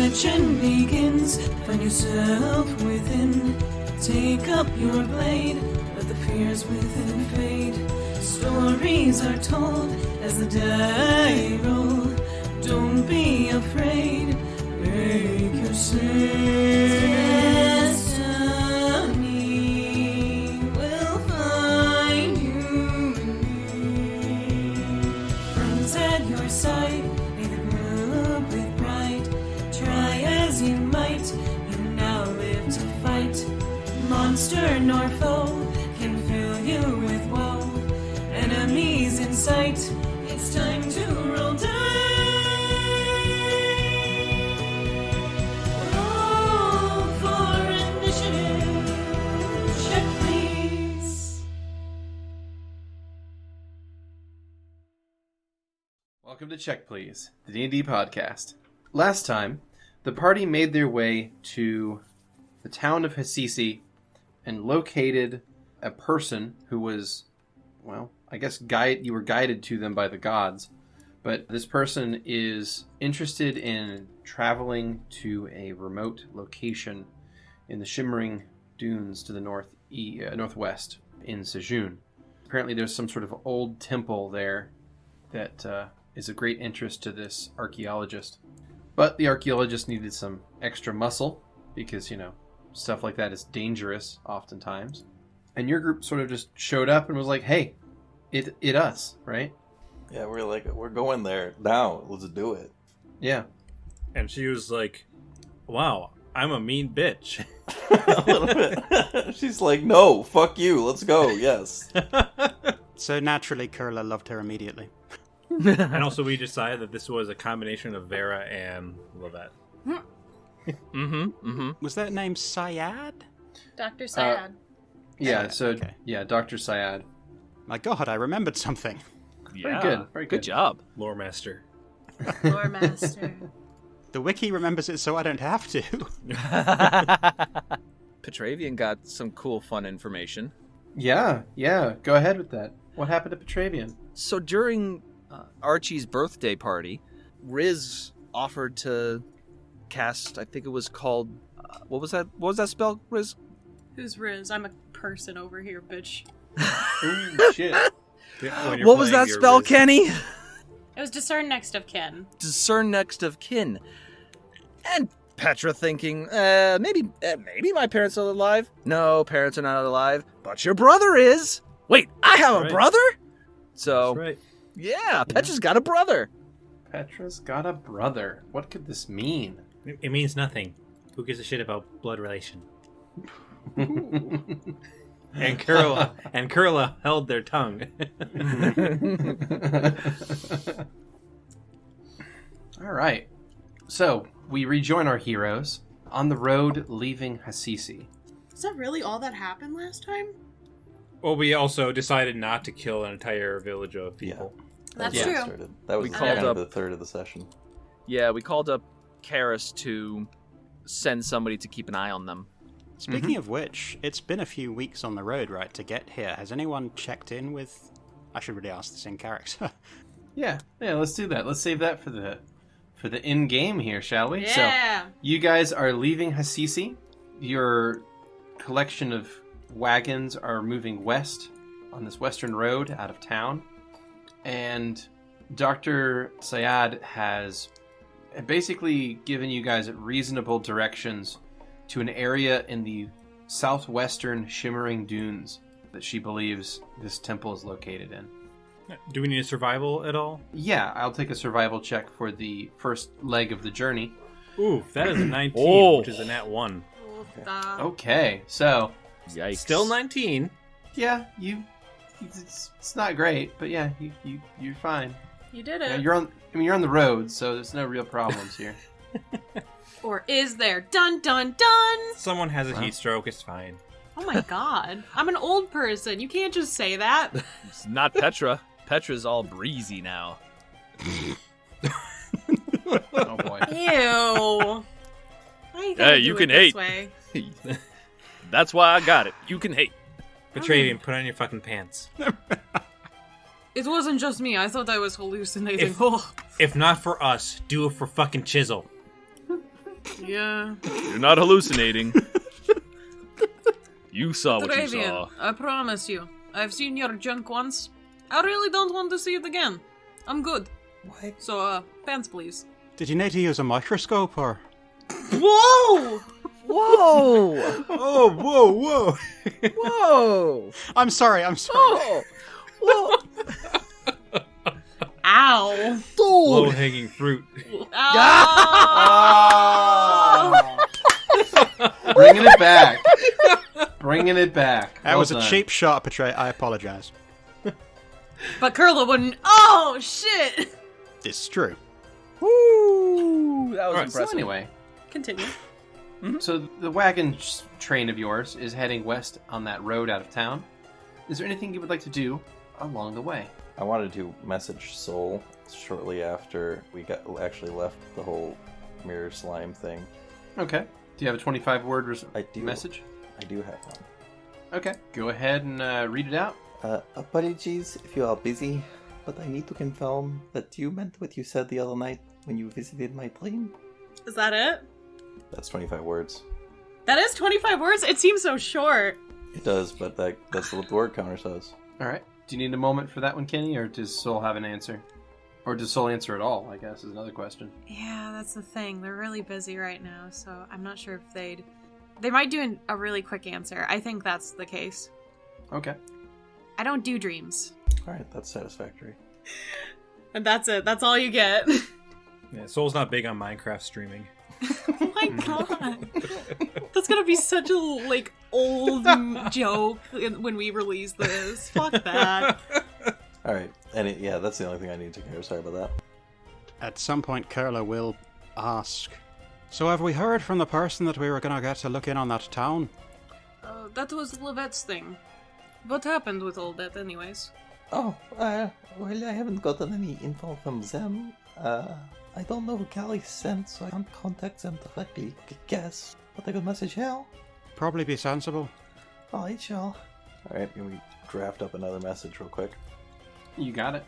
Reflection begins. Find yourself within. Take up your blade. Let the fears within fade. Stories are told as the die roll. Don't be afraid. Make your destiny will find you in me. Friends at your side, may the group with pride. Try as you might, you now live to fight. Monster nor foe can fill you with woe. Enemies in sight, it's time to roll dice. Roll for initiative. Check, please. Welcome to Check Please, the D&D podcast. Last time, the party made their way to the town of Hassisi and located a person who was, well, I guess you were guided to them by the gods. But this person is interested in traveling to a remote location in the shimmering dunes to the northwest in Sejun. Apparently there's some sort of old temple there that is of great interest to this archaeologist. But the archaeologist needed some extra muscle because, stuff like that is dangerous oftentimes. And your group sort of just showed up and was like, hey, it us, right? Yeah, we're going there now. Let's do it. Yeah. And she was like, wow, I'm a mean bitch. A little bit. She's like, no, fuck you. Let's go. Yes. So naturally, Kurla loved her immediately. And also we decided that this was a combination of Vera and Lovette. Was that name Syad? Dr. Syad. Yeah, Dr. Syad. My God, I remembered something. Yeah. Very good. Good job. Lore master. Lore master. The wiki remembers it so I don't have to. Petravian got some cool, fun information. Yeah. Go ahead with that. What happened to Petravian? So during Archie's birthday party, Riz offered to cast, I think it was called, what was that spell, Riz? Who's Riz? I'm a person over here, bitch. Ooh, shit. What was that spell, Riz. Keni? It was discern next of kin. Discern next of kin. And Petra thinking, maybe my parents are alive. No, parents are not alive, but your brother is. Wait, I have a brother? So, That's right. yeah, Petra's got a brother. Petra's got a brother. What could this mean? It means nothing. Who gives a shit about blood relation? And Kurla held their tongue. All right. So, we rejoin our heroes on the road leaving Hassisi. Is that really all that happened last time? Well, we also decided not to kill an entire village of people. That's how it true. started. That was We the called end up- of the third of the session. Yeah, we called up Karis to send somebody to keep an eye on them. Speaking of which, it's been a few weeks on the road, right, to get here. Has anyone checked in with... I should really ask this in character. Yeah, let's do that. Let's save that for the in-game here, shall we? Yeah. So, you guys are leaving Hassisi. Your collection of wagons are moving west on this western road out of town. And Dr. Syad has basically given you guys reasonable directions to an area in the southwestern shimmering dunes that she believes this temple is located in. Do we need a survival at all? Yeah, I'll take a survival check for the first leg of the journey. Ooh, that is a 19, which is a nat 1. Okay, so Yikes. Still 19. yeah, it's not great, but yeah, you're fine. You did Yeah, it. you're on the road, so there's no real problems here. Or is there? Dun, dun, dun! Someone has a heat stroke, it's fine. Oh my god. I'm an old person. You can't just say that. It's not Petra. Petra's all breezy now. Oh boy. Ew. Why Hey, do you it can this hate. way? That's why I got it. You can hate. Petravian, put on your fucking pants. It wasn't just me. I thought I was hallucinating. Oh. If not for us, do it for fucking Chisel. Yeah. You're not hallucinating. You saw what you saw. Petravian, I promise you. I've seen your junk once. I really don't want to see it again. I'm good. What? So, pants, please. Did you need to use a microscope or? Whoa! Whoa! Oh, whoa, whoa. Whoa! I'm sorry. Whoa! Whoa! Ow! Low Dude! hanging fruit. Ow! Bringing it back. Bringing it back. That Well was a done. cheap shot, Petray. I apologize. But Kurla wouldn't. Oh, shit! It's true. Woo! That was So impressive. anyway, Continue. so the wagon train of yours is heading west on that road out of town. Is there anything you would like to do along the way? I wanted to message Soul shortly after we actually left the whole mirror slime thing. Okay. Do you have a 25-word I do. message? I do have one. Okay. Go ahead and read it out. Apologies if you are busy, but I need to confirm that you meant what you said the other night when you visited my plane. Is that it? That's 25 words. That is 25 words? It seems so short. It does, but that's what the word counter says. All right. Do you need a moment for that one, Keni, or does Soul have an answer? Or does Soul answer at all, I guess, is another question. Yeah, that's the thing. They're really busy right now, so I'm not sure if they'd... They might do a really quick answer. I think that's the case. Okay. I don't do dreams. Alright, that's satisfactory. And that's it. That's all you get. Yeah, Soul's not big on Minecraft streaming. Oh my god. That's gonna be such a, like, old joke when we release this. Fuck that. Alright, and that's the only thing I need to care. Sorry about that. At some point, Kurla will ask, so have we heard from the person that we were going to get to look in on that town? That was Lovette's thing. What happened with all that anyways? Oh, well, I haven't gotten any info from them. I don't know who Callie sent, so I can't contact them directly. I guess. But I could message Hal. Probably be sensible. Alright, y'all. Alright, can we draft up another message real quick? You got it.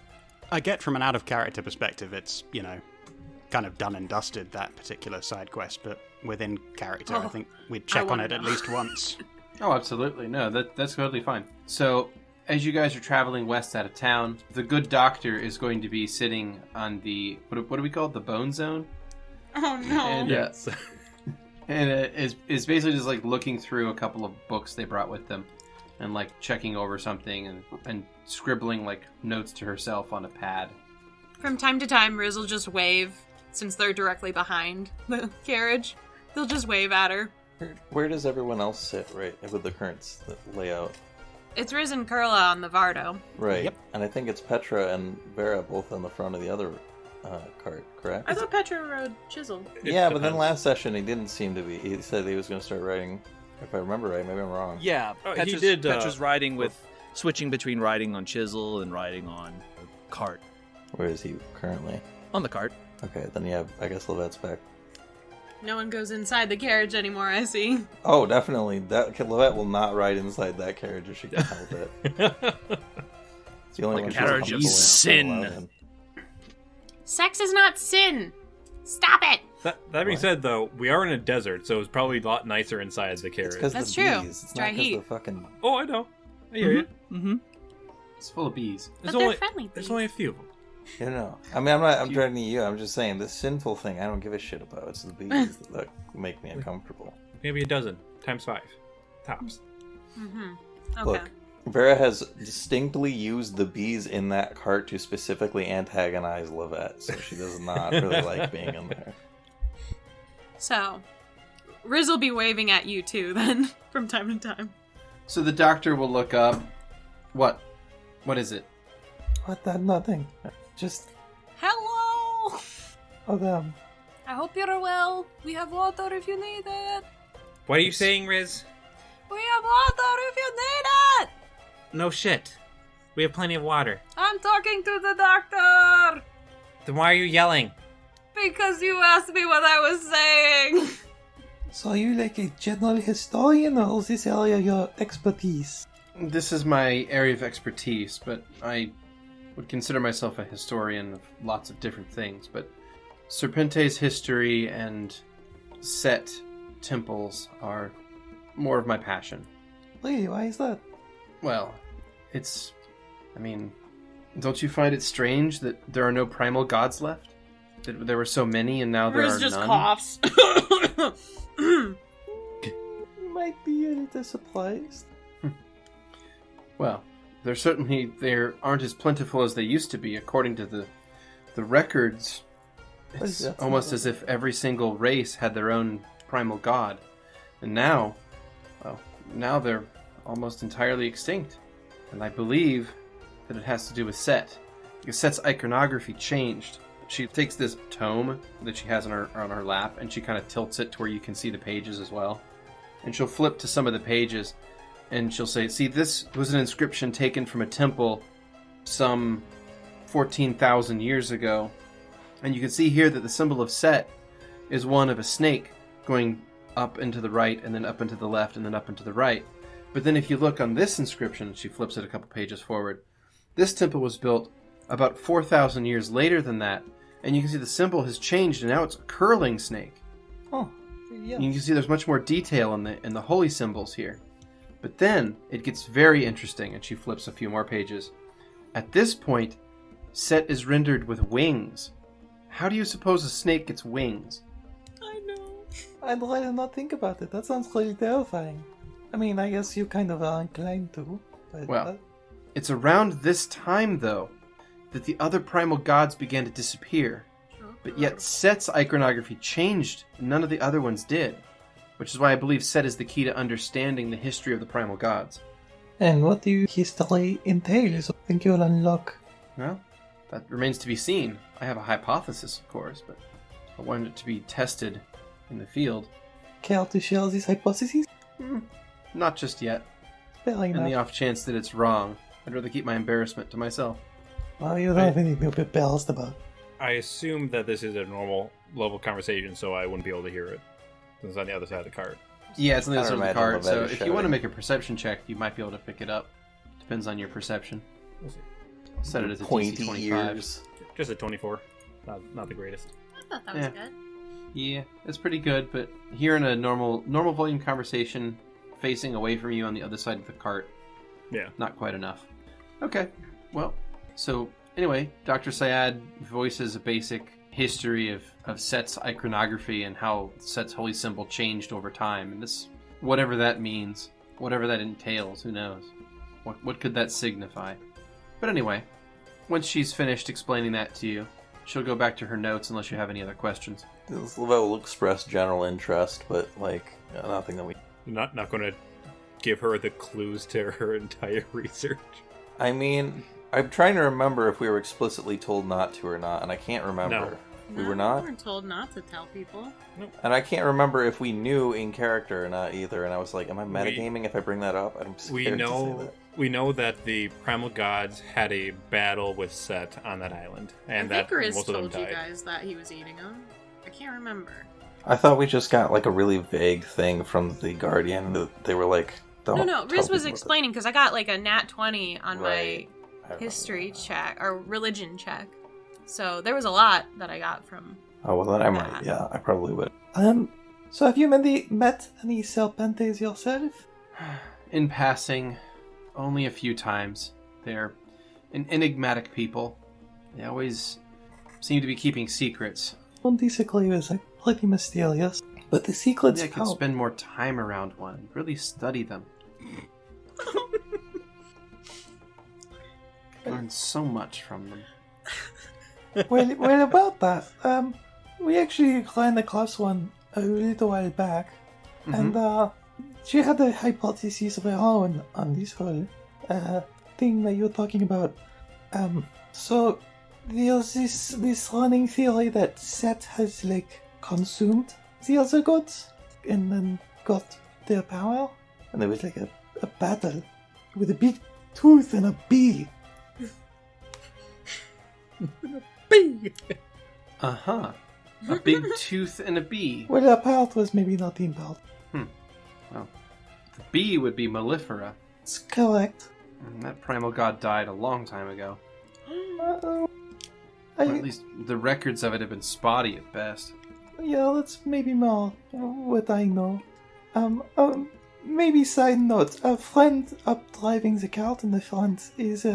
I get from an out-of-character perspective, it's, kind of done and dusted, that particular side quest, but within character, I think we'd check on wanna it at know. least once. Oh, absolutely. No, that's totally fine. So, as you guys are traveling west out of town, the good doctor is going to be sitting on the, what do we call it? The bone zone? Oh no. And, Yes. and is basically just like looking through a couple of books they brought with them and like checking over something and scribbling like notes to herself on a pad. From time to time, Riz will just wave, since they're directly behind the carriage. They'll just wave at her. Where does everyone else sit, right, with the current layout? It's Riz and Kurla on the Vardo. Right. Yep. And I think it's Petra and Vera both on the front of the other cart, correct? I thought Petra rode Chisel. Yeah, but then depends. last session he didn't seem to be. He said he was going to start writing, if I remember right, maybe I'm wrong. Yeah, Oh, he Petra's, did, Petra's riding with switching between riding on Chisel and riding on a cart. Where is he currently? On the cart. Okay, then yeah, I guess Lovette's back. No one goes inside the carriage anymore, I see. Oh, definitely. Lovette will not ride inside that carriage if she can help it. It's the only Like one a she's carriage comfortable of in, sin. allowed in. Sex is not sin! Stop it! That being What? said, though, we are in a desert, so it's probably a lot nicer inside the It's carriage. because That's the true. bees. It's Dry not because heat. the fucking. Oh, I know. I hear you. Mm-hmm. It's full of bees. But they're friendly There's bees. only a few of them. You know. I mean, I'm dragging you. I'm just saying this sinful thing. I don't give a shit about. It's the bees that make me uncomfortable. Maybe a dozen times 5 tops. Mm-hmm. Okay. Look, Vera has distinctly used the bees in that cart to specifically antagonize Lovette, so she does not really like being in there. So, Riz will be waving at you too, then, from time to time. So the doctor will look up. What? What is it? What? That nothing. Just Hello! them. I hope you're well. We have water if you need it. What are you saying, Riz? We have water if you need it! No shit. We have plenty of water. I'm talking to the doctor! Then why are you yelling? Because you asked me what I was saying. So are you like a general historian, or is this area your expertise? This is my area of expertise, but I would consider myself a historian of lots of different things. But Serpente's history and Set temples are more of my passion. Really, why is that? Well, don't you find it strange that there are no primal gods left? That there were so many and now there Riz are just none? coughs. You might be a little surprised. Well, there aren't as plentiful as they used to be, according to the records. It's That's almost not as if every single race had their own primal god. And now they're almost entirely extinct. And I believe that it has to do with Set. Because Set's iconography changed. She takes this tome that she has on her lap, and she kind of tilts it to where you can see the pages as well. And she'll flip to some of the pages, and she'll say, see, this was an inscription taken from a temple some 14,000 years ago. And you can see here that the symbol of Set is one of a snake going up and to the right, and then up and to the left, and then up and to the right. But then if you look on this inscription, she flips it a couple pages forward, this temple was built about 4,000 years later than that, and you can see the symbol has changed, and now it's a curling snake. Oh, yeah. You can see there's much more detail in the holy symbols here. But then it gets very interesting, and she flips a few more pages. At this point, Set is rendered with wings. How do you suppose a snake gets wings? I know. I'd rather not think about it. That sounds really terrifying. I mean, I guess you kind of are inclined to. But Well, it's around this time, though, that the other primal gods began to disappear. But yet Set's iconography changed, and none of the other ones did. Which is why I believe Set is the key to understanding the history of the primal gods. And what do history entails? I think you'll unlock. Well, that remains to be seen. I have a hypothesis, of course, but I want it to be tested in the field. Care to share this hypothesis? Not just yet. Fair And the enough. off chance that it's wrong, I'd rather keep my embarrassment to myself. Well, you don't have anything to be embarrassed about. I assume that this is a normal level conversation, so I wouldn't be able to hear it. It's on the other side of the cart. Yeah, it's on the I other side of the imagine card, so Lovette is if you want to shouting. make a perception check, you might be able to pick it up. Depends on your perception. We'll see. I'll set it as a DC Pointy 25. ears. Just a 24. Not the greatest. I thought that was Yeah. good. Yeah, it's pretty good, but here in a normal volume conversation, facing away from you on the other side of the cart, Yeah. not quite enough. Okay, well, so anyway, Dr. Syad voices a basic history of Set's iconography and how Set's holy symbol changed over time, and this, whatever that means, whatever that entails, who knows? What could that signify? But anyway, once she's finished explaining that to you, she'll go back to her notes unless you have any other questions. This Lovette will express general interest, but nothing that we. Not going to give her the clues to her entire research. I mean, I'm trying to remember if we were explicitly told not to or not, and I can't remember. We were not? We weren't told not to tell people. And I can't remember if we knew in character or not either. And I was like, am I metagaming if I bring that up? I'm scared We to say know that. we know that the primal gods had a battle with Set on that island, and I think that Riz most of them told you died. guys that he was eating them. I can't remember. I thought we just got like a really vague thing from the Guardian that they were like, don't No, tell Riz was people explaining because I got like a nat 20 on Right. I my remember history that. check or religion check. So there was a lot that I got from. Oh, well, then I might. that. Yeah, I probably would. So have you met any serpentes yourself? In passing, only a few times. They're an enigmatic people. They always seem to be keeping secrets. Don't disagree with it. Pretty mysterious. But the secrets Maybe I could out. spend more time around one and really study them. Learn so much from them. well, about that, we actually ran across one a little while back, Mhm. and she had a hypothesis of her own on this whole thing that you're talking about. So there's this running theory that Set has consumed the other gods and then got their power, and there was a battle with a big tooth and a bee. Uh-huh. A big tooth and a bee. Well, her part was maybe not involved. The bee would be Mellifera. It's correct. And that primal god died a long time ago. Uh-oh. Or at least the records of it have been spotty at best. Yeah, that's maybe more what I know. Maybe side note, a friend up driving the cart in the front is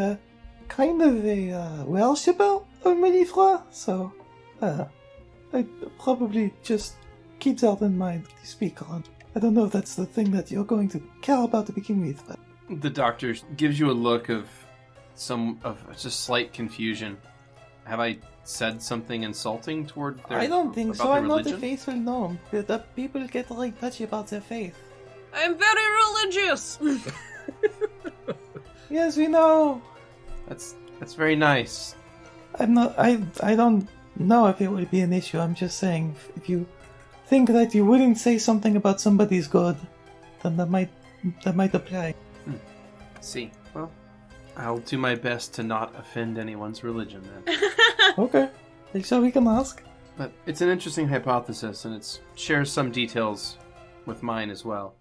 kind of a worshipper of Melifra, so I probably just keep that in mind to speak on. I don't know if that's the thing that you're going to care about to begin with, but... The doctor gives you a look of just slight confusion. Have I said something insulting toward their I don't think about so. their I'm not a religion? faithful gnome. The people get really touchy about their faith. I'm very religious. Yes, we know. That's very nice. I'm not. I don't know if it would be an issue. I'm just saying, if you think that you wouldn't say something about somebody's god, then that might apply. See, well, I'll do my best to not offend anyone's religion then. Okay, so we can ask. But it's an interesting hypothesis, and it shares some details with mine as well.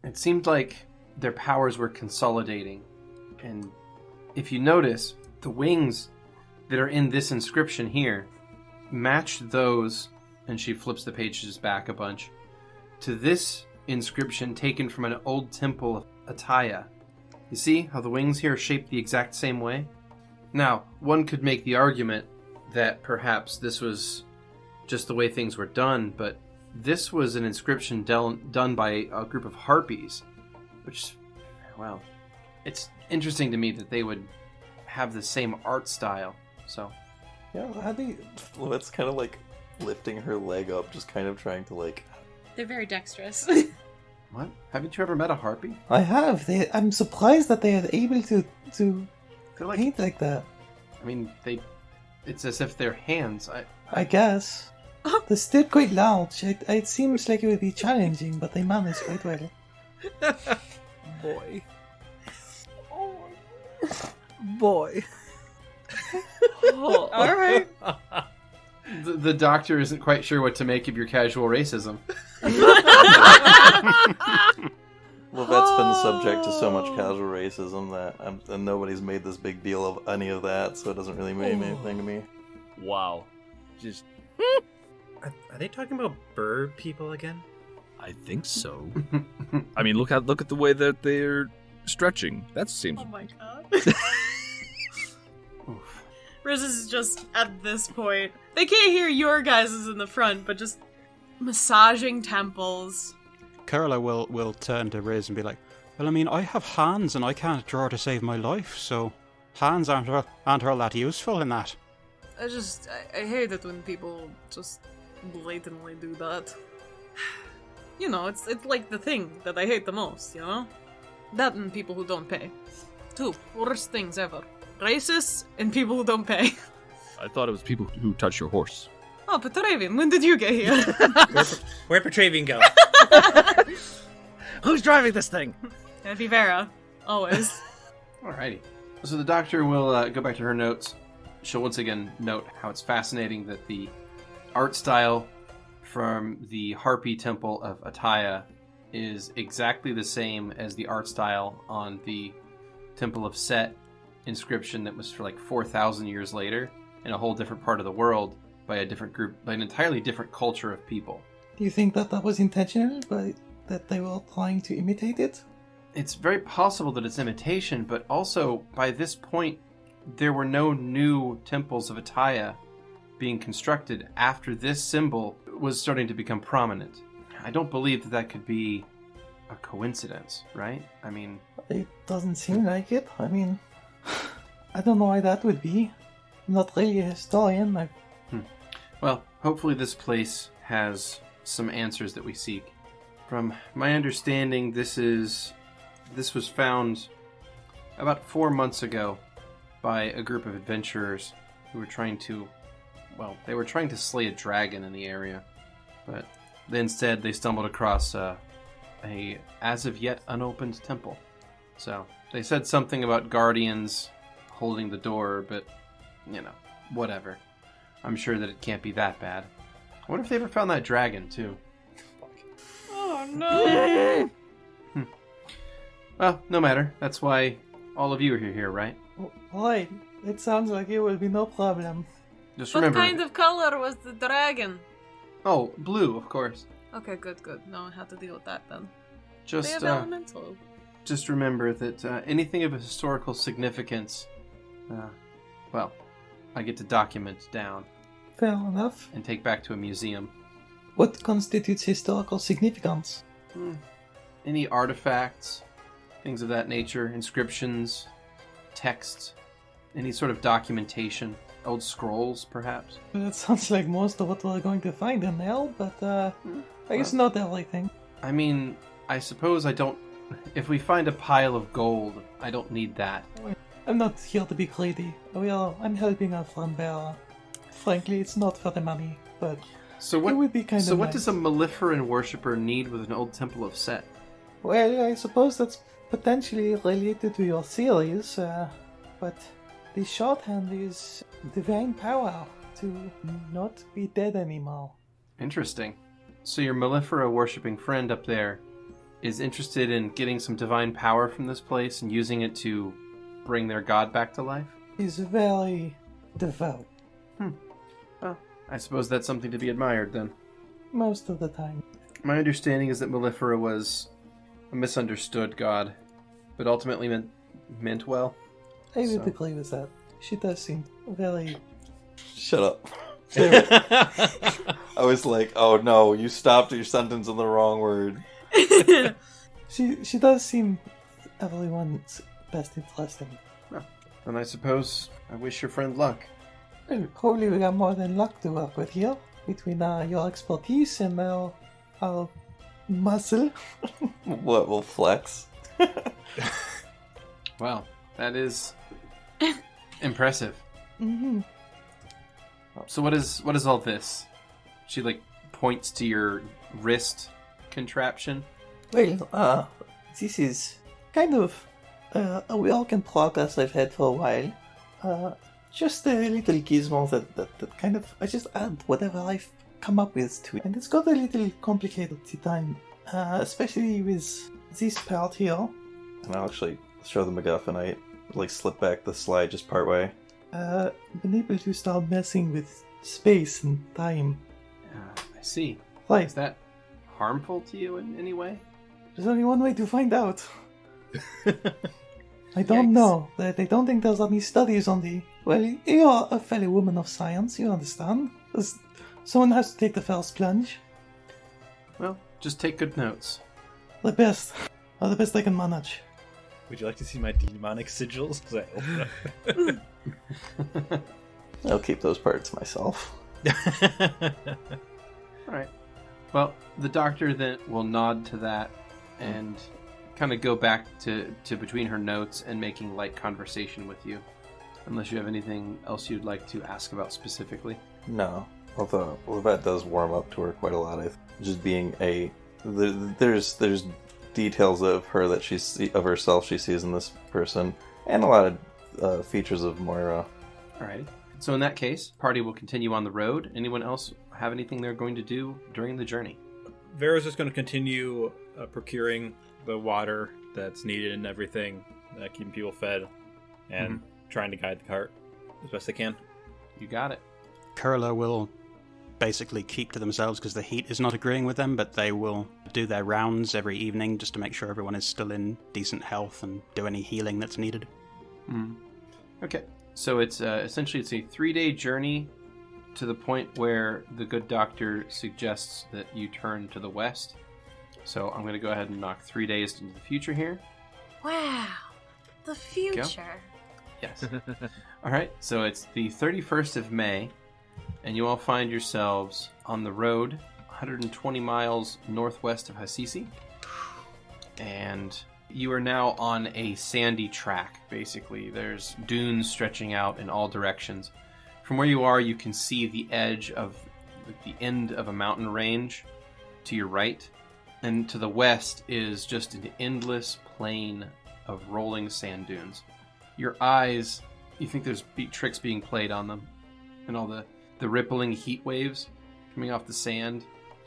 It seemed like their powers were consolidating, and if you notice, the wings that are in this inscription here match those, and she flips the pages back a bunch, to this inscription taken from an old temple of Ataya. You see how the wings here are shaped the exact same way? Now, one could make the argument that perhaps this was just the way things were done, but this was an inscription done by a group of harpies, which, well, it's interesting to me that they would have the same art style, so... Yeah, how do you... Lovette's kind of like lifting her leg up, just kind of trying to like... They're very dexterous. What? Haven't you ever met a harpy? I have. I'm surprised that they are able to They're like... paint like that. I mean, it's as if they're hands. I guess. They're still quite large. It seems like it would be challenging, but they manage quite well. Boy. Boy. Oh, all right. The doctor isn't quite sure what to make of your casual racism. Lovette's been subject to so much casual racism that and nobody's made this big deal of any of that, so it doesn't really mean anything to me. Wow. Just. Are they talking about bird people again? I think so. I mean, look at the way that they're stretching. That seems. Oh my god. Riz is just, at this point, they can't hear your guys' in the front, but just massaging temples. Kurla will turn to Riz and be like, well, I mean, I have hands and I can't draw to save my life, so hands aren't all that useful in that. I hate it when people just blatantly do that. You know, it's like the thing that I hate the most, you know? That and people who don't pay. Two worst things ever. Racists and people who don't pay. I thought it was people who touch your horse. Oh, Petravian, when did you get here? Where'd Petravian go? Who's driving this thing? It'd be Vera. Always. Alrighty. So the doctor will go back to her notes. She'll once again note how it's fascinating that the art style from the Harpy Temple of Ataya is exactly the same as the art style on the Temple of Set inscription that was for like 4,000 years later in a whole different part of the world by a different group, by an entirely different culture of people. Do you think that was intentional, that they were trying to imitate it? It's very possible that it's imitation, but also by this point there were no new temples of Ataya being constructed after this symbol was starting to become prominent. I don't believe that could be a coincidence, right? I mean... It doesn't seem like it. I mean, I don't know why that would be. I'm not really a historian. Well, hopefully this place has some answers that we seek. From my understanding, this was found about 4 months ago by a group of adventurers who were trying to slay a dragon in the area, but instead they stumbled across a as of yet unopened temple. So they said something about guardians holding the door, but whatever. I'm sure that it can't be that bad. I wonder if they ever found that dragon too. Oh no! Well, no matter. That's why all of you are here, right? Right. It sounds like it will be no problem. Just What remember. kind of color was the dragon? Oh, blue, of course. Okay, good. No, I have to deal with that then. They Just have elemental. just remember that anything of a historical significance, well, I get to document down Fair enough. and take back to a museum. What constitutes historical significance? Any artifacts, things of that nature, inscriptions, texts, any sort of documentation, old scrolls, perhaps. That sounds like most of what we're going to find in there, but I guess not everything. I mean, I suppose I don't... If we find a pile of gold, I don't need that. I'm not here to be greedy. I'm helping our friend Vera. Frankly, it's not for the money, but So it what? would be kind So of what nice. does a Maleferan worshipper need with an old temple of Set? Well, I suppose that's potentially related to your theories, but the shorthand is divine power to not be dead anymore. Interesting. So your Malefera worshipping friend up there is interested in getting some divine power from this place and using it to bring their god back to life? He's very devout, Well, I suppose that's something to be admired then. most of the time. My understanding is that Malefera was a misunderstood god, but ultimately meant well. I would So- agree with that. She does seem very... Shut up. I was like, oh no, you stopped your sentence on the wrong word. She does seem everyone's best interesting. And I suppose I wish your friend luck. Well, hopefully we got more than luck to work with here. Between your expertise and our muscle. What will flex? Wow, that is impressive. Mm-hmm. So what is all this? She points to your wrist contraption. Well, this is kind of a work in progress I've had for a while. Just a little gizmo that kind of, I just add whatever I've come up with to it. And it's got a little complicated to time, especially with this part here. And I'll actually show the MacGuffin. I slip back the slide just part way. Been able to start messing with space and time. I see. Right, Is that harmful to you in any way? there's only one way to find out. I don't Yikes. know. I don't think there's any studies on the... Well, you're a fellow woman of science, you understand. Someone has to take the first plunge. Well, just take good notes. The best. Or the best I can manage. Would you like to see my demonic sigils? 'Cause I open up. I'll keep those parts myself. Alright. Well, the doctor then will nod to that and kind of go back to between her notes and making light conversation with you. Unless you have anything else you'd like to ask about specifically. No. Although Lovette does warm up to her quite a lot. Just being there's details of her that of herself she sees in this person, and a lot of features of Moira. Alrighty. So in that case, party will continue on the road. Anyone else have anything they're going to do during the journey? Vera's just going to continue procuring the water that's needed and everything, keeping people fed, and trying to guide the cart as best they can. You got it. Kurla will basically keep to themselves because the heat is not agreeing with them, but they will do their rounds every evening just to make sure everyone is still in decent health and do any healing that's needed. Okay. So it's essentially it's a 3-day journey to the point where the good doctor suggests that you turn to the west. So I'm going to go ahead and knock 3 days into the future here. Wow, the future. Yes. All right. So it's the 31st of May, and you all find yourselves on the road 120 miles northwest of Hasisi. And you are now on a sandy track, basically. There's dunes stretching out in all directions. From where you are, you can see the edge of the end of a mountain range to your right. And to the west is just an endless plain of rolling sand dunes. Your eyes, you think there's tricks being played on them. And all the rippling heat waves coming off the sand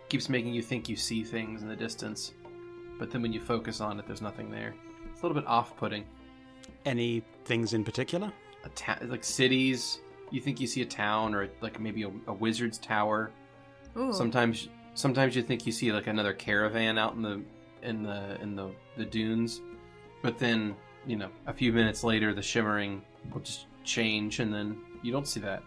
keeps making you think you see things in the distance. But then when you focus on it, there's nothing there. It's a little bit off-putting. Any things in particular? Like cities, you think you see a town or maybe a wizard's tower. Ooh. Sometimes you think you see like another caravan out in the dunes, but then a few minutes later the shimmering will just change, and then you don't see that.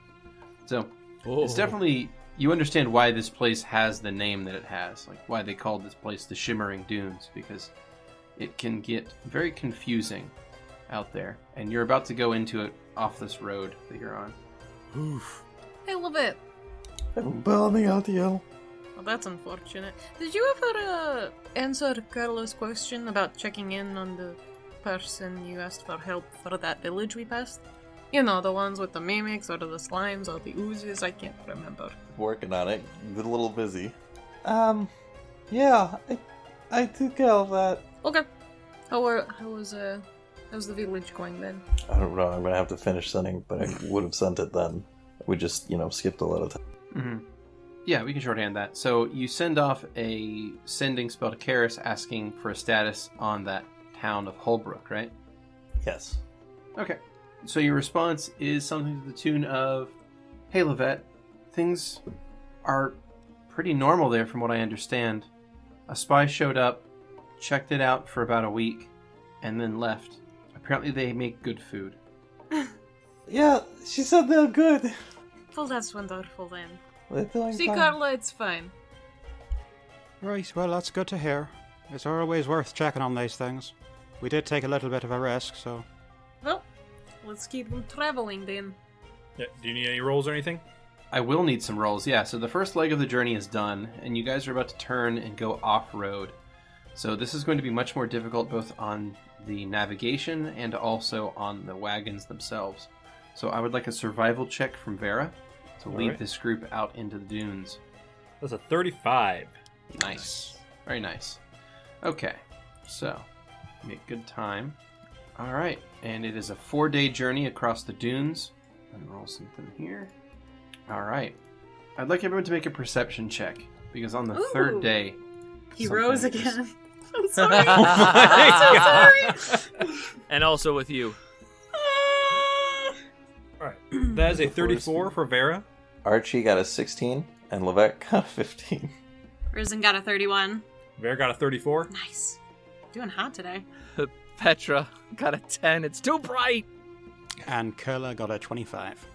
So it's definitely, you understand why this place has the name that it has, like why they called this place the Shimmering Dunes, because it can get very confusing out there, and you're about to go into it off this road that you're on. Oof. I love it. I'm burning out here. Well, that's unfortunate. Did you ever answer Kurla's question about checking in on the person you asked for help for that village we passed? You know, the ones with the mimics or the slimes or the oozes, I can't remember. Working on it. Been a little busy. Yeah, I took care of that. Okay. How's the village going then? I don't know. I'm gonna have to finish sending, but I would have sent it then. We just, skipped a lot of time. Mm-hmm. Yeah, we can shorthand that. So you send off a sending spell to Karis asking for a status on that town of Holbrook, right? Yes. Okay. So your response is something to the tune of, "Hey, Lovette, things are pretty normal there from what I understand. A spy showed up, checked it out for about a week, and then left. Apparently they make good food." Yeah, she said they're good. Well, that's wonderful then. They're doing See, fine. Kurla, it's fine. Right, well, that's good to hear. It's always worth checking on these things. We did take a little bit of a risk, so... Well, let's keep them traveling then. Yeah, do you need any rolls or anything? I will need some rolls, yeah. So the first leg of the journey is done, and you guys are about to turn and go off-road. So this is going to be much more difficult both on the navigation and also on the wagons themselves. So I would like a survival check from Vera to lead Alright. this group out into the dunes. That's a 35. Nice. Very nice. Okay, so make good time. Alright, and it is a 4-day journey across the dunes. Let me roll something here. Alright. I'd like everyone to make a perception check, because on the Ooh. third day... He something rose is- again. I'm sorry. I'm so sorry. And also with you. Alright. That is a 34 for Vera. Archie got a 16, and Lovette got a 15. Risen got a 31. Vera got a 34. Nice. Doing hot today. Petra got a 10. It's too bright. And Kurla got a 25.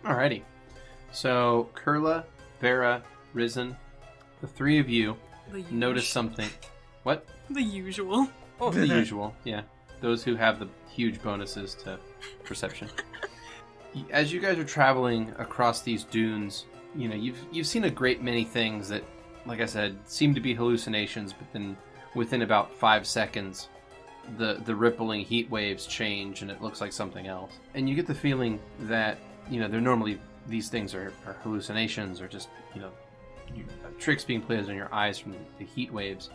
Alrighty. So, Kurla, Vera, Risen, the three of you notice something. What? The usual. Oh, the usual, yeah. Those who have the huge bonuses to perception. As you guys are traveling across these dunes, you've seen a great many things that, like I said, seem to be hallucinations, but then within about 5 seconds, the rippling heat waves change and it looks like something else. And you get the feeling that, they're normally, these things are hallucinations or just, tricks being played on your eyes from the heat waves.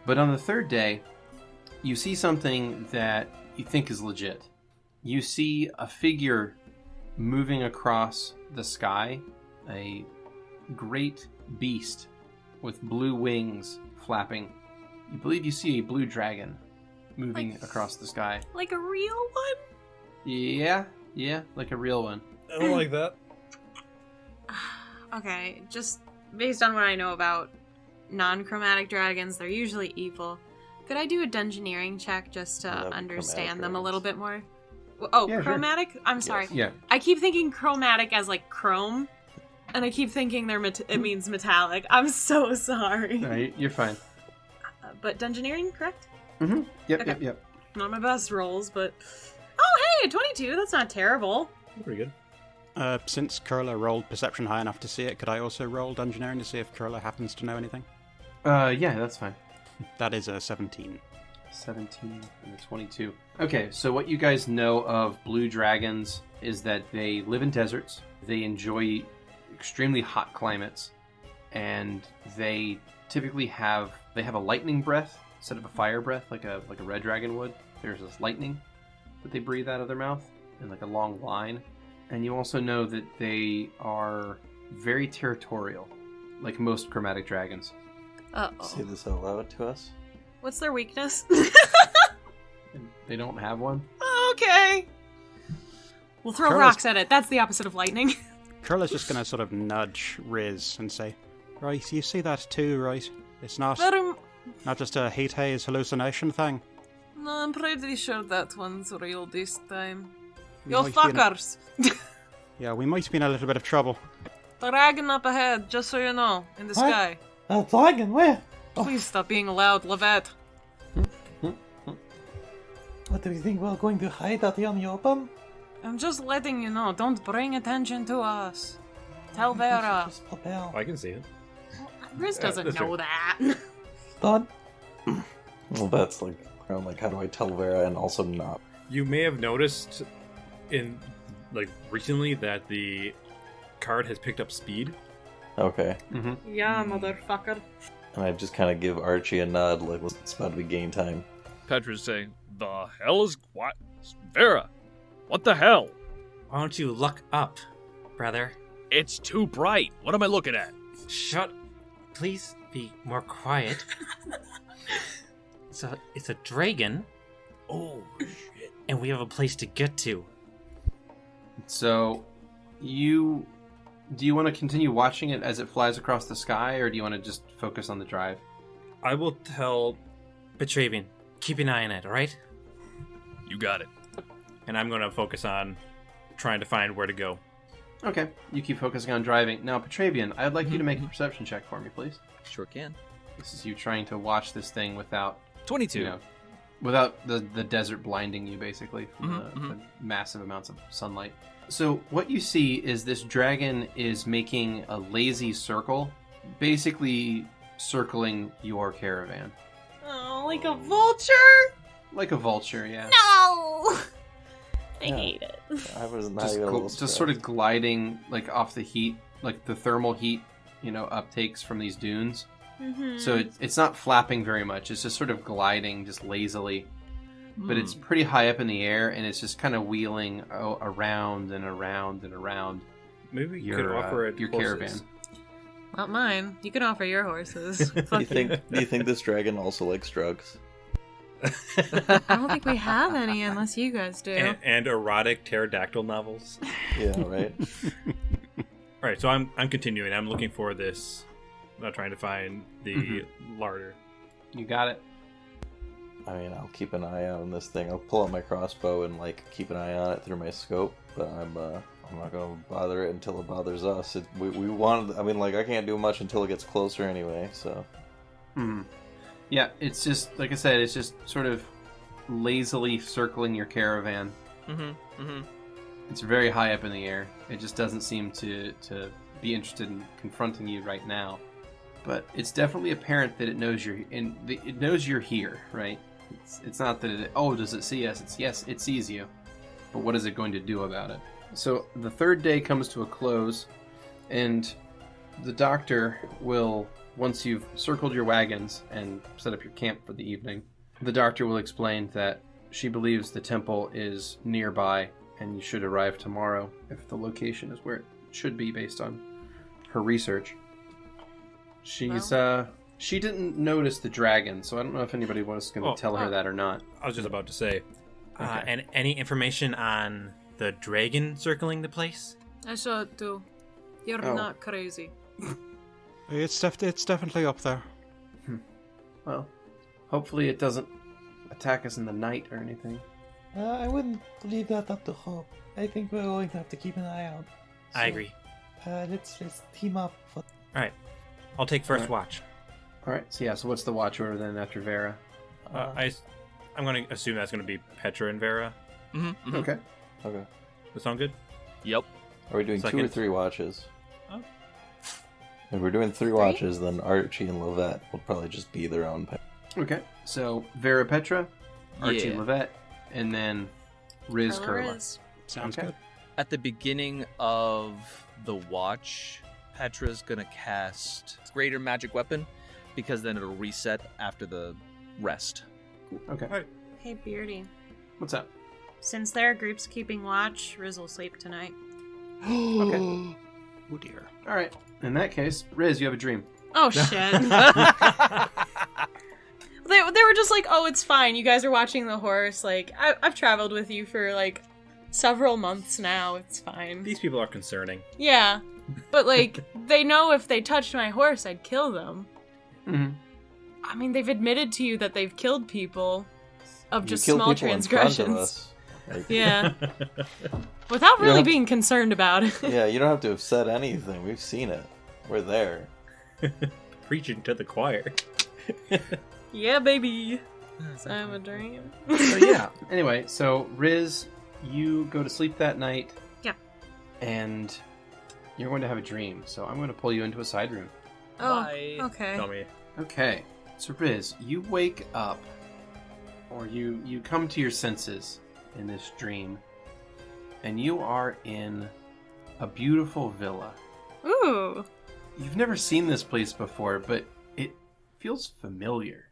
But on the third day, you see something that you think is legit. You see a figure moving across the sky, a great beast with blue wings flapping. You believe you see a blue dragon moving across the sky. Like a real one? Yeah, like a real one. I don't like that. Okay, just based on what I know about non-chromatic dragons, they're usually evil. Could I do a dungeoneering check just to Love understand chromatic them a dragons. little bit more? Oh, Yeah, sure. chromatic? I'm sorry. Yeah. I keep thinking chromatic as like chrome, and I keep thinking it means metallic. I'm so sorry. No, you're fine. But dungeoneering, correct? Mm-hmm. Okay. Yep. Not my best rolls, but... Oh, hey, 22, that's not terrible. Pretty good. Since Kurla rolled perception high enough to see it, could I also roll dungeoneering to see if Kurla happens to know anything? Yeah, that's fine. That is a 17. 17 and a 22. Okay, so what you guys know of blue dragons is that they live in deserts, they enjoy extremely hot climates, and they typically have a lightning breath instead of a fire breath like a red dragon would. There's this lightning that they breathe out of their mouth in like a long line. And you also know that they are very territorial, like most chromatic dragons. Uh-oh. Say this out loud to us. What's their weakness? They don't have one. Okay. We'll throw Kurla's- rocks at it. That's the opposite of lightning. Kurla's just going to sort of nudge Riz and say, Right, you see that too, right? It's not Very... not just a heat haze hallucination thing. No, I'm pretty sure that one's real this time. We Yo might be in- fuckers! Yeah, we might be in a little bit of trouble. Dragon up ahead, just so you know, in the What? sky. A dragon? Where? Please stop being loud, Lovette. What do you think we're going to hide out here in the open? I'm just letting you know, don't bring attention to us. Tell Vera. Just prepare. I can see it. Riz doesn't that's know true. that. Done. Well, that's like, I'm like, how do I tell Vera and also not? You may have noticed in like recently that the card has picked up speed. Okay. Yeah, motherfucker. And I just kind of give Archie a nod, like it's about to be game time. Petra's saying, "The hell is what? Vera, what the hell? Why don't you look up, brother? It's too bright. What am I looking at?" Shut. Please be more quiet. It's a dragon, Oh shit! and we have a place to get to. So, do you want to continue watching it as it flies across the sky, or do you want to just focus on the drive? I will tell Petravian, keep an eye on it, alright? You got it. And I'm going to focus on trying to find where to go. Okay, you keep focusing on driving. Now, Petravian, I'd like you to make a perception check for me, please. Sure can. This is you trying to watch this thing without, 22. you know, without the desert blinding you, basically, from Mhm, the massive amounts of sunlight. So what you see is this dragon is making a lazy circle, basically circling your caravan. Oh, like a vulture? Like a vulture, yeah. No! I Yeah. hate it. I was not Just, even a little just sort of surprised. gliding like off the heat, like the thermal heat, uptakes from these dunes. Mm-hmm. So it's not flapping very much. It's just sort of gliding, just lazily. But it's pretty high up in the air, and it's just kind of wheeling around and around and around Maybe we your could offer it your horses. caravan. Not mine. You can offer your horses. Do Fuck you think this dragon also likes drugs? I don't think we have any unless you guys do. And erotic pterodactyl novels. Yeah, right. All right, so I'm continuing. I'm looking for this. I'm trying to find the Mm-hmm. larder. You got it. I mean, I'll keep an eye on this thing. I'll pull out my crossbow and like keep an eye on it through my scope. But I'm not gonna bother it until it bothers us. We wanted. I mean, like I can't do much until it gets closer anyway. So Hmm. Yeah, it's just like I said. It's just sort of lazily circling your caravan. It's very high up in the air. It just doesn't seem to be interested in confronting you right now. But it's definitely apparent that it knows it knows you're here, right? It's not that does it see us? It's yes, it sees you. But what is it going to do about it? So the third day comes to a close, and the doctor will, once you've circled your wagons and set up your camp for the evening, the doctor will explain that she believes the temple is nearby and you should arrive tomorrow if the location is where it should be based on her research. She didn't notice the dragon, so I don't know if anybody was going to tell her that or not. I was just about to say. Okay. And any information on the dragon circling the place? I saw it too. You're Oh. not crazy. It's definitely up there. Well, hopefully it doesn't attack us in the night or anything. I wouldn't leave that up to hope. I think we're going to have to keep an eye out. I agree. Let's team up. For... All right, I'll take first Alright. watch. All right, so what's the watch order then after Vera? I'm going to assume that's going to be Petra and Vera. Okay. okay. That sound good? Yep. Are we doing 2 or Second. 3 watches? Oh. If we're doing 3 watches, then Archie and Lovette will probably just be their own. Okay, so Vera Petra, Archie Yeah. Lovette, and then Riz Kurla. Riz. Sounds Okay. good. At the beginning of the watch, Petra's gonna cast Greater Magic Weapon because then it'll reset after the rest. Okay. Hey, Beardy. What's up? Since there are groups keeping watch, Riz will sleep tonight. Okay. Oh dear. All right. In that case, Riz, you have a dream. Oh, shit. They were just like, oh, it's fine. You guys are watching the horse. Like, I've traveled with you for, like, several months now. It's fine. These people are concerning. Yeah. But, like, they know if they touched my horse, I'd kill them. Mm-hmm. I mean, they've admitted to you that they've killed people of You just kill small people in front of transgressions. us. Like, Yeah. Without really Yeah. being concerned about it. yeah, you don't have to have said anything. We've seen it. We're there. Preaching to the choir. Yeah, baby. So I have a dream. So yeah. Anyway, so Riz, you go to sleep that night. Yeah. And you're going to have a dream. So I'm going to pull you into a side room. Oh, Bye. okay. Tell me. Okay. So Riz, you wake up, or you come to your senses in this dream, and you are in a beautiful villa. Ooh. You've never seen this place before, but it feels familiar.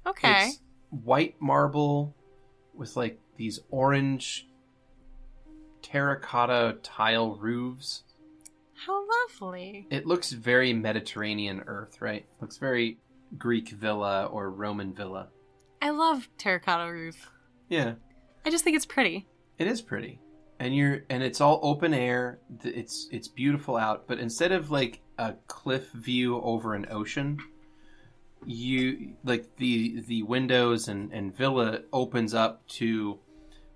Okay. It's white marble with like these orange terracotta tile roofs. How lovely. It looks very Mediterranean earth, right? Looks very Greek villa or Roman villa. I love terracotta roof. Yeah, I just think it's pretty. it is pretty. And it's all open air. It's beautiful out, but instead of like a cliff view over an ocean, you like the windows and villa opens up to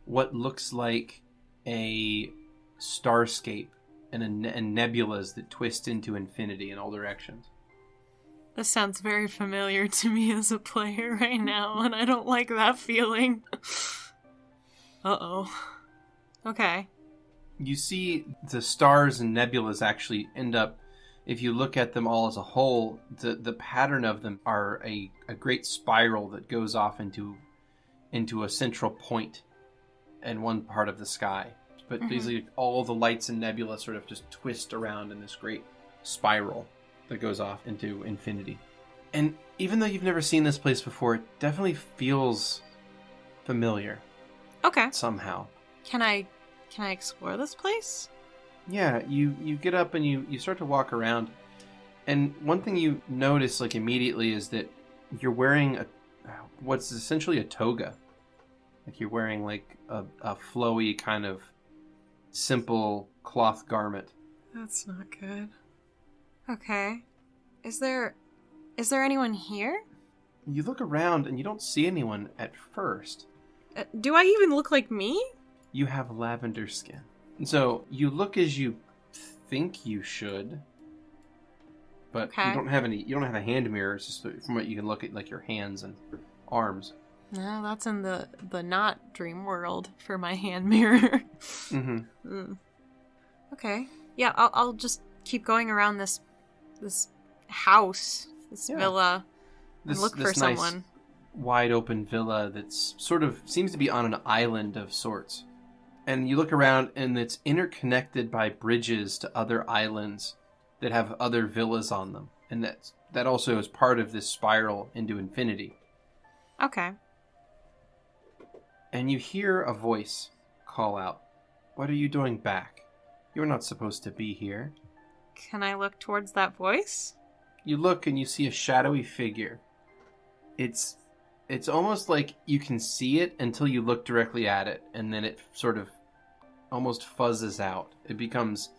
what looks like a starscape and nebulas that twist into infinity in all directions. This sounds very familiar to me as a player right now, and I don't like that feeling. Uh-oh. Okay. You see the stars and nebulas actually end up, if you look at them all as a whole, the pattern of them are a great spiral that goes off into a central point in one part of the sky. But basically all the lights and nebula sort of just twist around in this great spiral that goes off into infinity. And even though you've never seen this place before, it definitely feels familiar Okay. somehow. Can I explore this place? Yeah, you get up and you start to walk around. And one thing you notice like immediately is that you're wearing what's essentially a toga. Like you're wearing like a flowy kind of simple cloth garment. That's not good. Okay. Is there anyone here? You look around and you don't see anyone at first. Do I even look like me? You have lavender skin. And so you look as you think you should, but Okay. you don't have a hand mirror. It's just from what you can look at, like your hands and arms. No, that's in the not dream world for my hand mirror. Mm-hmm. Okay. Yeah, I'll just keep going around this house, this Yeah. villa, and look for nice, someone. wide open villa that's sort of seems to be on an island of sorts. And you look around and it's interconnected by bridges to other islands that have other villas on them. And that also is part of this spiral into infinity. Okay. And you hear a voice call out, "What are you doing back? You're not supposed to be here." Can I look towards that voice? You look and you see a shadowy figure. It's almost like you can see it until you look directly at it, and then it sort of almost fuzzes out. It becomes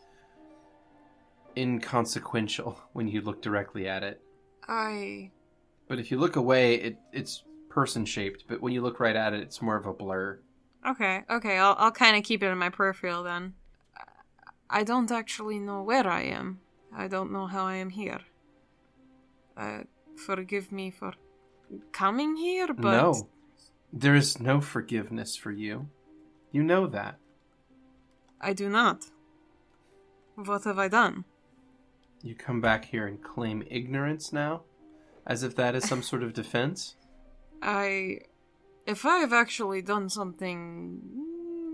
inconsequential when you look directly at it. But if you look away, it's person-shaped, but when you look right at it, it's more of a blur. Okay, I'll kind of keep it in my peripheral then. I don't actually know where I am. I don't know how I am here. Forgive me for coming here, but... No. There is no forgiveness for you. You know that. I do not. What have I done? You come back here and claim ignorance now? As if that is some sort of defense? If I have actually done something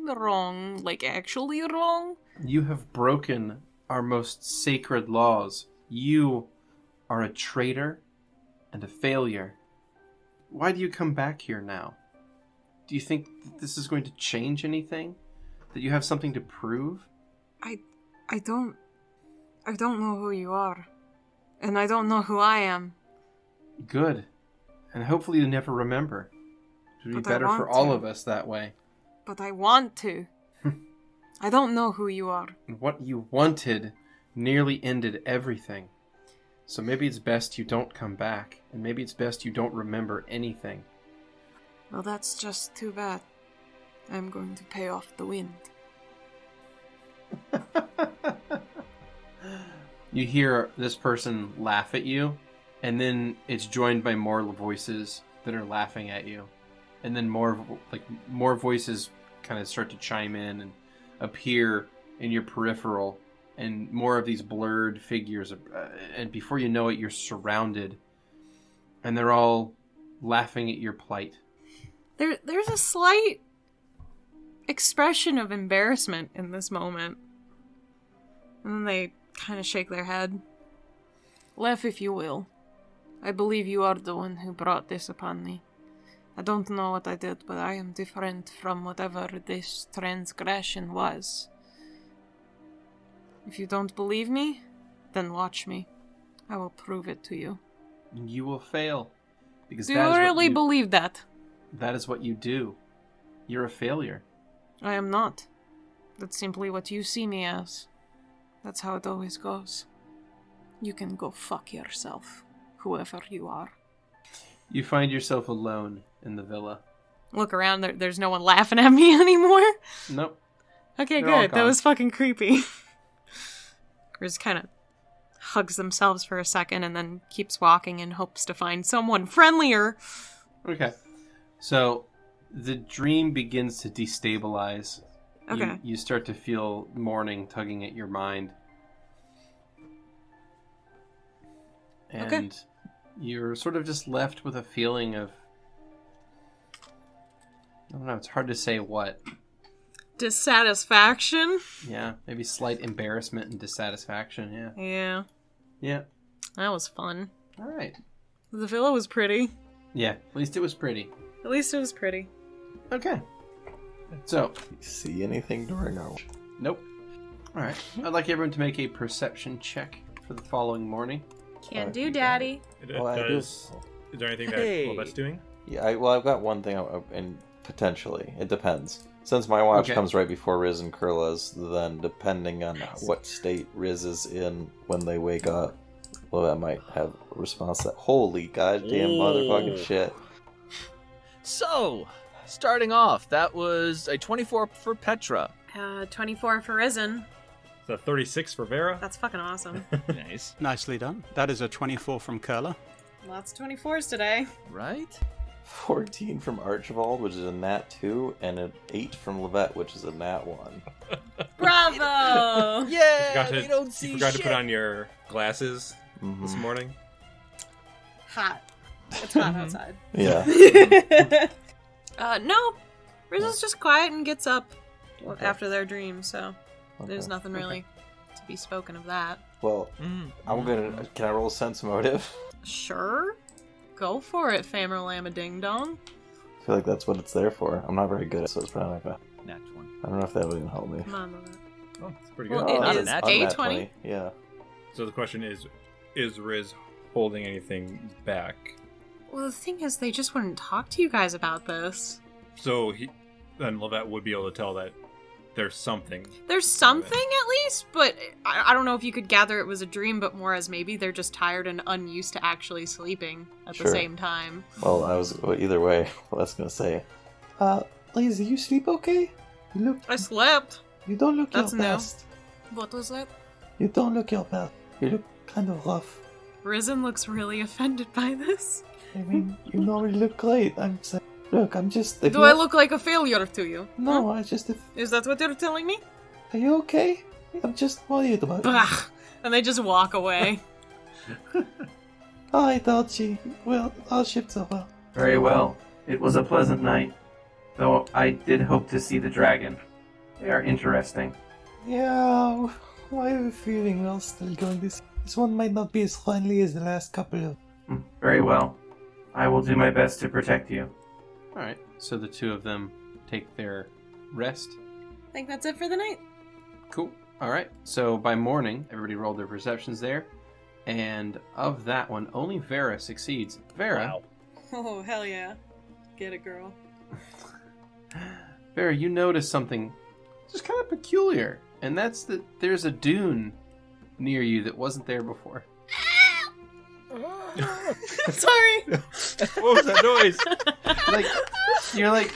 wrong, like actually wrong... You have broken our most sacred laws. You are a traitor and a failure. Why do you come back here now? Do you think that this is going to change anything? That you have something to prove? I don't know who you are. And I don't know who I am. Good. And hopefully you never remember. It would be But I better for want all to. of us that way. But I want to. I don't know who you are. And what you wanted nearly ended everything. So maybe it's best you don't come back, and maybe it's best you don't remember anything. Well, that's just too bad. I'm going to pay off the wind. You hear this person laugh at you, and then it's joined by more voices that are laughing at you. And then more voices kind of start to chime in and appear in your peripheral, and more of these blurred figures. And before you know it, you're surrounded, and they're all laughing at your plight. There's a slight expression of embarrassment in this moment. And then they kind of shake their head. Laugh if you will. I believe you are the one who brought this upon me. I don't know what I did, but I am different from whatever this transgression was. If you don't believe me, then watch me. I will prove it to you. You will fail. Because Do you really believe that? That is what you do. You're a failure. I am not. That's simply what you see me as. That's how it always goes. You can go fuck yourself, whoever you are. You find yourself alone in the villa. Look around, there's no one laughing at me anymore? Nope. Okay, They're all good. That gone. was fucking creepy. Grizz kind of hugs themselves for a second and then keeps walking and hopes to find someone friendlier. Okay. So, the dream begins to destabilize. Okay. You start to feel mourning tugging at your mind. And you're sort of just left with a feeling of... I don't know, it's hard to say what. Dissatisfaction? Yeah, maybe slight embarrassment and dissatisfaction, yeah. Yeah. Yeah. That was fun. Alright. The villa was pretty. Yeah, at least it was pretty. At least it was pretty. Okay. So, See anything during our... nope. Alright. I'd like everyone to make a perception check for the following morning. Can do, Daddy. Oh, I do. Is there anything Hey. that Lovette's doing? Yeah, I've got one thing, and potentially. It depends. Since my watch Okay. comes right before Riz and Kurla's, then depending on what state Riz is in when they wake up, well, that might have a response that, holy goddamn motherfucking shit. So, starting off, that was a 24 for Petra. 24 for Risen. Is that 36 for Vera? That's fucking awesome. Nice. Nicely done. That is a 24 from Kurla. Lots of 24s today. Right? 14 from Archibald, which is a nat 2, and an 8 from Lovette, which is a nat 1. Bravo! Yeah, they don't see You forgot shit. to put on your glasses Mhm. this morning? Hot. It's hot outside. Yeah. No. Rizzo's just quiet and gets up after their dream, so there's Okay. nothing really to be spoken of that. Well, I'm gonna... Can I roll sense motive? Sure. Go for it, Famer Llama Ding Dong. I feel like that's what it's there for. I'm not very good at it, so it's probably not gonna... Nat 20. I don't know if that would even help me. Come on, Lovette. Oh, it's pretty good. Well, it not is a nat a Nat 20. Yeah. So the question is Riz holding anything back? Well, the thing is, they just wouldn't talk to you guys about this. So then Lovette would be able to tell that there's something. There's something at least, but I don't know if you could gather it was a dream, but more as maybe they're just tired and unused to actually sleeping at the Sure. same time. Well, either way, what I was gonna say. Liz, do you sleep okay? I slept. You don't look That's your new. best. What was that? You don't look your best. You look kind of rough. Risen looks really offended by this. I mean, you normally look great. I'm saying, look, I'm just... if Do you- I look like a failure to you? No, Huh? I just... Is that what you're telling me? Are you okay? I'm just worried about you. Bah! And they just walk away. Alright, Archie. Well, our ship's over. Very well. It was a pleasant night, though I did hope to see the dragon. They are interesting. Yeah, I have a feeling we're still going this... This one might not be as friendly as the last couple of... Very well. I will do my best to protect you. Alright, so the two of them take their rest. I think that's it for the night. Cool. Alright, so by morning, everybody rolled their perceptions there. And of that one, only Vera succeeds. Vera, Wow. Oh, hell yeah. Get it, girl. Vera, you notice something just kind of peculiar. And that's that there's a dune near you that wasn't there before. Sorry. What was that noise?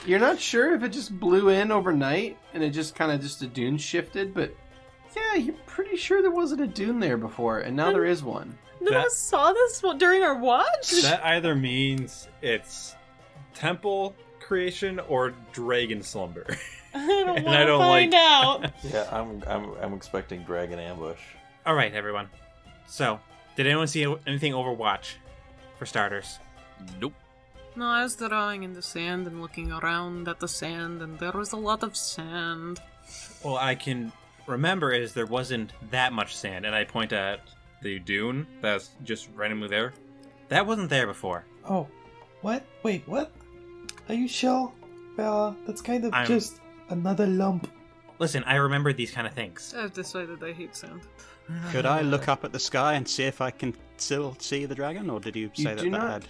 You're not sure if it just blew in overnight and it just kind of just a dune shifted, but yeah, you're pretty sure there wasn't a dune there before, and now there is one. None of us saw this during our watch? That either means it's temple creation or dragon slumber. I don't want And to I don't find like- out. Yeah, I'm expecting dragon ambush. All right, everyone. So, did anyone see anything Overwatch? For starters. Nope. No, I was drawing in the sand and looking around at the sand, and there was a lot of sand. All I can remember is there wasn't that much sand, and I point at the dune that's just randomly there. That wasn't there before. Oh, what? Wait, what? Are you sure? Vera, that's kind of I'm- just another lump. Listen, I remember these kind of things. I've decided I hate sand. Could I look up at the sky and see if I can still see the dragon, or did you say do that not- had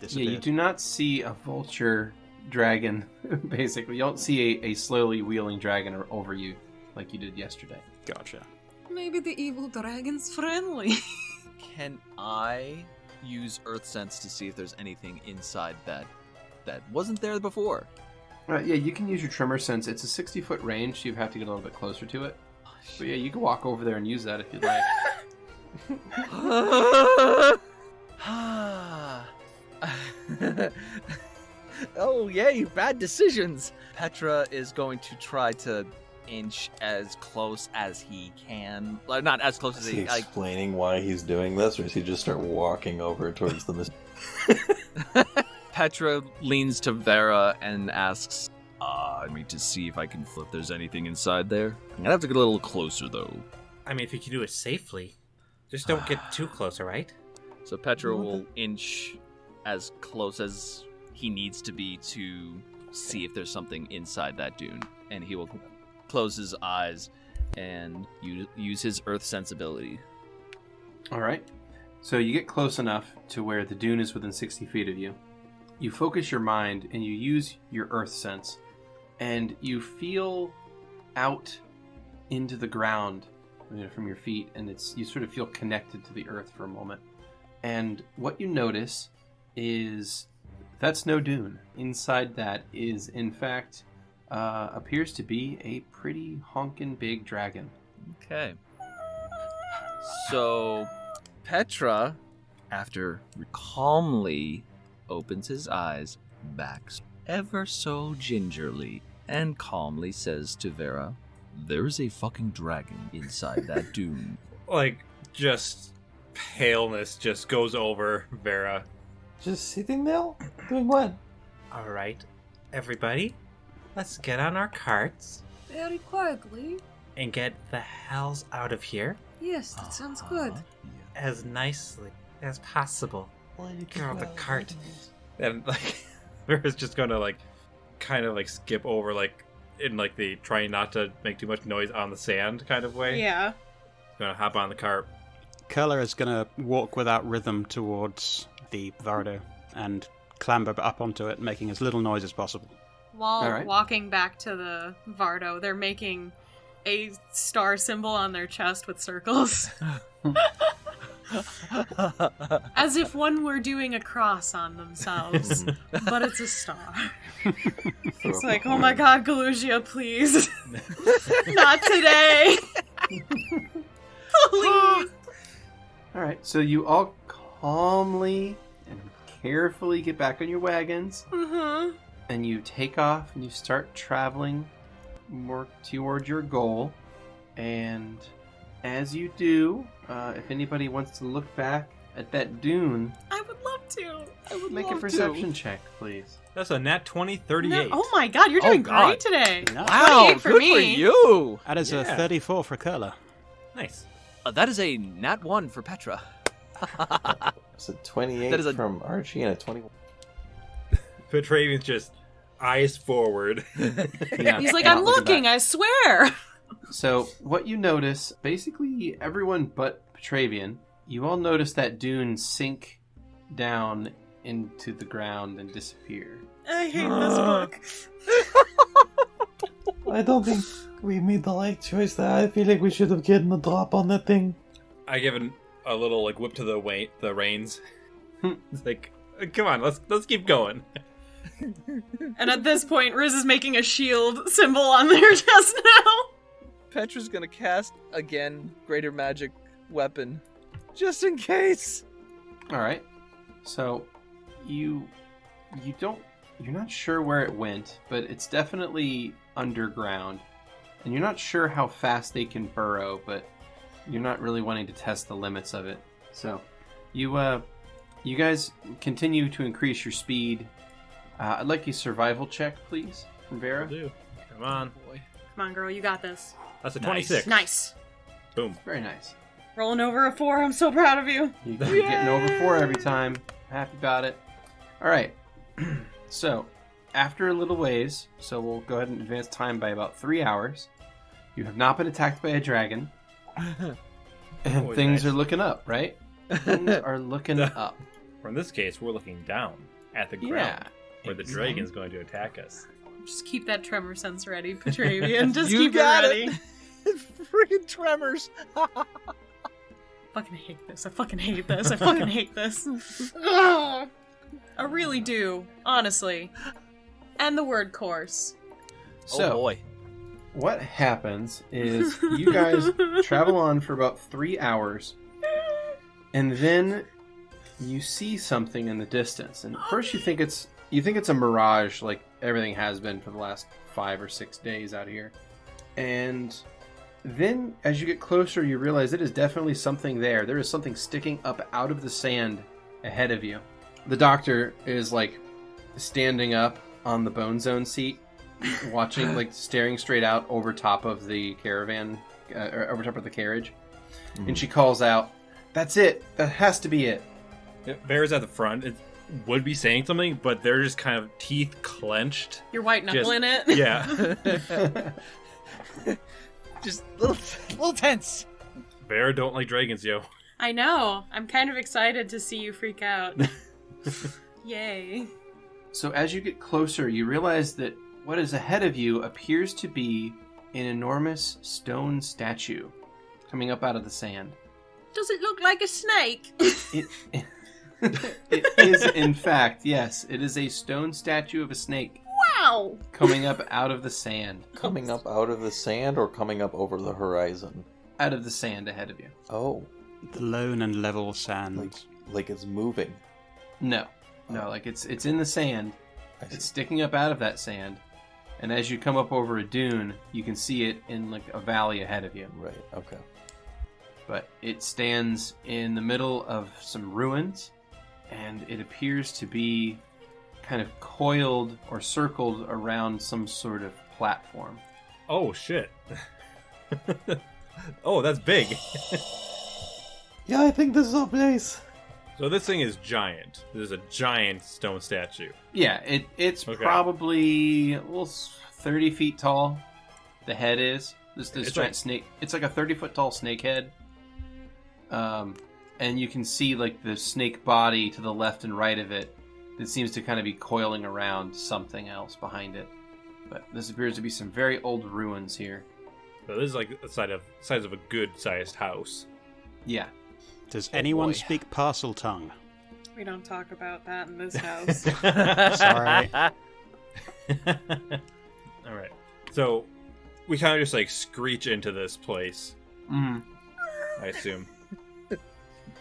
disappeared? Yeah, you do not see a vulture dragon, basically. You don't see a slowly wheeling dragon over you like you did yesterday. Gotcha. Maybe the evil dragon's friendly. Can I use Earth Sense to see if there's anything inside that wasn't there before? Yeah, you can use your tremor sense. It's a 60-foot range, so you have to get a little bit closer to it. But yeah, you can walk over there and use that if you'd like. Oh, yay, bad decisions. Petra is going to try to inch as close as he can. Like, not as close as Is he he... Like, explaining why he's doing this, or does he just start walking over towards the... Petra leans to Vera and asks, I need to see if I can flip there's anything inside there. I'm gonna have to get a little closer, though. I mean, if you can do it safely, just don't get too close, all right? So Petra will inch as close as he needs to be to see if there's something inside that dune. And he will close his eyes and use his earth sensibility. All right. So you get close enough to where the dune is within 60 feet of you. You focus your mind and you use your earth sense, and you feel out into the ground, from your feet, and you sort of feel connected to the earth for a moment. And what you notice is that's no dune. Inside that is, in fact, appears to be a pretty honkin' big dragon. Okay. So Petra, after calmly opens his eyes, backs ever so gingerly, and calmly says to Vera, "There's a fucking dragon inside that dune." Like, just paleness just goes over Vera. Just sitting there? Doing what? All right, everybody, let's get on our carts Very quietly. and get the hells out of here Yes, that sounds good. as nicely as possible. Get on the cart. And, like, Vera's just gonna, like, kind of, like, skip over, like, in, like, the trying not to make too much noise on the sand kind of way. Yeah. Gonna hop on the cart. Kurla is going to walk without rhythm towards the Vardo and clamber up onto it, making as little noise as possible. While All right. walking back to the Vardo, they're making a star symbol on their chest with circles. As if one were doing a cross on themselves. But it's a star. It's like, oh my god, Galugia, please. Not today. Please. All right, so you all calmly and carefully get back on your wagons, and you take off and you start traveling more toward your goal. And as you do, if anybody wants to look back at that dune, I would love to. I would make love a perception check, please. That's a nat 20, to. 38. No, oh my god, you're doing God. great today. Wow, 28 for good me. for you! That is a Yeah. 34 for Kurla. Nice. That is a nat 1 for Petra. It's a 28 That is a- from Archie and a 21. Petravian's just eyes forward. Yeah, He's like, not I'm looking looking, back. I swear. So what you notice, basically everyone but Petravian, you all notice that dune sink down into the ground and disappear. I hate this book. I don't think we made the right choice there. I feel like we should have gotten a drop on that thing. I give a little like whip to the reins. It's like, come on, let's keep going. And at this point, Riz is making a shield symbol on their chest now. Petra's gonna cast again greater magic weapon, just in case. All right. So you're not sure where it went, but it's definitely underground, and you're not sure how fast they can burrow, but you're not really wanting to test the limits of it. So you guys continue to increase your speed. I'd like a survival check, please, from Vera. Will do. Come on. Boy. Come on, girl, you got this. That's a Nice. 26. Nice. Boom. Very nice. Rolling over a 4, I'm so proud of you. You're getting over 4 every time. Happy about it. All right. So, after a little ways, so we'll go ahead and advance time by about 3 hours. You have not been attacked by a dragon. And Always things nice. are looking up, right? Things are looking up. Or in this case, we're looking down at the ground Yeah. where the dragon's going to attack us. Just keep that tremor sense ready, Petravian. Just You keep got it it. ready. Freaking tremors. Fucking hate this. I fucking hate this. I fucking hate this. Ugh. I really do, honestly. And the word course. So, Oh boy. what happens is you guys travel on for about 3 hours, and then you see something in the distance. And first you think it's a mirage, like everything has been for the last 5 or 6 days out here. And then as you get closer, you realize it is definitely something there. There is something sticking up out of the sand ahead of you. The doctor is like standing up on the Bone Zone seat, watching, like staring straight out over top of the caravan, or over top of the carriage. And she calls out, "That's it. That has to be it." Vera's at the front. It would be saying something, but they're just kind of teeth clenched. You're white knuckling it. Yeah. Just little tense. Vera don't like dragons, yo. I know. I'm kind of excited to see you freak out. Yay. So as you get closer, you realize that what is ahead of you appears to be an enormous stone statue coming up out of the sand. Does it look like a snake? It is, in fact, yes, it is a stone statue of a snake Wow. coming up out of the sand. Coming up out of the sand or coming up over the horizon? Out of the sand ahead of you. Oh, The lone and level sand. like it's moving. No, like it's in the sand. I see. It's sticking up out of that sand. And as you come up over a dune, you can see it in like a valley ahead of you. Right, okay. But it stands in the middle of some ruins, and it appears to be kind of coiled or circled around some sort of platform. Oh, shit. Oh, that's big. Yeah, I think this is our place. So this thing is giant. This is a giant stone statue. Yeah, it's Okay. probably 30 feet tall. The head is. This It's giant like- snake. It's like a 30-foot tall snake head. And you can see like the snake body to the left and right of it that seems to kind of be coiling around something else behind it. But this appears to be some very old ruins here. So this is like the size of a good-sized house. Yeah. Does anyone boy. speak parcel tongue? We don't talk about that in this house. Sorry. All right. So we kind of just like screech into this place, Mm. I assume.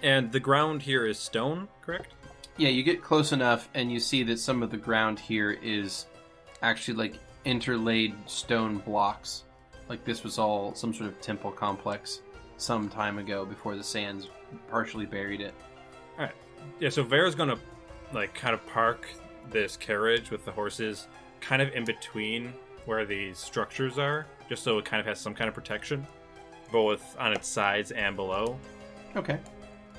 And the ground here is stone, correct? Yeah, you get close enough and you see that some of the ground here is actually like interlaid stone blocks. Like this was all some sort of temple complex some time ago before the sands partially buried it. All right. Yeah. So Vera's gonna like kind of park this carriage with the horses kind of in between where these structures are, just so it kind of has some kind of protection, both on its sides and below. Okay.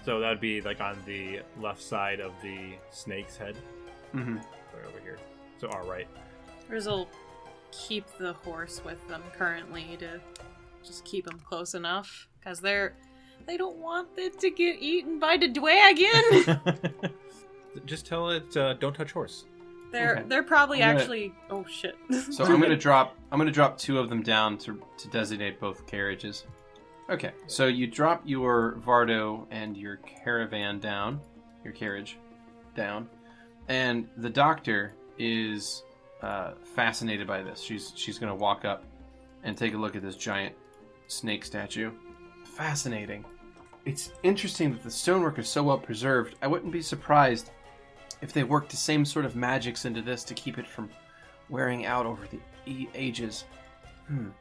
So that would be like on the left side of the snake's head, Mm-hmm. right over here. So our right. Riz will keep the horse with them currently to just keep them close enough, because they don't want it to get eaten by the dragon. Just tell it, don't touch horse. They're Okay. probably I'm gonna- actually. Oh shit! So I'm gonna drop 2 of them down to designate both carriages. Okay, so you drop your Vardo and your caravan down, your carriage down, and the doctor is fascinated by this. She's going to walk up and take a look at this giant snake statue. Fascinating. It's interesting that the stonework is so well preserved. I wouldn't be surprised if they worked the same sort of magics into this to keep it from wearing out over the ages.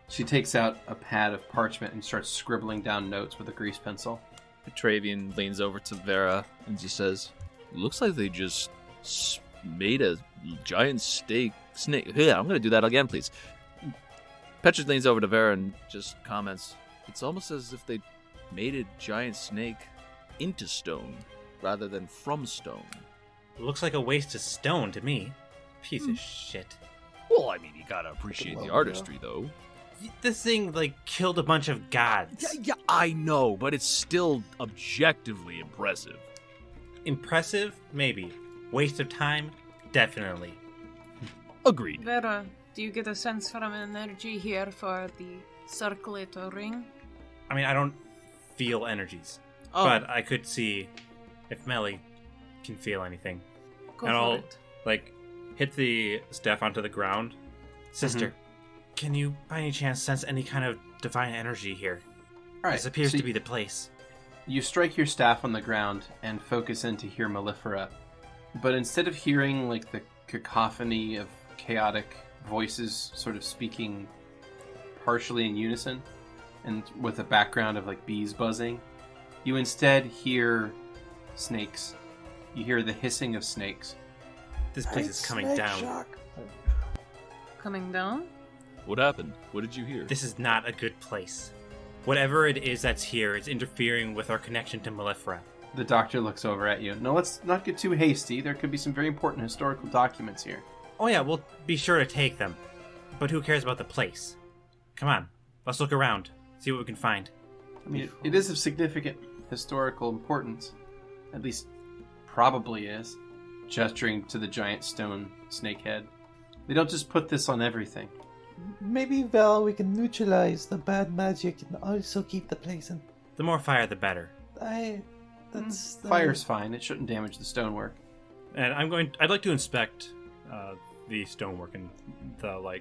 She takes out a pad of parchment and starts scribbling down notes with a grease pencil. Petravian leans over to Vera and just says, "Looks like they just made a giant snake. Yeah, I'm going to do that again, please." Petra leans over to Vera and just comments, "It's almost as if they made a giant snake into stone rather than from stone." Looks like a waste of stone to me. Piece of shit. Well, I mean, you gotta appreciate the artistry, though. This thing, killed a bunch of gods. Yeah, I know, but it's still objectively impressive. Impressive? Maybe. Waste of time? Definitely. Agreed. Vera, do you get a sense from energy here for the circulator ring? I mean, I don't feel energies. Oh. But I could see if Melly can feel anything. Go and for I'll, it. hit the staff onto the ground. Sister, can you by any chance sense any kind of divine energy here? All right, This appears so to be the place. You strike your staff on the ground and focus in to hear mellifera, but instead of hearing the cacophony of chaotic voices sort of speaking partially in unison and with a background of bees buzzing, you instead hear snakes. You hear the hissing of snakes. This place is coming down. Coming down? What happened? What did you hear? This is not a good place. Whatever it is that's here is interfering with our connection to Mellifera. The doctor looks over at you. Now let's not get too hasty. There could be some very important historical documents here. Oh yeah, we'll be sure to take them. But who cares about the place? Come on, let's look around, see what we can find. I mean, it is of significant historical importance. At least, probably is. Gesturing to the giant stone snake head. They don't just put this on everything. Maybe, Val, we can neutralize the bad magic and also keep the place in. The more fire, the better. Fire's fine. It shouldn't damage the stonework. And I'd like to inspect the stonework and the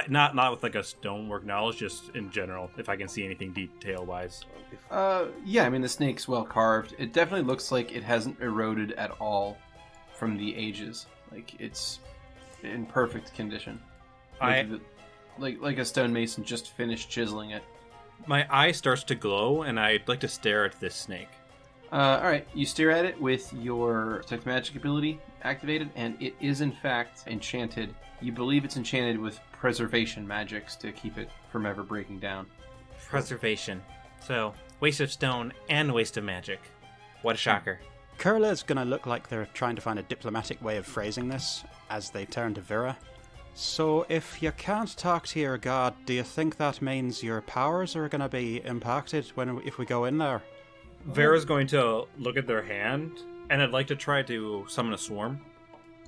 not with a stonework knowledge, just in general, if I can see anything detail-wise. Yeah, I mean, the snake's well carved. It definitely looks like it hasn't eroded at all from the ages. It's in perfect condition. Like a stonemason just finished chiseling it. My eye starts to glow, and I'd like to stare at this snake. Alright, you stare at it with your detect magic ability activated, and it is in fact enchanted. You believe it's enchanted with preservation magics to keep it from ever breaking down. Preservation. So, waste of stone and waste of magic. What a shocker. Kurla's gonna look like they're trying to find a diplomatic way of phrasing this as they turn to Vera. So, if you can't talk to your god, do you think that means your powers are gonna be impacted if we go in there? Vera's going to look at their hand, and I'd like to try to summon a swarm.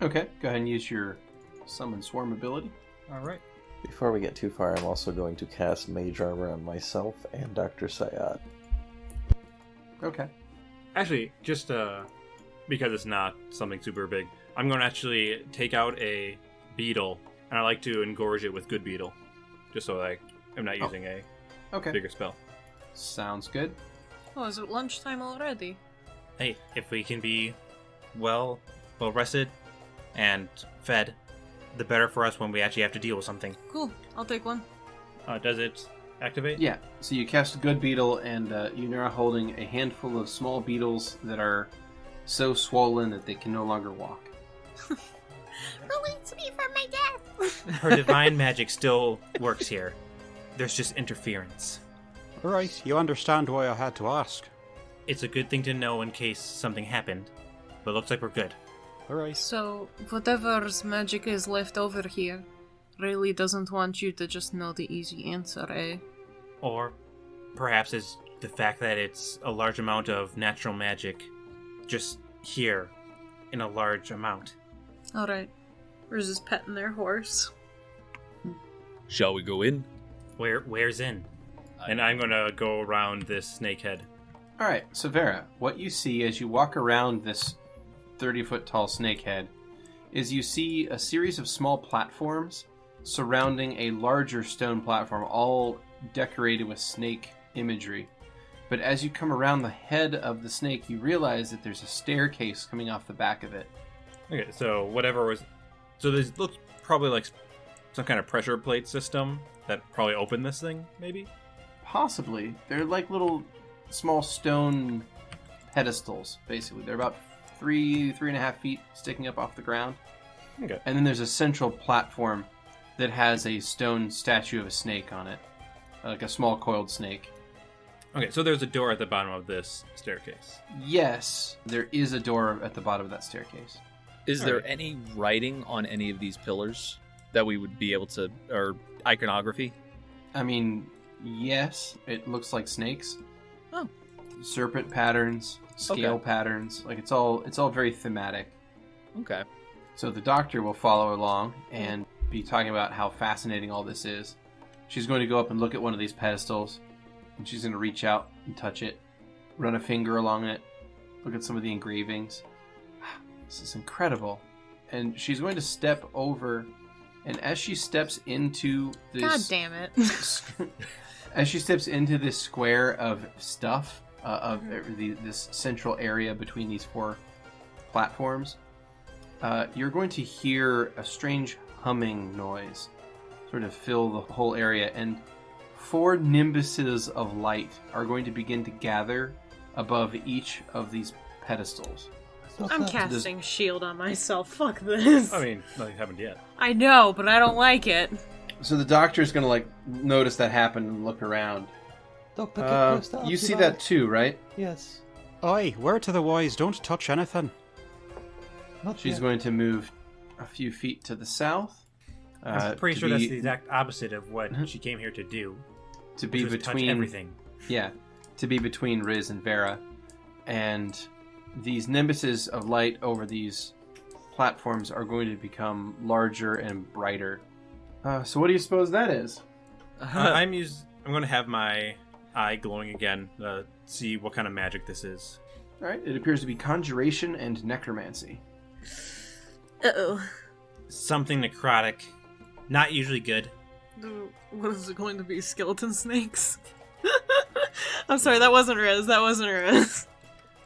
Okay, go ahead and use your summon swarm ability. Alright. Before we get too far, I'm also going to cast Mage Armor on myself and Dr. Sayat. Okay. Actually, just because it's not something super big, I'm going to actually take out a beetle, and I like to engorge it with good beetle, just so I'm not using a bigger spell. Sounds good. Oh, is it lunchtime already? Hey, if we can be well rested and fed, the better for us when we actually have to deal with something. Cool, I'll take one. Does it activate? Yeah, so you cast a good beetle, and you're now holding a handful of small beetles that are so swollen that they can no longer walk. Release me from my death! Her divine magic still works here. There's just interference. Right, you understand why I had to ask. It's a good thing to know in case something happened, but looks like we're good. Alright. So, whatever's magic is left over here really doesn't want you to just know the easy answer, eh? Or perhaps it's the fact that it's a large amount of natural magic just here in a large amount. Alright. Where's his petting their horse? Shall we go in? Where's in? And I'm gonna go around this snake head. All right, so Vera, what you see as you walk around this 30-foot tall snake head is you see a series of small platforms surrounding a larger stone platform, all decorated with snake imagery. But as you come around the head of the snake, you realize that there's a staircase coming off the back of it. Okay, so whatever was... So this looks probably like some kind of pressure plate system that probably opened this thing, maybe? Possibly. They're like little small stone pedestals, basically. They're about 3.5 feet sticking up off the ground. Okay. And then there's a central platform that has a stone statue of a snake on it. Like a small coiled snake. Okay, so there's a door at the bottom of this staircase. Yes, there is a door at the bottom of that staircase. Is there any writing on any of these pillars that we would be able to, or iconography? I mean, yes, it looks like snakes. Oh. Serpent patterns, scale Okay. patterns. Like it's all very thematic. Okay. So the doctor will follow along and be talking about how fascinating all this is. She's going to go up and look at one of these pedestals, and she's going to reach out and touch it, run a finger along it, look at some of the engravings. This is incredible. And she's going to step over, and as she steps into this... God damn it. as she steps into this square of stuff, this central area between these four platforms, you're going to hear a strange humming noise sort of fill the whole area, and 4 nimbuses of light are going to begin to gather above each of these pedestals. I'm casting shield on myself. Fuck this. I mean, nothing happened yet. I know, but I don't like it. So the doctor's going to like notice that happen and look around. Doctor, get close to You see Archibald. that too, right? Yes. Oi, word to the wise, don't touch anything. Not She's yet. going to move a few feet to the south. I'm pretty to sure that's be- the exact opposite of what she came here to do. to be which was touch between everything. Yeah, to be between Riz and Vera, and these nimbuses of light over these platforms are going to become larger and brighter. So what do you suppose that is? I'm going to have my eye glowing again, see what kind of magic this is. All right, it appears to be conjuration and necromancy. Uh-oh. Something necrotic. Not usually good. What is it going to be? Skeleton snakes? I'm sorry, that wasn't Riz. That wasn't Riz.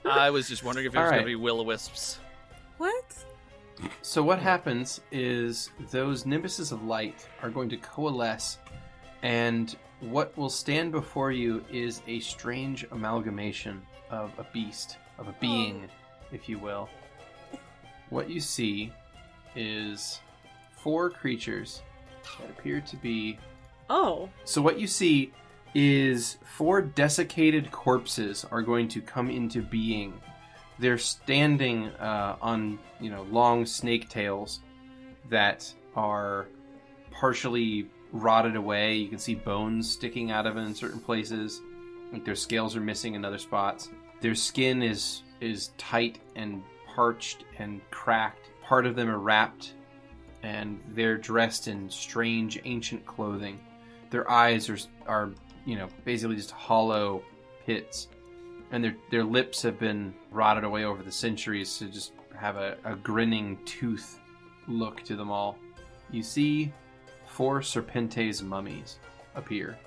I was just wondering if it was All going right. to be will-o-wisps. What? So what happens is those nimbuses of light are going to coalesce, and what will stand before you is a strange amalgamation of a beast, of a being, if you will. What you see is 4 creatures that appear to be... Oh. So what you see is 4 desiccated corpses are going to come into being. They're standing on, long snake tails that are partially rotted away. You can see bones sticking out of it in certain places. Like their scales are missing in other spots. Their skin is tight and parched and cracked. Part of them are wrapped, and they're dressed in strange ancient clothing. Their eyes are basically just hollow pits, and their lips have been rotted away over the centuries to just have a grinning tooth look to them all. You see 4 Serpentes mummies appear.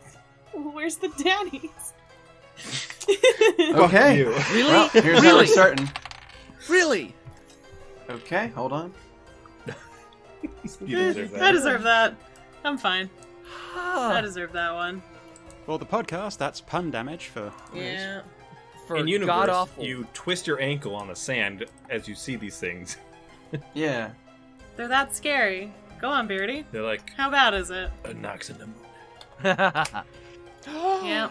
Where's the daddies? Okay. Really? Well, here's how we're starting. Really? Okay, hold on. You deserve that. I deserve that. I'm fine. I Ah, deserve that one. For the podcast, that's pun damage for... Yeah. for In universe, god awful. you twist your ankle on the sand as you see these things. Yeah. They're that scary. Go on, Beardy. They're like How bad is it? a knocks in the moon. Yeah.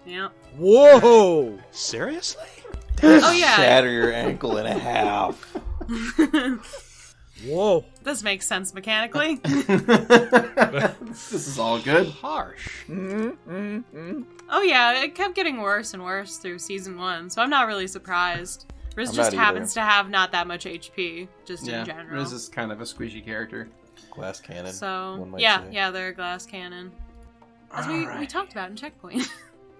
Yeah. Whoa! Seriously? Oh, yeah. Shatter your ankle in half. Whoa! This makes sense mechanically. This is all good. Harsh. Oh yeah, it kept getting worse and worse through season 1, so I'm not really surprised. Riz I'm just not either. happens to have not that much HP, just Yeah, in general. Riz is kind of a squishy character. Glass cannon. So one might yeah, say. yeah, they're a glass cannon. As All we right. talked about in Checkpoint.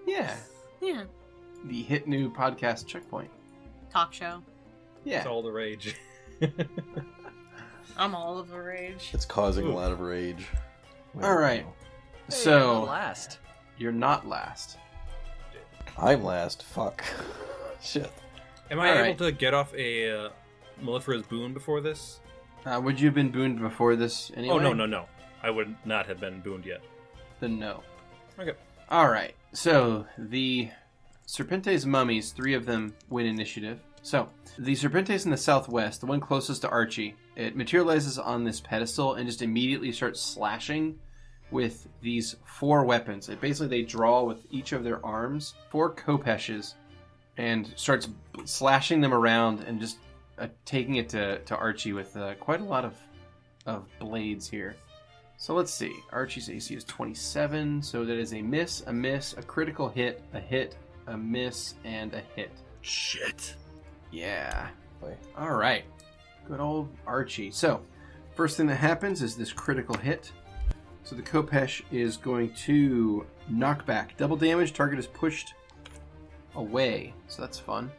Yeah. Yeah. The hit new podcast Checkpoint. Talk show. Yeah. It's all the rage. I'm all of a rage. It's causing a lot of rage. All right. Hey, So I'm last. you're not last. I'm last. Fuck. Shit. Am I All able right. to get off a mellifera's boon before this? Would you have been booned before this anyway? Oh, no. I would not have been booned yet. Then no. Okay. All right. So the Serpentes mummies, 3 of them win initiative. So the Serpentes in the southwest, the one closest to Archie, it materializes on this pedestal and just immediately starts slashing with these 4 weapons. Basically, they draw with each of their arms 4 kopeshes and starts slashing them around and just taking it to Archie with quite a lot of blades here. So let's see. Archie's AC is 27, so that is a miss, a critical hit, a miss, and a hit. Shit. Yeah. Boy. All right. Good old Archie. So, first thing that happens is this critical hit. So the Kopesh is going to knock back. Double damage, target is pushed away. So that's fun.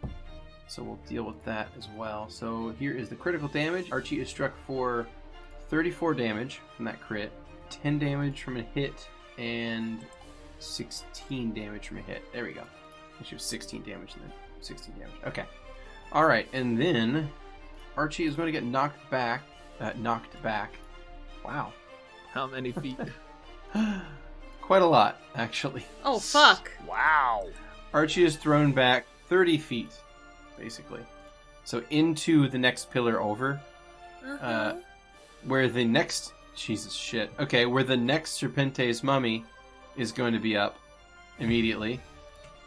So we'll deal with that as well. So here is the critical damage. Archie is struck for 34 damage from that crit, 10 damage from a hit, and 16 damage from a hit. There we go. Actually, it was 16 damage and then 16 damage. Okay. All right, and then Archie is going to get knocked back. Wow. How many feet? Quite a lot, actually. Oh, fuck. Wow. Archie is thrown back 30 feet, basically. So into the next pillar over. Uh-huh. Where the next... Jesus, shit. Okay, where the next Serpentes mummy is going to be up immediately.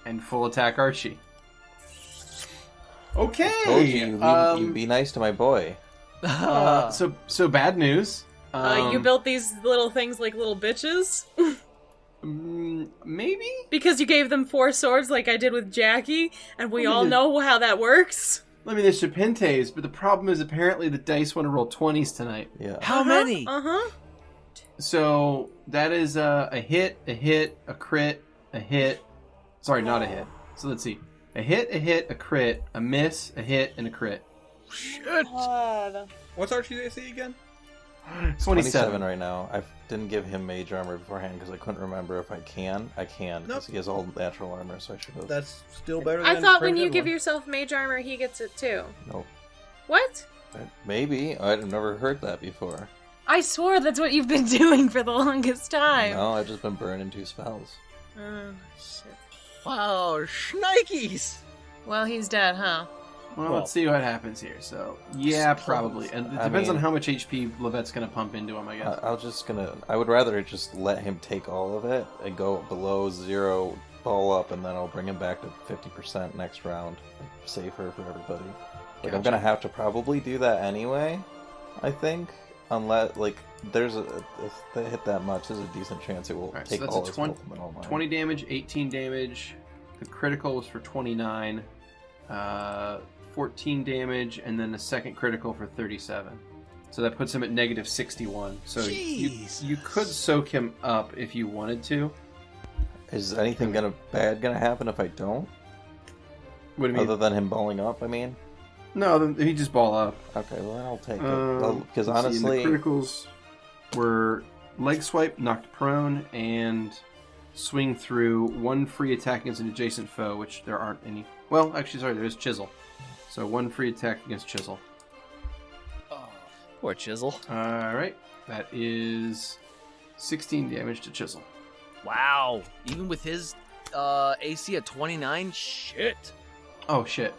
And full attack Archie. Okay! Told you, you be nice to my boy. So bad news. You built these little things like little bitches? Maybe? Because you gave them 4 swords like I did with Jackie, and we I mean, all know how that works? I mean, there's Serpentes, but the problem is apparently the dice want to roll 20s tonight. Yeah. How many? Uh-huh. So that is a hit, a crit, a hit. Sorry, not a hit. So let's see. A hit, a crit, a miss, a hit, and a crit. Shit. God. What's Archie's AC again? 27 right now. I didn't give him mage armor beforehand because I couldn't remember if I can. I can because he has all natural armor, so I should have. That's still better I thought when you give yourself mage armor, he gets it too. Nope. What? Maybe. I've never heard that before. I swore that's what you've been doing for the longest time. No, I've just been burning 2 spells. Oh, shit. Wow, shnikes. Well, he's dead, huh? Well, let's see what happens here. So, yeah, probably. And it depends on how much HP Lovette's going to pump into him, I guess. I would rather just let him take all of it and go below 0, ball up, and then I'll bring him back to 50% next round. Safer for everybody. Like, I'm gonna have to probably do that anyway, I think. Unless, like, if they hit that much, there's a decent chance it will Alright, take so all that's his a health and all mine. 20 damage, 18 damage. The critical was for 29. 14 damage, and then the second critical for 37. So that puts him at negative 61. So you could soak him up if you wanted to. Is anything bad gonna happen if I don't? What do you mean? Other than him balling up, I mean? No, then he just ball up. Okay, well, I'll take it. Because Let's see, honestly... the criticals were leg swipe, knocked prone, and swing through, 1 free attack against an adjacent foe, which there aren't any. Well, actually, sorry, there is Chisel. So 1 free attack against Chisel. Oh, poor Chisel. Alright, that is 16 damage to Chisel. Wow. Even with his AC at 29? Shit. Oh, shit.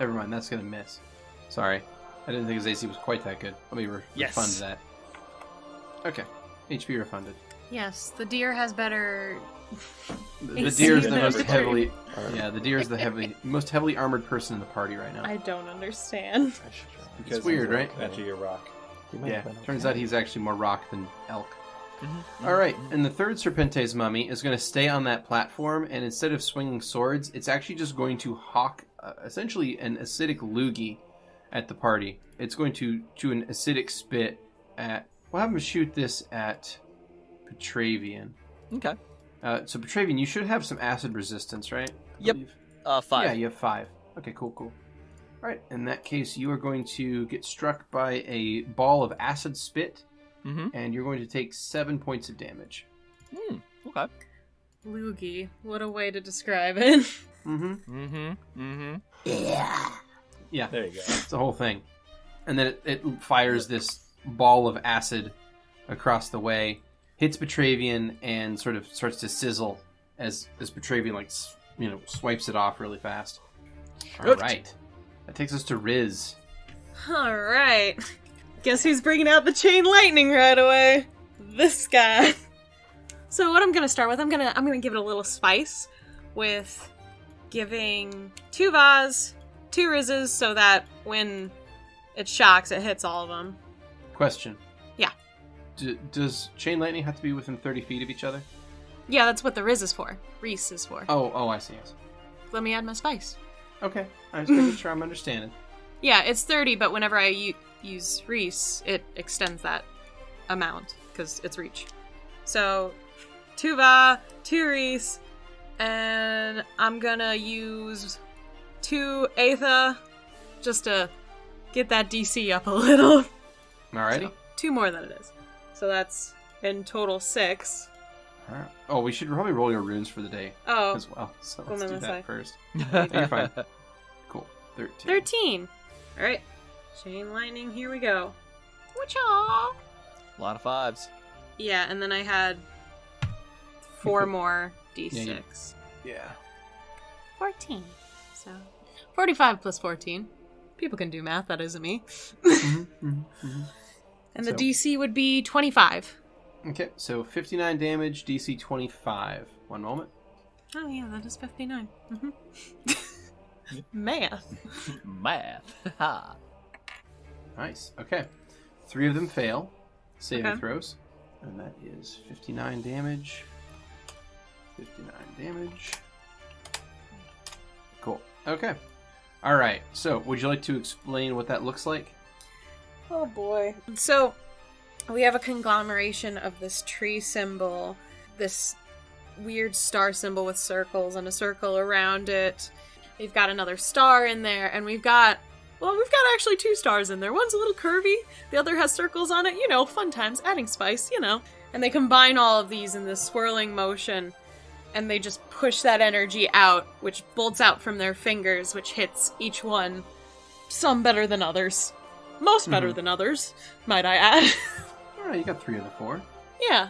Never mind, that's gonna miss. Sorry. I didn't think his AC was quite that good. Let me refund that. Okay. HP refunded. Yes, the deer has better... The deer is the than most every heavily... Yeah, the deer is the most heavily armored person in the party right now. I don't understand. It's weird, right? Actually, a rock. Yeah, turns out he's actually more rock than elk. Alright, and the third Serpentes mummy is going to stay on that platform, and instead of swinging swords, it's actually just going to hawk essentially an acidic loogie at the party. It's going to an acidic spit at... We'll have him shoot this at Petravian. Okay. So Petravian, you should have some acid resistance, right? I Yep. believe. 5. Yeah, you have 5. Okay, cool. All right, in that case, you are going to get struck by a ball of acid spit, and you're going to take 7 points of damage. Okay. Loogie. What a way to describe it. Yeah, There you go. it's the whole thing. And then it fires this ball of acid across the way, hits Petravian, and sort of starts to sizzle as Petravian swipes it off really fast. All right, that takes us to Riz. Alright. Guess who's bringing out the chain lightning right away? This guy. So what I'm gonna start with, I'm gonna give it a little spice with giving 2 Vaz, 2 Rizzes, so that when it shocks, it hits all of them. Question. Yeah. Does chain lightning have to be within 30 feet of each other? Yeah, that's what the Riz is for. Reese is for. Oh, I see. Let me add my spice. Okay, I was making sure I'm understanding. Yeah, it's 30, but whenever I use Reese, it extends that amount, because it's reach. So, 2 Va, 2 Reese, and I'm gonna use 2 Aetha, just to get that DC up a little. Alrighty. So, 2 more than it is. So that's, in total, 6. All right. Oh, we should probably roll your runes for the day Oh, as well. So Go let's on do the that side. first. You're fine. Cool. 13. 13. Alright. Chain lightning, here we go. Whatcha? A lot of 5s. Yeah, and then I had 4 more D6. Yeah. 14. So, 45 plus 14. People can do math, that isn't me. And the So- DC would be 25. Okay, so 59 damage, DC 25. One moment. Oh yeah, that is 59. Math. Math. Ha. Nice. Okay. 3 of them fail. Saving Okay. throws. And that is 59 damage. 59 damage. Cool. Okay. Alright, so would you like to explain what that looks like? Oh boy. So, we have a conglomeration of this tree symbol, this weird star symbol with circles and a circle around it. We've got another star in there, and we've got actually 2 stars in there. One's a little curvy, the other has circles on it. You know, fun times, adding spice, you know. And they combine all of these in this swirling motion, and they just push that energy out, which bolts out from their fingers, which hits each one, some better than others. Most better than others, might I add. Alright, you got 3 of the 4. Yeah.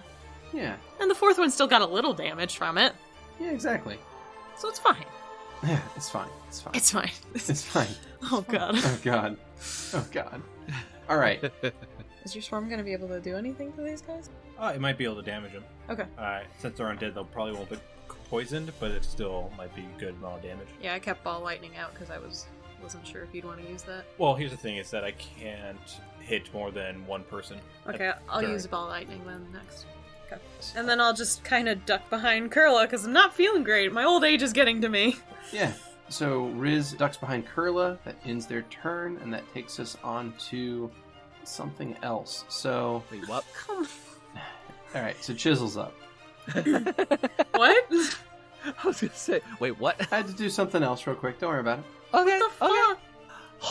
Yeah. And the 4th one still got a little damage from it, Yeah, exactly. so it's fine. Yeah, it's fine. It's fine. It's fine. It's fine. Oh god. Oh god. Oh god. Alright. Is your swarm gonna be able to do anything to these guys? It might be able to damage them. Okay. Since they're undead, they'll probably won't be poisoned, but it still might be good amount of damage. Yeah, I kept ball lightning out because I wasn't sure if you'd want to use that. Well, here's the thing: is that I can't hit more than one person. Okay, I'll Sure. use ball lightning then next. Okay. And then I'll just kind of duck behind Kurla because I'm not feeling great. My old age is getting to me. Yeah. So Riz ducks behind Kurla. That ends their turn, and that takes us on to something else. So, Wait, what? Come all right. So Chisel's up. What? I was gonna say, wait, what? I had to do something else real quick. Don't worry about it. Okay, What the okay. fuck?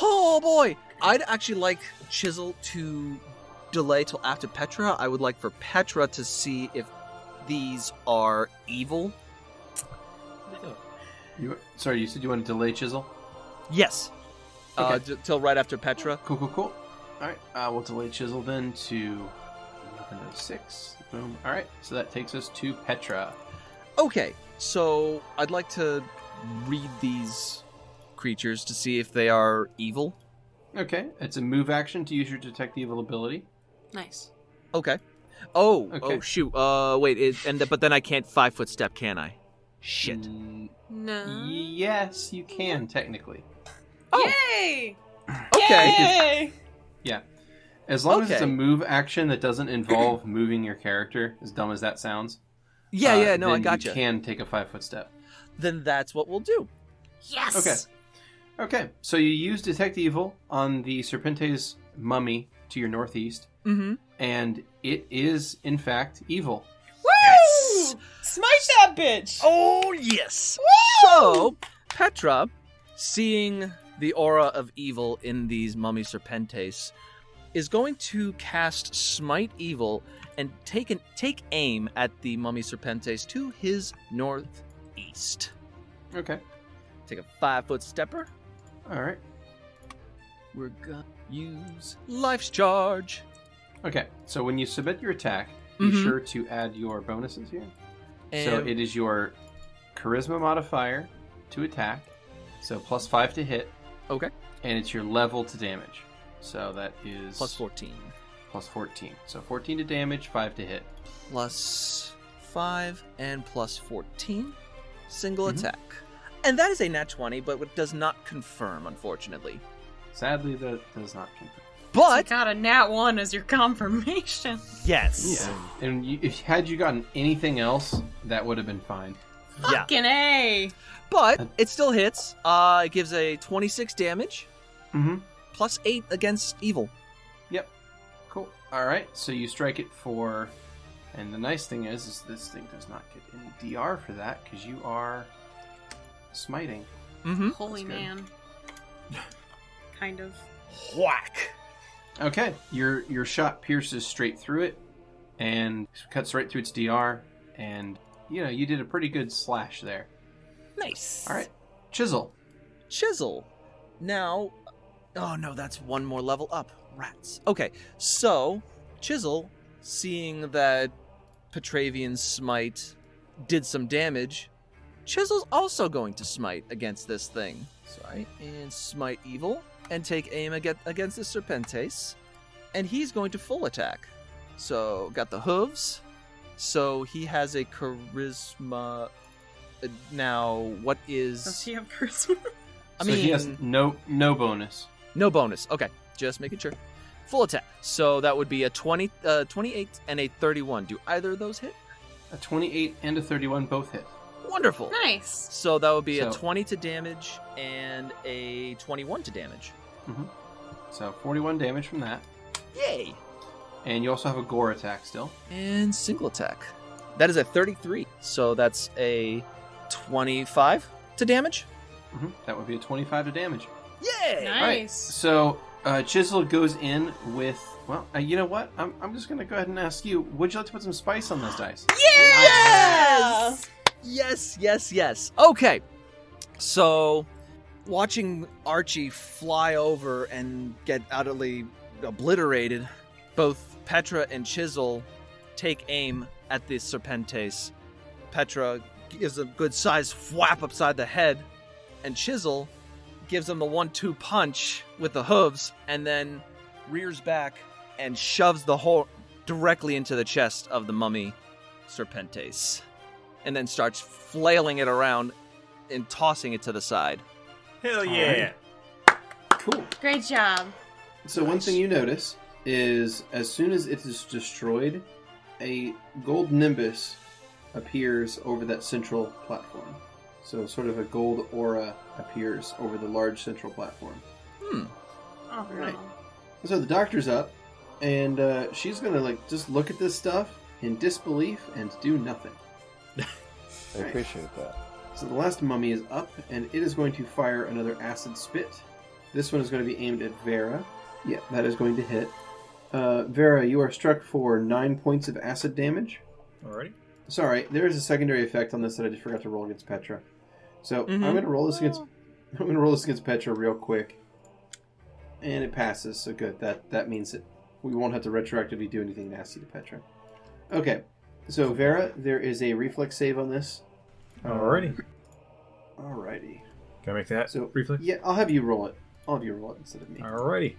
Oh boy! I'd actually like Chisel to delay till after Petra. I would like for Petra to see if these are evil. Sorry, you said you want to delay Chisel? Yes. Okay. Till right after Petra. Cool. All right. We'll delay Chisel then to 11:06. Boom. All right. So that takes us to Petra. Okay, so I'd like to read these creatures to see if they are evil. Okay. It's a move action to use your detect evil ability. Nice. Okay. Oh, Okay. oh shoot. Wait. But then I can't 5-foot step, can I? Shit. Mm, No. yes, you can technically. Oh. Yay! Okay. Yay! Yeah. As long as it's a Okay. move action that doesn't involve moving your character, as dumb as that sounds. Yeah. No, I then gotcha. You can take a 5-foot step. Then that's what we'll do. Yes! Okay. So you use Detect Evil on the Serpente's mummy to your northeast, Mm-hmm. and it is, in fact, evil. Woo! yes. Smite that bitch! Oh, yes. So, Petra, seeing the aura of evil in these mummy serpentes, is going to cast Smite Evil and take aim at the mummy serpentes to his northeast. Okay. Take a 5-foot stepper. All right. We're gonna use Life's Charge. Okay. So when you submit your attack, be sure to add your bonuses here. So And it is your charisma modifier to attack. So +5 to hit. okay, And it's your level to damage. So that is plus 14. plus 14. So 14 to damage, 5 to hit. Plus 5 and plus 14. Single attack. And that is a nat 20, but it does not confirm, unfortunately. Sadly, that does not confirm. You But, got a nat 1 as your confirmation. yes. And had you gotten anything else, that would have been fine. Yeah. Fucking A! But it still hits. It gives a 26 damage, Mm-hmm. plus 8 against evil. Yep. Cool. All right. So you strike it for, and the nice thing is this thing does not get any DR for that because you are smiting. Mm-hmm. Holy That's good. man. Kind of. Whack. Okay. Your shot pierces straight through it, and cuts right through its DR, and you did a pretty good slash there. Nice. All right. Chisel. Chisel. Now, oh no, that's one more level up. Rats. Okay, so Chisel, seeing that Petravian's smite did some damage, Chisel's also going to smite against this thing. Sorry, and smite evil and take aim against the Serpentes, and he's going to full attack. So got the hooves. So he has a charisma. Now, what is? Does he have charisma? I So mean, he has no bonus. no bonus. Okay, just making sure. Full attack. So that would be a 28 and a 31. Do either of those hit? A 28 and a 31 both hit. Wonderful. Nice. So that would be a So- 20 to damage and a 21 to damage. So 41 damage from that. Yay! And you also have a gore attack still. And single attack. That is a 33. So that's a 25 to damage. That would be a 25 to damage. Yay! All right. Nice. So Chisel goes in with, well, you know what? I'm just going to go ahead and ask you, would you like to put some spice on those dice? Yes! Yes. Okay. So, watching Archie fly over and get utterly obliterated, both Petra and Chisel take aim at the Serpentes. Petra gives a good sized whap upside the head, and Chisel gives him the 1-2 punch with the hooves, and then rears back and shoves the hole directly into the chest of the mummy Serpentes, and then starts flailing it around and tossing it to the side. Hell yeah! Cool. Great job. So one thing you notice is as soon as it is destroyed, a gold nimbus appears over that central platform. So sort of a gold aura appears over the large central platform. Oh, Right. no. So the doctor's up, and she's gonna just look at this stuff in disbelief and do nothing. I appreciate that. So the last mummy is up, and it is going to fire another acid spit. This one is going to be aimed at Vera. Yeah, that is going to hit. Vera, you are struck for 9 points of acid damage. Alrighty. Sorry, there is a secondary effect on this that I just forgot to roll against Petra. So I'm going to roll this against. I'm going to roll this against Petra real quick, and it passes. So good. That means that we won't have to retroactively do anything nasty to Petra. Okay, so Vera, there is a reflex save on this. Alrighty. Alrighty. Can I make that So reflex? yeah, I'll have you roll it. I'll have you roll it instead of me. Alrighty.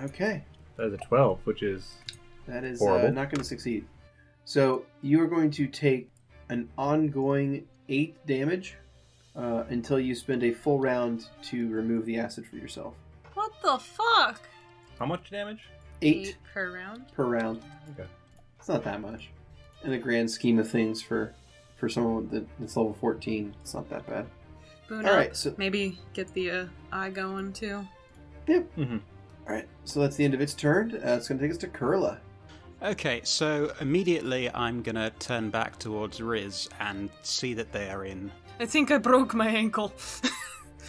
Okay, That is a 12, which is that is Horrible. not going to succeed. So you are going to take an ongoing 8 damage until you spend a full round to remove the acid for yourself. What the fuck? how much damage? 8 per round? per round. Okay. It's not that much. In the grand scheme of things, for someone that's level 14, it's not that bad. Boon All up. right, so Maybe get the eye going too. yep. Mm-hmm. All right, so that's the end of its turn. It's going to take us to Kurla. Okay, so immediately I'm gonna turn back towards Riz and see that they are in. I think I broke my ankle. I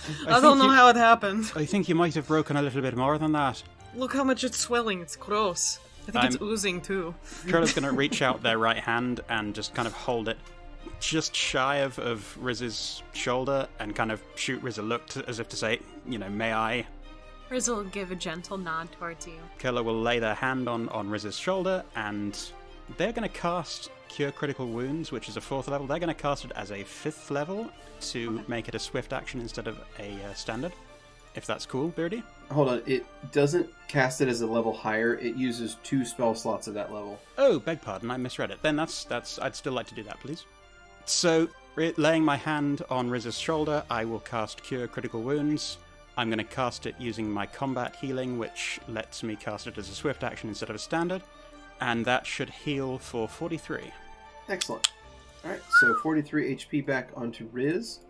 think don't know you- how it happened. I think you might have broken a little bit more than that. Look how much it's swelling. It's gross. I think it's I'm- oozing too. Kurla's gonna reach out their right hand and just kind of hold it just shy of Riz's shoulder and kind of shoot Riz a look as if to say, may I? Riz will give a gentle nod towards you. Kurla will lay their hand on Riz's shoulder, and they're going to cast Cure Critical Wounds, which is a 4th level. They're going to cast it as a 5th level to make it a swift action instead of a standard. If that's cool, Beardy? Hold on, it doesn't cast it as a level higher. It uses 2 spell slots at that level. Oh, beg pardon, I misread it. Then that's. I'd still like to do that, please. So, laying my hand on Riz's shoulder, I will cast Cure Critical Wounds. I'm going to cast it using my combat healing, which lets me cast it as a swift action instead of a standard. And that should heal for 43. Excellent. Alright, so 43 HP back onto Riz.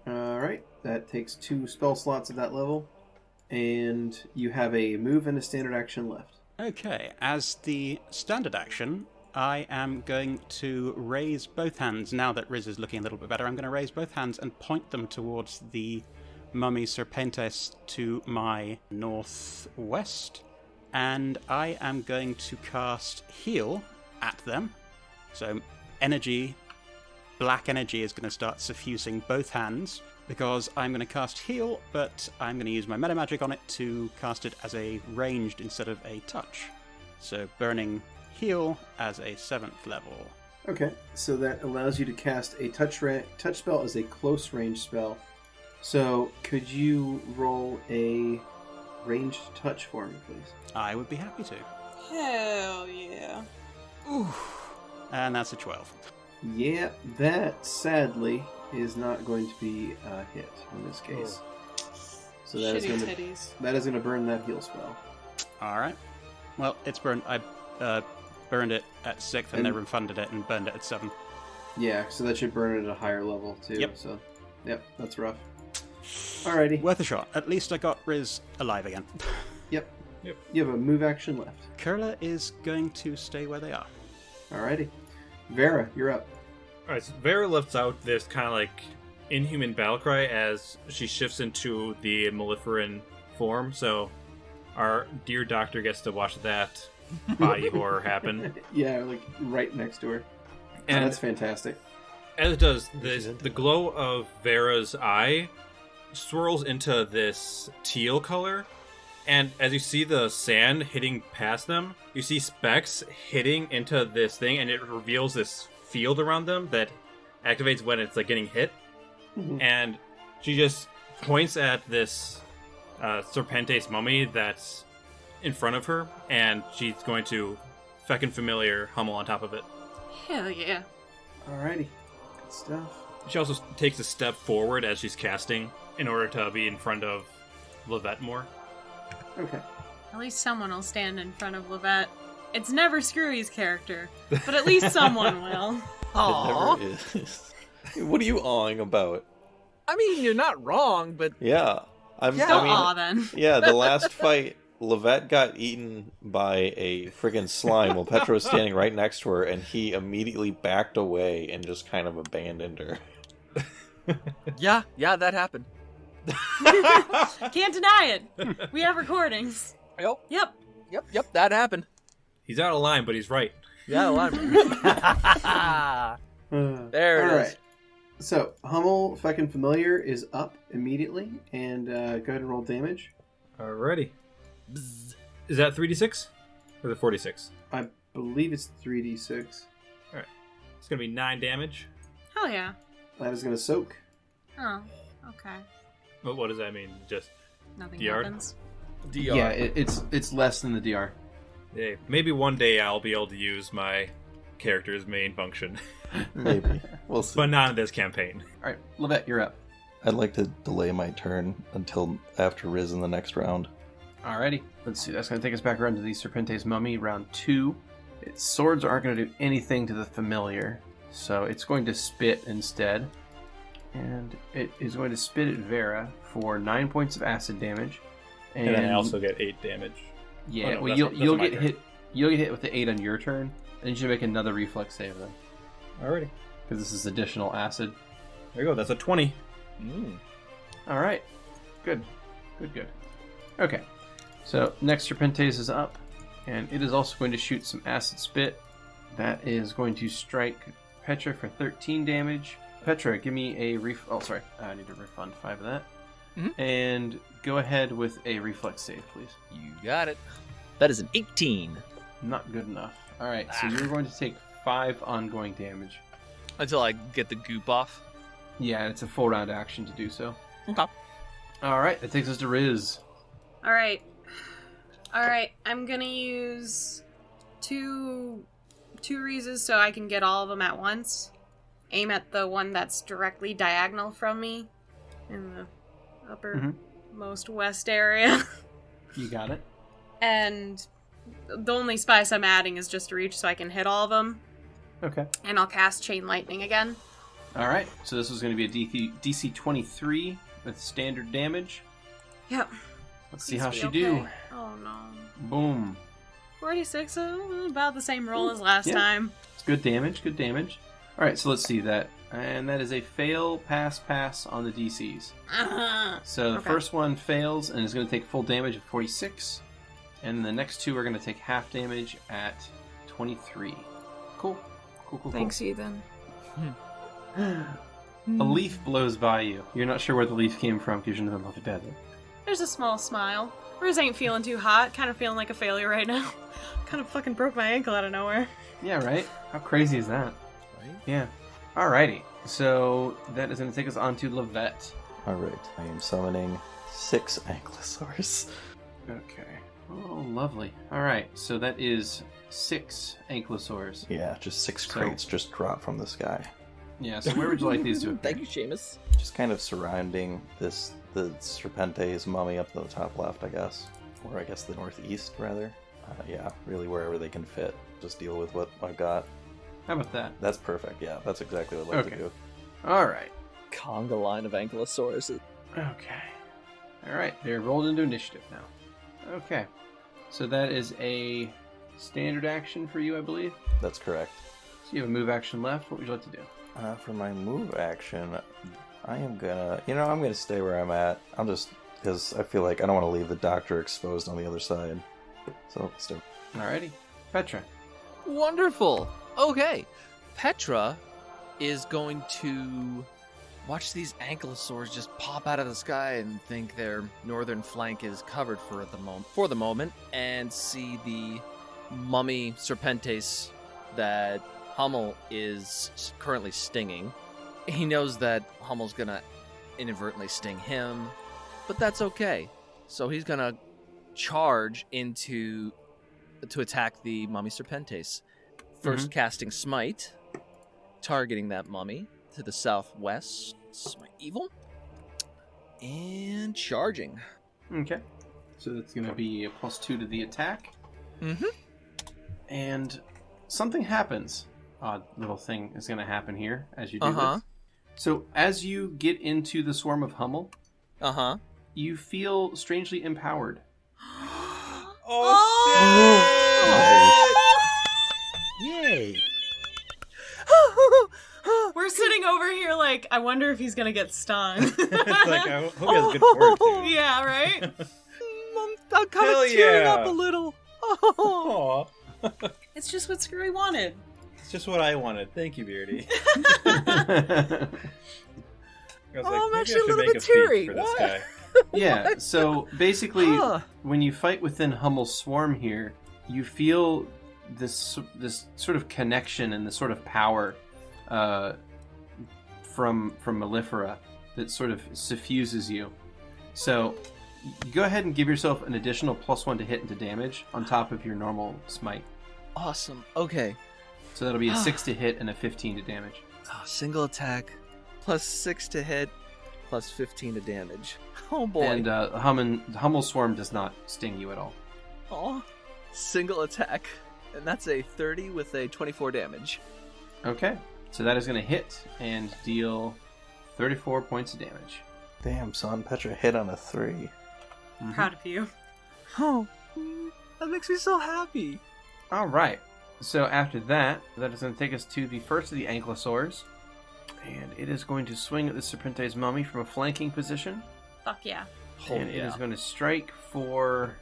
Alright, that takes 2 spell slots at that level. And you have a move and a standard action left. Okay, as the standard action, I am going to raise both hands. Now that Riz is looking a little bit better, I'm going to raise both hands and point them towards the Mummy Serpentes to my northwest. And I am going to cast Heal at them. So energy, black energy, is going to start suffusing both hands because I'm going to cast Heal, but I'm going to use my meta magic on it to cast it as a ranged instead of a touch. So burning Heal as a 7th level. Okay, so that allows you to cast a touch spell as a close range spell. So could you roll a ranged touch for me, please? I would be happy to. Hell yeah. And that's a 12. Yeah, that sadly is not going to be a hit in this case. So that is Shitty going titties. to burn that heal spell. Alright. Well, it's burned. I burned it at 6th and they refunded it and burned it at 7th. Yeah, so that should burn it at a higher level too. Yep. So, yep, that's rough. Alrighty. Worth a shot. At least I got Riz alive again. Yep. You have a move action left. Kurla is going to stay where they are. Alrighty. Vera, you're up. Alright, so Vera lets out this kind of inhuman battle cry as she shifts into the Maleferan form, so our dear doctor gets to watch that body horror happen. Yeah, right next to her. And that's fantastic. As it does, the glow of Vera's eye swirls into this teal color, and as you see the sand hitting past them, you see specks hitting into this thing, and it reveals this field around them that activates when it's getting hit. Mhm. And she just points at this Serpentes mummy that's in front of her, and she's going to feckin' familiar hummel on top of it. Hell yeah. Alrighty. Good stuff. She also takes a step forward as she's casting in order to be in front of Lovette more. Okay. At least someone will stand in front of Lovette. It's never Skrewy's character, but at least someone will. Aww. It never is. What are you awing about? I mean, you're not wrong, but Yeah. Don't aw then. Yeah, the last fight, Lovette got eaten by a friggin' slime while Petra was standing right next to her, and he immediately backed away and just kind of abandoned her. yeah, that happened. Can't deny it. We have recordings. Yep, Yep. that happened. He's out of line, but he's right. Yeah, there it is. Alright. So, Hummel, feckin' familiar, is up immediately, and go ahead and roll damage. Alrighty. Is that 3d6? Or the 46? I believe it's 3d6. Alright. It's gonna be 9 damage. Hell yeah. That is going to soak. Oh, okay. But what does that mean? Just Nothing DR? happens. DR. Yeah, it's less than the DR. yeah, maybe one day I'll be able to use my character's main function. Maybe. We'll see. But not in this campaign. Alright, Lovette, you're up. I'd like to delay my turn until after Riz in the next round. Alrighty. Let's see, that's going to take us back around to the Serpentes Mummy, round 2. Its swords aren't going to do anything to the familiar, so it's going to spit instead. And it is going to spit at Vera for 9 points of acid damage. And then I also get 8 damage. Yeah, Oh, no, well, that's you'll my get turn. hit. you'll get hit with the 8 on your turn, and you should make another reflex save then, Alrighty. because this is additional acid. There you go. That's a 20. All right, good. Okay, so next Serpentes is up, and it is also going to shoot some acid spit. That is going to strike Petra for 13 damage. Petra, give me a I need to refund 5 of that. And go ahead with a reflex save, please. You got it. That is an 18. Not good enough. All right, so you're going to take 5 ongoing damage. Until I get the goop off. Yeah, and it's a full round action to do so. Okay. All right, that takes us to Riz. Alright, I'm gonna use two Reezes so I can get all of them at once. Aim at the one that's directly diagonal from me in the uppermost west area. You got it. And the only spice I'm adding is just reach so I can hit all of them. Okay. And I'll cast Chain Lightning again. All right, so this is going to be a DC 23 with standard damage. Yep. Let's see Please how be she okay. do. Oh no. Boom. 46, about the same roll as last Yeah. time. It's good damage. All right, so let's see that. And that is a fail, pass on the DCs. So the Okay. first one fails and is going to take full damage at 46. And the next 2 are going to take half damage at 23. Cool. Thanks, Ethan. A leaf blows by you. You're not sure where the leaf came from because you're in the middle of a desert. There's a small smile. Riz ain't feeling too hot. Kind of feeling like a failure right now. Kind of fucking broke my ankle out of nowhere. Yeah, right? How crazy is that? Right? Yeah. Alrighty. So that is going to take us on to Lovette. Alright, I am summoning 6 ankylosaurs. Okay. Oh, lovely. Alright, so that is 6 ankylosaurs. Yeah, just 6 So- crates just drop from the sky. Yeah, so where would you like these to appear? Thank you, Seamus. Just kind of surrounding the Serpentes mummy up to the top left, I guess. Or I guess the northeast, rather. Yeah, really wherever they can fit. Just deal with what I've got. How about that? That's perfect, yeah. That's exactly what I'd like Okay. to do. Alright. Conga line of ankylosaurus. Okay. Alright, they're rolled into initiative now. Okay. So that is a standard action for you, I believe. That's correct. So you have a move action left. What would you like to do? For my move action, I am gonna... I'm gonna stay where I'm at. I'll just... Because I feel like I don't want to leave the doctor exposed on the other side. So, still. Alrighty. Petra. Wonderful. Okay. Petra is going to watch these ankylosaurs just pop out of the sky and think their northern flank is covered for the moment, and see the mummy Serpentes that Hummel is currently stinging. He knows that Hummel's gonna inadvertently sting him, but that's okay. So he's gonna charge to attack the mummy Serpentes. First casting Smite, targeting that mummy to the southwest. Smite Evil. And charging. Okay. So that's going to be a +2 to the attack. Mm-hmm. And something happens. Odd little thing is going to happen here as you do this. So as you get into the swarm of Hummel, you feel strangely empowered. Yay! We're sitting over here like, I wonder if he's gonna get stung. Like, I hope he has a good fortitude. Yeah, right? I'm kind Hell of tearing yeah. up a little. Aw. It's just what Skrewy wanted. It's just what I wanted. Thank you, Beardy. I was Oh, I'm maybe I actually a should little make bit feat teary. for this What? guy. Yeah, so basically, Huh. when you fight within Hummel's swarm here, you feel this sort of connection and this sort of power from Mellifera that sort of suffuses you. So you go ahead and give yourself an additional +1 to hit and to damage on top of your normal smite. Awesome. Okay. So that'll be a 6 to hit and a 15 to damage. Single attack, +6 to hit, +15 to damage. Oh boy. And Hummel's swarm does not sting you at all. Aw. Single attack. And that's a 30 with a 24 damage. Okay, so that is going to hit and deal 34 points of damage. Damn, son, Petra hit on a 3. Proud of you. Oh, that makes me so happy. All right. So after that is going to take us to the first of the ankylosaurs. And it is going to swing at the Serpente's mummy from a flanking position. Fuck yeah. And it is going to strike for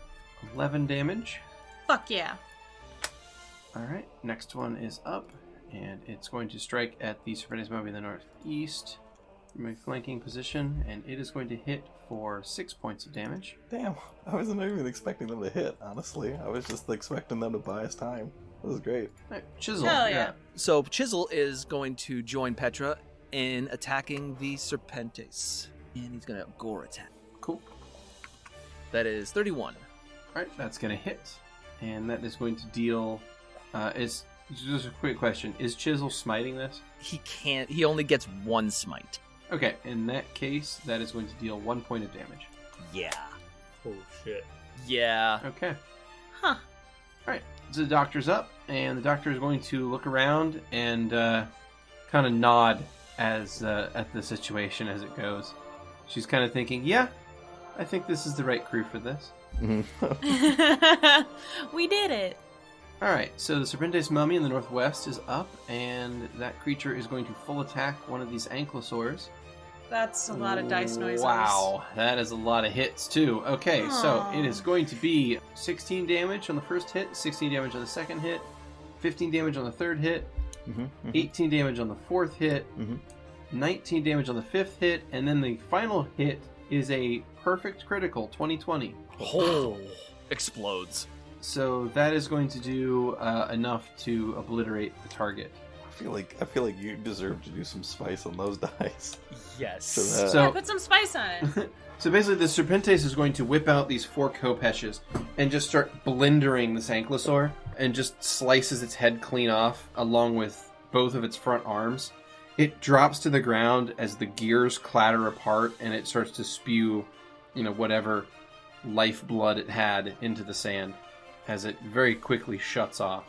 11 damage. Fuck yeah. All right. Next one is up. And it's going to strike at the Serpente's mummy in the northeast from a flanking position. And it is going to hit for 6 points of damage. Damn, I wasn't even expecting them to hit, honestly. I was just expecting them to buy us time. That was great. All right, Chisel. Hell you're yeah. up. So Chisel is going to join Petra in attacking the Serpentes. And he's going to gore attack. Cool. That is 31. All right, that's going to hit. And that is going to deal... is just a quick question. Is Chisel smiting this? He can't. He only gets 1 smite. Okay, in that case, that is going to deal 1 point of damage. Yeah. Oh shit. Yeah. Okay. Huh. Alright, so the doctor's up, and the doctor is going to look around and kind of nod as at the situation as it goes. She's kind of thinking, yeah, I think this is the right crew for this. We did it. Alright, so the Serpente's mummy in the northwest is up, and that creature is going to full attack one of these ankylosaurs. That's a lot of dice noises. Wow, that is a lot of hits too. Okay, so it is going to be 16 damage on the first hit, 16 damage on the second hit, 15 damage on the third hit, 18 damage on the fourth hit, 19 damage on the fifth hit, and then the final hit is a perfect critical, 20/20. Oh. Explodes. So that is going to do enough to obliterate the target. I feel like you deserve to do some spice on those dice. Yes. So- Yeah, put some spice on it. So basically, the Serpentes is going to whip out these 4 kopeshes and just start blendering this ankylosaur and just slices its head clean off along with both of its front arms. It drops to the ground as the gears clatter apart and it starts to spew, whatever lifeblood it had into the sand as it very quickly shuts off.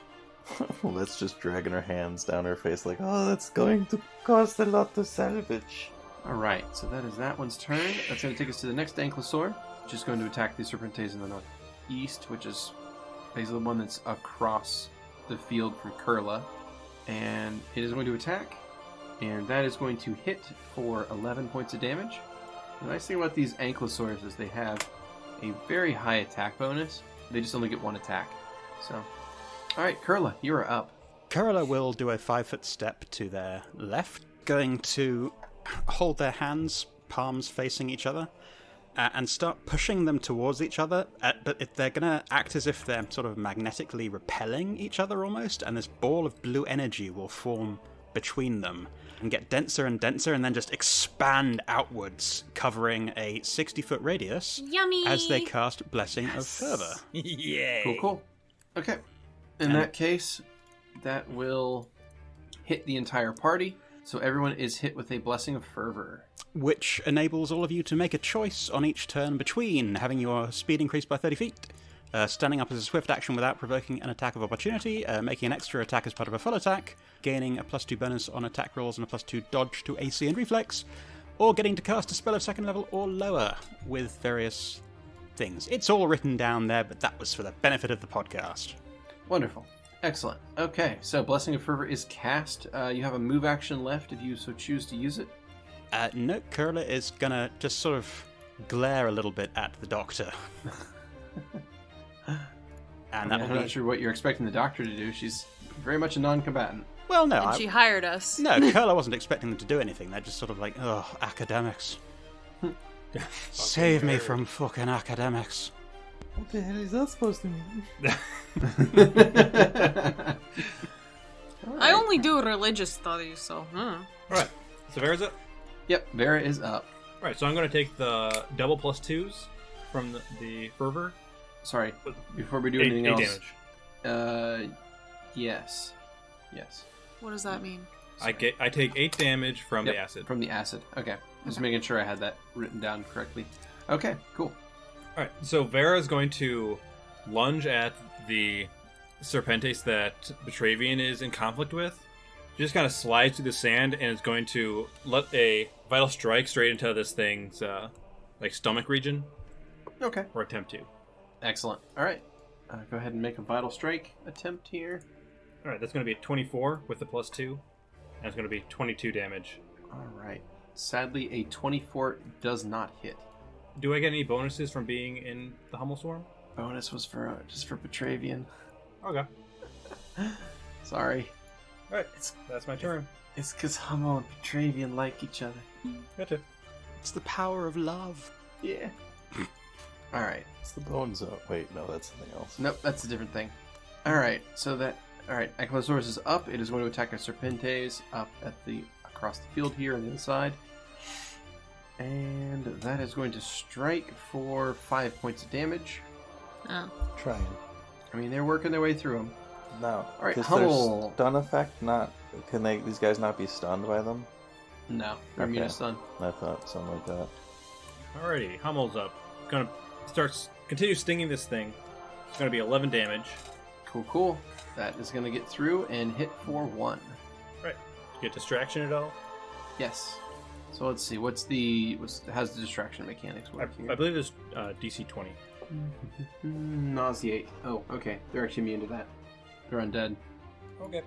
Well, that's just dragging her hands down her face like, oh, that's going to cost a lot to salvage. Alright, so that is that one's turn. That's going to take us to the next ankylosaur, which is going to attack the Serpentes in the northeast, which is basically the one that's across the field from Kurla. And it is going to attack, and that is going to hit for 11 points of damage. The nice thing about these ankylosaurs is they have a very high attack bonus. They just only get 1 attack. So, alright, Kurla, you are up. Kurla will do a 5-foot step to their left, going to hold their hands, palms facing each other, and start pushing them towards each other. But they're going to act as if they're sort of magnetically repelling each other almost, and this ball of blue energy will form between them and get denser and denser and then just expand outwards, covering a 60-foot radius. Yummy. As they cast Blessing of Fervor. Yay. Cool. Okay. In that case, that will hit the entire party. So everyone is hit with a Blessing of Fervor. Which enables all of you to make a choice on each turn between having your speed increased by 30 feet, standing up as a swift action without provoking an attack of opportunity, making an extra attack as part of a full attack, gaining a +2 bonus on attack rolls and a +2 dodge to AC and reflex, or getting to cast a spell of 2nd level or lower with various things. It's all written down there, but that was for the benefit of the podcast. Wonderful. Excellent. Okay, so Blessing of Fervor is cast. You have a move action left if you so choose to use it. No, Kurla is gonna just sort of glare a little bit at the doctor. And I'm not sure what you're expecting the doctor to do. She's very much a non-combatant. Well, no, And she hired us. No, Kurla wasn't expecting them to do anything. They're just sort of like, ugh, academics. Save me from fucking academics. What the hell is that supposed to mean? I only do religious studies, so. Alright, so Vera's up. Yep, Vera is up. Alright, so I'm going to take the double +2s from the Fervor. Sorry, before we do 8 anything else. damage. Yes. What does that mean? I take 8 damage from the acid. From the acid. Okay. Just making sure I had that written down correctly. Okay, cool. Alright, so Vera is going to lunge at the Serpentes that Petravian is in conflict with. She just kind of slides through the sand and is going to let a vital strike straight into this thing's stomach region. Okay. Or attempt to. Excellent. All right. go ahead and make a vital strike attempt here. All right, that's going to be a 24 with the +2, and it's going to be 22 damage. All right. Sadly, a 24 does not hit. Do I get any bonuses from being in the Hummel Swarm? Bonus was for just for Petravian. Okay. Sorry. All right, that's my turn. It's because Hummel and Petravian like each other. Gotcha. It's the power of love. Yeah. All right. It's the bone zone. Wait, no, that's something else. Nope, that's a different thing. All right. So that. All right. Ankylosaurus is up. It is going to attack our Serpentes up at the across the field here on the inside, and that is going to strike for 5 points of damage. Oh. Trying. I mean, they're working their way through them. No. All right, Does Hummel. their stun effect not? Can these guys not be stunned by them? No, they're immune to Okay. stun. I thought something like that. Alrighty, Hummel's up. Gonna continue stinging this thing. It's gonna be 11 damage. Cool. That is going to get through and hit for 1. Right. Get distraction at all? Yes. So let's see. How's the distraction mechanics work I here? believe it's DC 20. Nauseate. Oh, okay. They're actually immune to that. They're undead. Okay.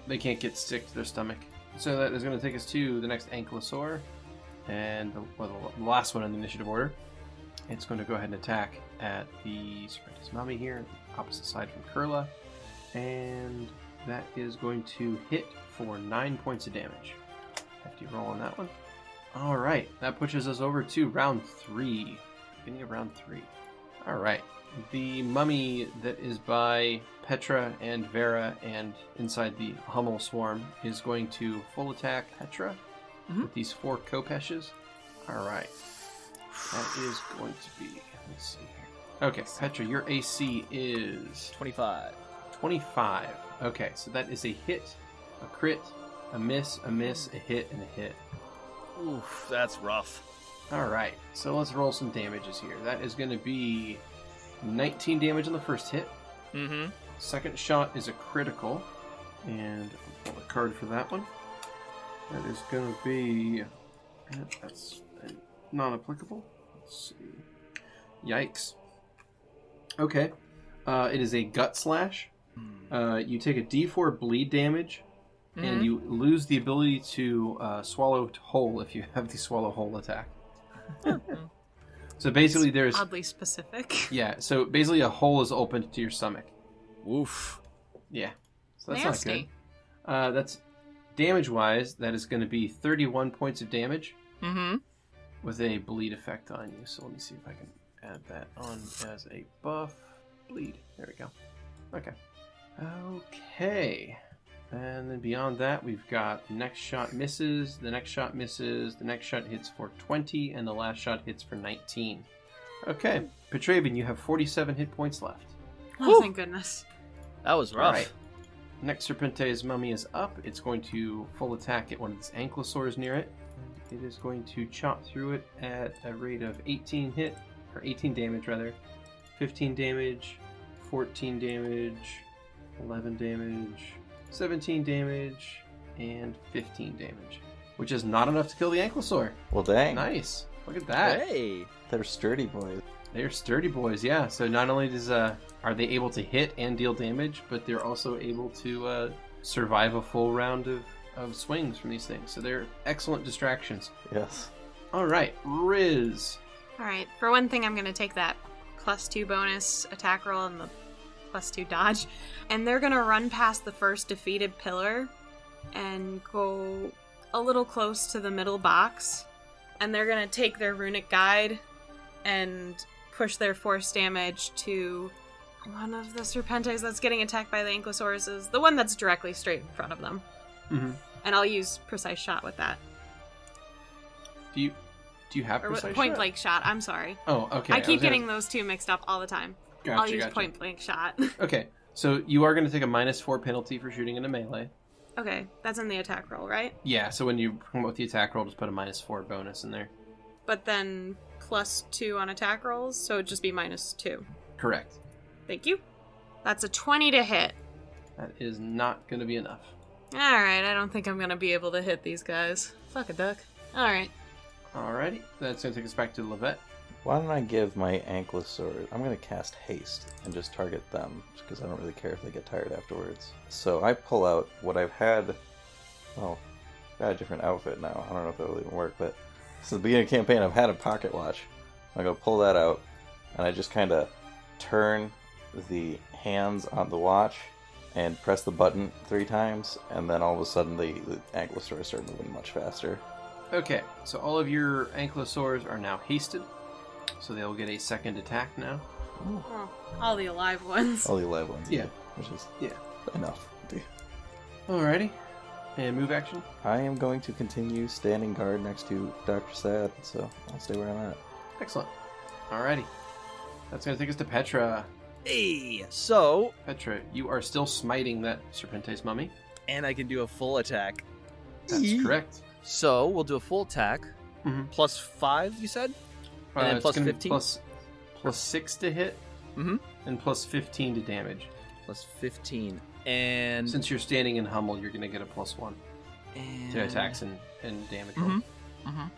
They can't get sick to their stomach. So that is going to take us to the next Ankylosaur, and the last one in the initiative order. It's going to go ahead and attack at the Serpentis Mummy here, opposite side from Kurla, and that is going to hit for 9 points of damage. Hefty roll on that one. All right, that pushes us over to round 3. Beginning of round 3. All right, the mummy that is by Petra and Vera and inside the Hummel swarm is going to full attack Petra with these 4 Kopeshes. All right, that is going to be. Let's see here. Okay, Petra, your AC is 25. 25. Okay, so that is a hit, a crit, a miss, a hit, and a hit. Oof, that's rough. Alright, so let's roll some damages here. That is going to be 19 damage on the first hit. Mm-hmm. Second shot is a critical, and I'll pull a card for that one. That is going to be... That's non-applicable. Let's see. Yikes. Okay. It is a gut slash. You take a d4 bleed damage, and you lose the ability to swallow whole if you have the swallow whole attack. So basically there's... Oddly specific. Yeah, so basically a hole is opened to your stomach. Woof. Yeah. So that's Nasty. not good. That's damage-wise, that is going to be 31 points of damage Mm-hmm. with a bleed effect on you. So let me see if I can add that on as a buff. Bleed. There we go. Okay. Okay. And then beyond that, we've got the next shot misses, the next shot misses, the next shot hits for 20, and the last shot hits for 19. Okay. Petravian, you have 47 hit points left. Oh, thank goodness. That was rough. Alright. Next Serpente's mummy is up. It's going to full attack at one of its ankylosaurs near it. It is going to chop through it at a rate of 18 damage rather. 15 damage, 14 damage, 11 damage, 17 damage, and 15 damage. Which is not enough to kill the ankylosaur. Well, dang. Nice. Look at that. Hey. They're sturdy boys. They're sturdy boys, yeah. So not only are they able to hit and deal damage, but they're also able to survive a full round of swings from these things. So they're excellent distractions. Yes. All right, Riz. Alright, for one thing, I'm going to take that +2 bonus attack roll and the +2 dodge. And they're going to run past the first defeated pillar and go a little close to the middle box. And they're going to take their runic guide and push their force damage to one of the Serpentes that's getting attacked by the Ankylosaurus, the one that's directly straight in front of them. Mm-hmm. And I'll use precise shot with that. Do you have Or precise point shot? blank shot, I'm sorry. Oh, okay. I keep getting those two mixed up all the time. I'll use Gotcha. point blank shot. Okay, so you are going to take a -4 penalty for shooting in a melee. Okay, that's in the attack roll, right? Yeah, so when you come up with the attack roll, just put a -4 bonus in there. But then +2 on attack rolls, so it'd just be -2. Correct. Thank you. That's a 20 to hit. That is not going to be enough. Alright, I don't think I'm gonna be able to hit these guys. Fuck a duck. Alright. Alrighty, that's going to take us back to Lovette. Why don't I give my Ankylosaur... I'm going to cast Haste and just target them, because I don't really care if they get tired afterwards. So I pull out what I've had... Well, I've got a different outfit now. I don't know if that'll even work, but since the beginning of the campaign, I've had a pocket watch. I'm going to pull that out, and I just kind of turn the hands on the watch and press the button 3 times, and then all of a sudden the Ankylosaurs start moving much faster. Okay, so all of your Ankylosaurs are now hasted, so they'll get a second attack now. Oh, all the alive ones. All the alive ones. Yeah. Which is Yeah. enough. Alrighty. And move action? I am going to continue standing guard next to Dr. Sad, so I'll stay where I'm at. Excellent. Alrighty. That's going to take us to Petra. Hey, so... Petra, you are still smiting that Serpente's mummy. And I can do a full attack. That's correct. So we'll do a full attack. Mhm. Plus 5, you said? And then it's plus gonna be 15? plus 6 to hit, Mm-hmm. and plus 15 to damage. Plus 15. And... Since you're standing in Hummel, you're going to get a +1 and... to attacks and damage. Mhm. roll. Mm-hmm. And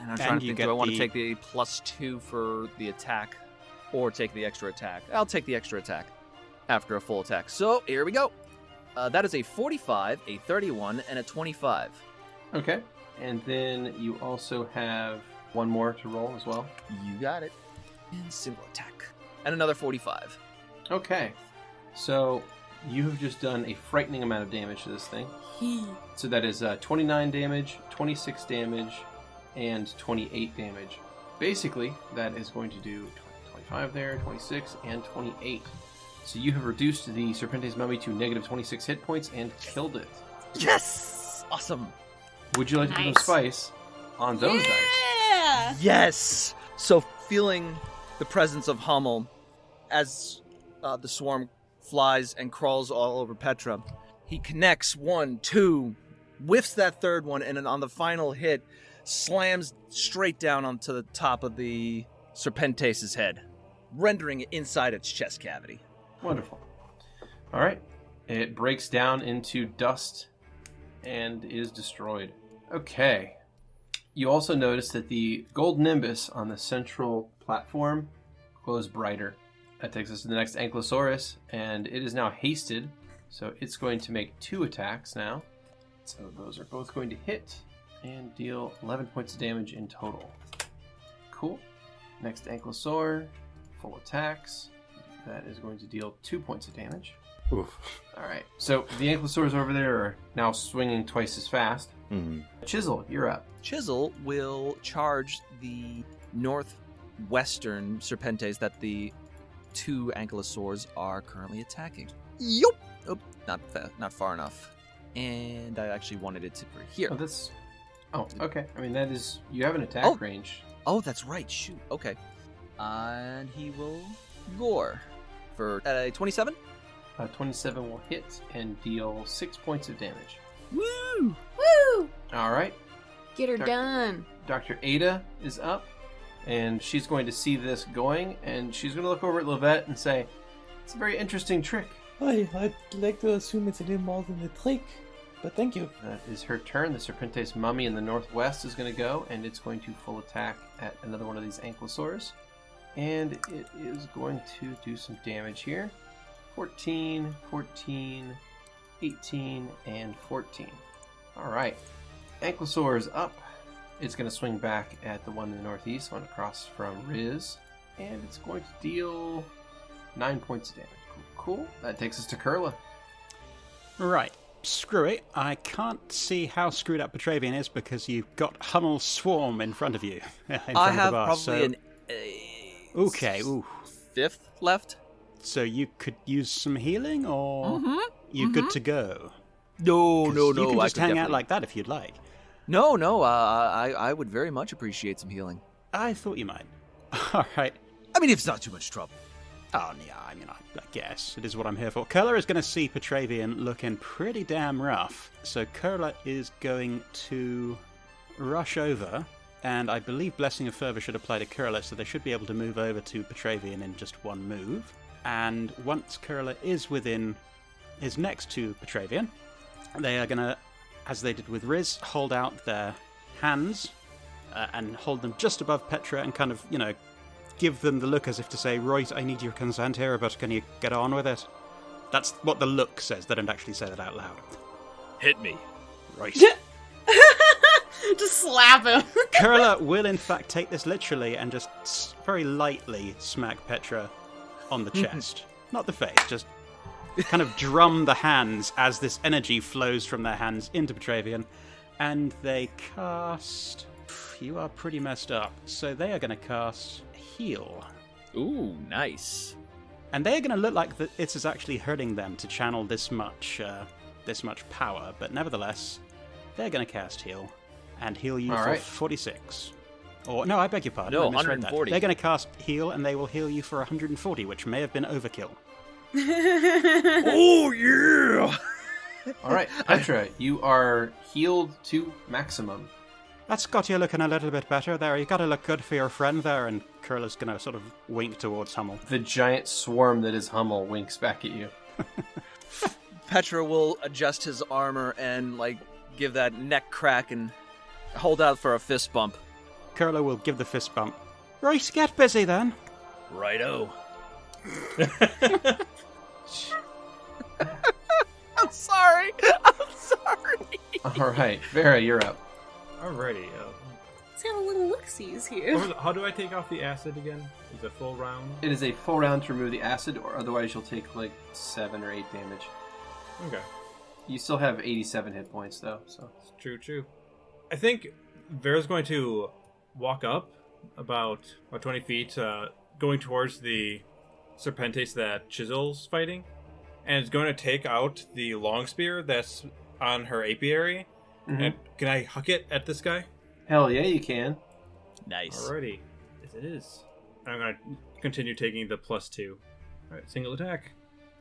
I'm And trying to you think, get do I want to the- take the +2 for the attack or take the extra attack? I'll take the extra attack after a full attack. So, here we go. That is a 45, a 31, and a 25. Okay. And then you also have one more to roll as well. You got it. And single attack. And another 45. Okay. So you have just done a frightening amount of damage to this thing. So that is 29 damage, 26 damage, and 28 damage. Basically, that is going to do 25 there, 26, and 28. So you have reduced the Serpente's mummy to negative 26 hit points and killed it. Yes! Awesome. Would you like to put some Nice. spice on those dice? Yeah! Yes! So feeling the presence of Hummel as the swarm flies and crawls all over Petra, he connects 1, 2, whiffs that third one, and then on the final hit, slams straight down onto the top of the Serpente's head, rendering it inside its chest cavity. Wonderful. All right. It breaks down into dust and is destroyed. Okay. You also notice that the gold nimbus on the central platform glows brighter. That takes us to the next Ankylosaurus, and it is now hasted, so it's going to make 2 attacks now. So those are both going to hit and deal 11 points of damage in total. Cool. Next Ankylosaur, full attacks. That is going to deal 2 points of damage. Oof. Alright, so the Ankylosaurs over there are now swinging twice as fast. Mm-hmm. Chisel, you're up. Chisel will charge the northwestern Serpentes that the 2 Ankylosaurs are currently attacking. Yup! Oh, not far enough. And I actually wanted it to be here. Oh, that's... Oh, okay. I mean, that is... You have an attack Oh. range. Oh, that's right. Shoot. Okay. And he will gore for a 27. 27 will hit and deal 6 points of damage. Woo! Woo! Alright, Get her Doc- done. Dr. Ada is up, and she's going to see this going, and she's going to look over at Lovette and say, it's a very interesting trick. I'd like to assume it's a little more than a trick, but thank you. That is her turn. The Serpente's mummy in the northwest is going to go, and it's going to full attack at another one of these Ankylosaurs. And it is going to do some damage here. 14, 14, 18, and 14. Alright. Ankylosaur is up. It's going to swing back at the one in the northeast, one across from Riz. And it's going to deal 9 points of damage. Cool. That takes us to Kurla. Right. Skrewy, I can't see how screwed up Petravian is because you've got Hummel's Swarm in front of you. In front I of the have bar, probably so... an Okay, ooh. 5th left. So you could use some healing, or you good to go? No, 'Cause no, You no. can I just could hang out definitely- like that if you'd like. No, no. I would very much appreciate some healing. I thought you might. All right. I mean, if it's not too much trouble. Oh, yeah, I mean, I guess it is what I'm here for. Kurla is going to see Petravian looking pretty damn rough. So Kurla is going to rush over, and I believe Blessing of Fervour should apply to Kurla, so they should be able to move over to Petravian in just one move. And once Kurla is is next to Petravian, they are going to, as they did with Riz, hold out their hands and hold them just above Petra and kind of, give them the look as if to say, right, I need your consent here, but can you get on with it? That's what the look says. They don't actually say that out loud. Hit me. Right. Just slap him. Kurla will, in fact, take this literally and just very lightly smack Petra on the chest. Not the face, just kind of drum the hands as this energy flows from their hands into Petravian. And they cast... You are pretty messed up. So they are going to cast Heal. Ooh, nice. And they're going to look like it is actually hurting them to channel this much power. But nevertheless, they're going to cast Heal. And heal you for 46. Or, no, I beg your pardon. No, I misread 140. That. They're going to cast Heal, and they will heal you for 140, which may have been overkill. Oh, yeah! All right, Petra, you are healed to maximum. That's got you looking a little bit better there. You got to look good for your friend there, and Kurla's going to sort of wink towards Hummel. The giant swarm that is Hummel winks back at you. Petra will adjust his armor and, give that neck crack and hold out for a fist bump. Kurla will give the fist bump. Right, get busy then. Righto. I'm sorry. All right, Vera, you're up. Alrighty. Let's have a little look-sees here. How do I take off the acid again? Is it a full round? It is a full round to remove the acid, or otherwise you'll take 7 or 8 damage. Okay. You still have 87 hit points, though, so... True. I think Vera's going to walk up about 20 feet, going towards the Serpentes that Chisel's fighting, and is going to take out the long spear that's on her apiary. Mm-hmm. And can I huck it at this guy? Hell yeah, you can. Nice. Alrighty. Yes, it is. And I'm going to continue taking the +2. Alright, single attack.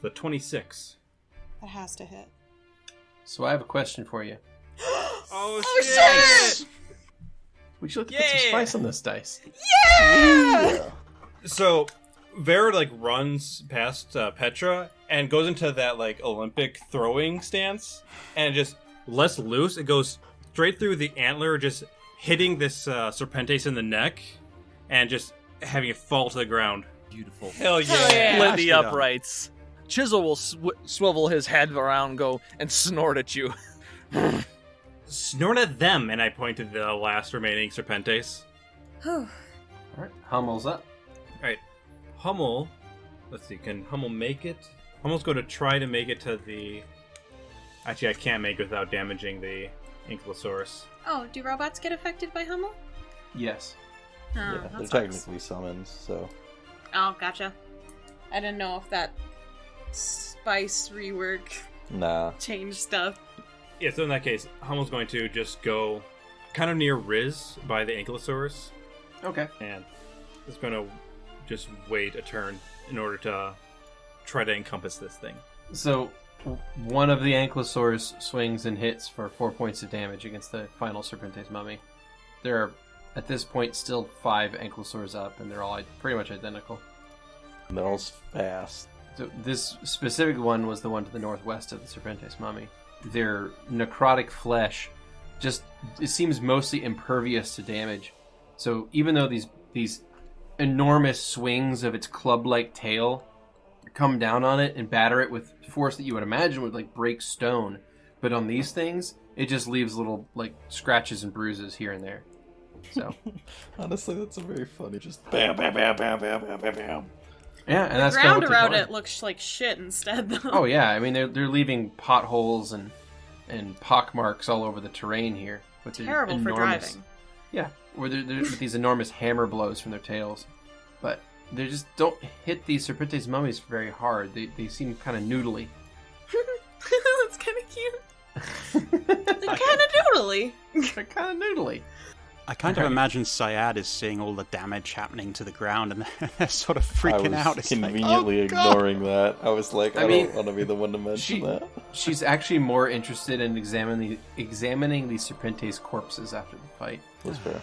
The 26. That has to hit. So I have a question for you. Oh, shit! Would you like to put some spice on this dice? Yeah! So, Vera runs past Petra and goes into that Olympic throwing stance and just lets loose. It goes straight through the antler, just hitting this Serpentes in the neck and just having it fall to the ground. Beautiful. Hell yeah! Hell yeah. Split the Nicely done. uprights. Chisel will swivel his head around, go and snort at you. Snort at them, and I pointed the last remaining Serpentes. All right, Hummel's up. Alright, Hummel. Let's see, can Hummel make it? Hummel's going to try to make it to the... Actually, I can't make it without damaging the Ankylosaurus. Oh, do robots get affected by Hummel? Yes. Oh, Yeah, that they're sucks. technically summons, so... Oh, gotcha. I didn't know if that spice rework Nah. changed stuff. Yeah, so in that case, Hummel's going to just go kind of near Riz by the Ankylosaurus, Okay. and is going to just wait a turn in order to try to encompass this thing. So, one of the Ankylosaurus swings and hits for 4 points of damage against the final Serpentes mummy. There are, at this point, still 5 Ankylosaurs up, and they're all pretty much identical. And they're all fast. So this specific one was the one to the northwest of the Serpentes mummy. Their necrotic flesh it seems mostly impervious to damage. So even though these enormous swings of its club-like tail come down on it and batter it with force that you would imagine would break stone, but on these things it just leaves little scratches and bruises here and there. So Honestly, that's a very funny, just bam, bam, bam, bam, bam, bam, bam, bam. yeah, and The that's ground kind of around it looks like shit instead, though. Oh yeah, I mean they're leaving potholes and pock marks all over the terrain here. With their Terrible for enormous, driving. Yeah, where they're with these enormous hammer blows from their tails, but they just don't hit these Serpentes mummies very hard. They seem kind of noodly. That's kind of cute. They're kind of noodly. They're kind of noodly. I kind of imagine Syad is seeing all the damage happening to the ground, and they're sort of freaking I out. was It's like, conveniently oh, God! ignoring that. I was like, I mean, don't want to be the one to mention that. She's actually more interested in examining the Serpentes corpses after the fight. That's fair.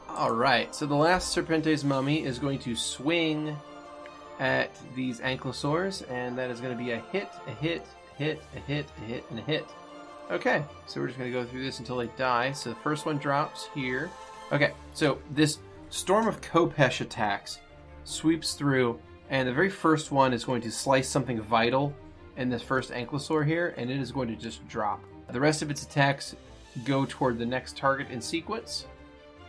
All right, so the last Serpentes mummy is going to swing at these Ankylosaurs, and that is going to be a hit, a hit, hit, a hit, a hit, and a hit. Okay, so we're just going to go through this until they die. So the first one drops here. Okay, so this storm of Kopesh attacks sweeps through, and the very first one is going to slice something vital in this first ankylosaur here, and it is going to just drop. The rest of its attacks go toward the next target in sequence.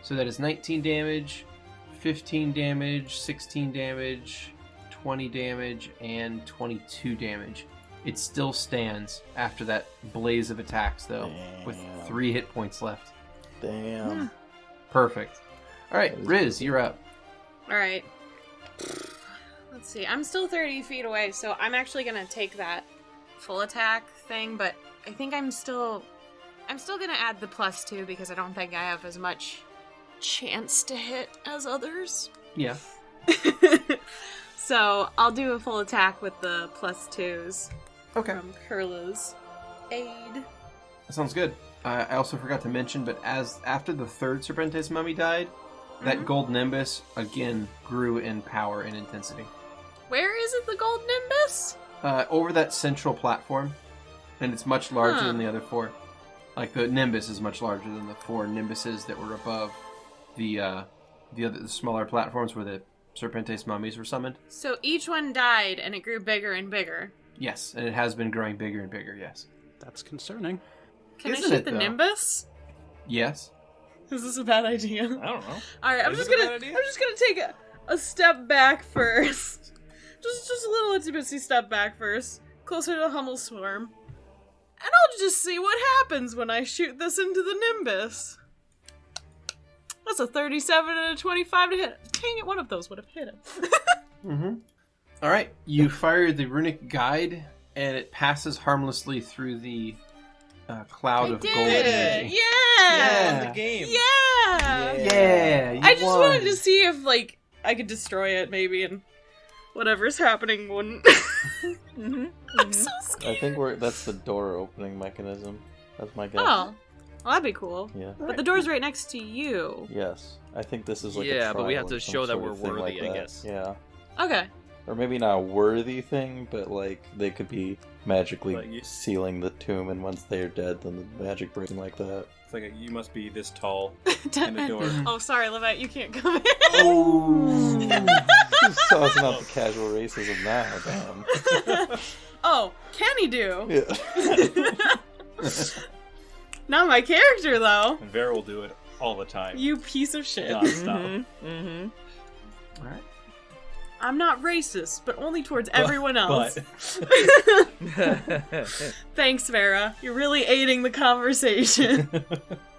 So that is 19 damage, 15 damage, 16 damage, 20 damage, and 22 damage. It still stands after that blaze of attacks, though, with 3 hit points left. Damn. Perfect. All right, Riz, you're up. Alright. Let's see. I'm still 30 feet away, so I'm actually gonna take that full attack thing, but I think I'm still gonna add the +2 because I don't think I have as much chance to hit as others. Yeah. So I'll do a full attack with the +2s Okay. from Kurla's aid. That sounds good. I also forgot to mention, but after the third Serpentes mummy died, that gold nimbus again grew in power and intensity. Where is it, the gold nimbus? Over that central platform, and it's much larger than the other 4. Like the nimbus is much larger than the 4 nimbuses that were above the smaller platforms where the Serpentes mummies were summoned. So each one died, and it grew bigger and bigger. Yes, and it has been growing bigger and bigger. Yes. That's concerning. Can Isn't I shoot it, the though? Yes. Yes. Is this a bad idea? I don't know. All right, I'm Is just it a gonna bad idea? take a step back first. just a little intimacy step back first, closer to Hummel Swarm, and I'll just see what happens when I shoot this into the Nimbus. That's a 37 and a 25 to hit. Dang it, one of those would have hit him. All right, you fire the runic guide, and it passes harmlessly through the cloud of gold energy. Yeah. The game. Yeah. Yeah, you I just won. wanted to see if I could destroy it maybe, and whatever's happening wouldn't. I'm so scared. I think that's the door opening mechanism. That's my guess. Oh, well, that'd be cool. Yeah. But the door's right next to you. Yes. I think this is like a Yeah, but we trial have to or some show that sort we're of thing worthy, like I that. guess. Yeah. Okay. Or maybe not a worthy thing, but like they could be magically Like you- sealing the tomb, and once they are dead, then the magic breaking like that. It's like you must be this tall in the door. Oh, sorry, Lovette, you can't come in. Oh. So it's not the casual racism now, damn. Oh, Keni do. Yeah. Not my character, though. And Vera will do it all the time. You piece of shit. Non-stop. All right. I'm not racist, but only towards everyone else. Thanks, Vera. You're really aiding the conversation.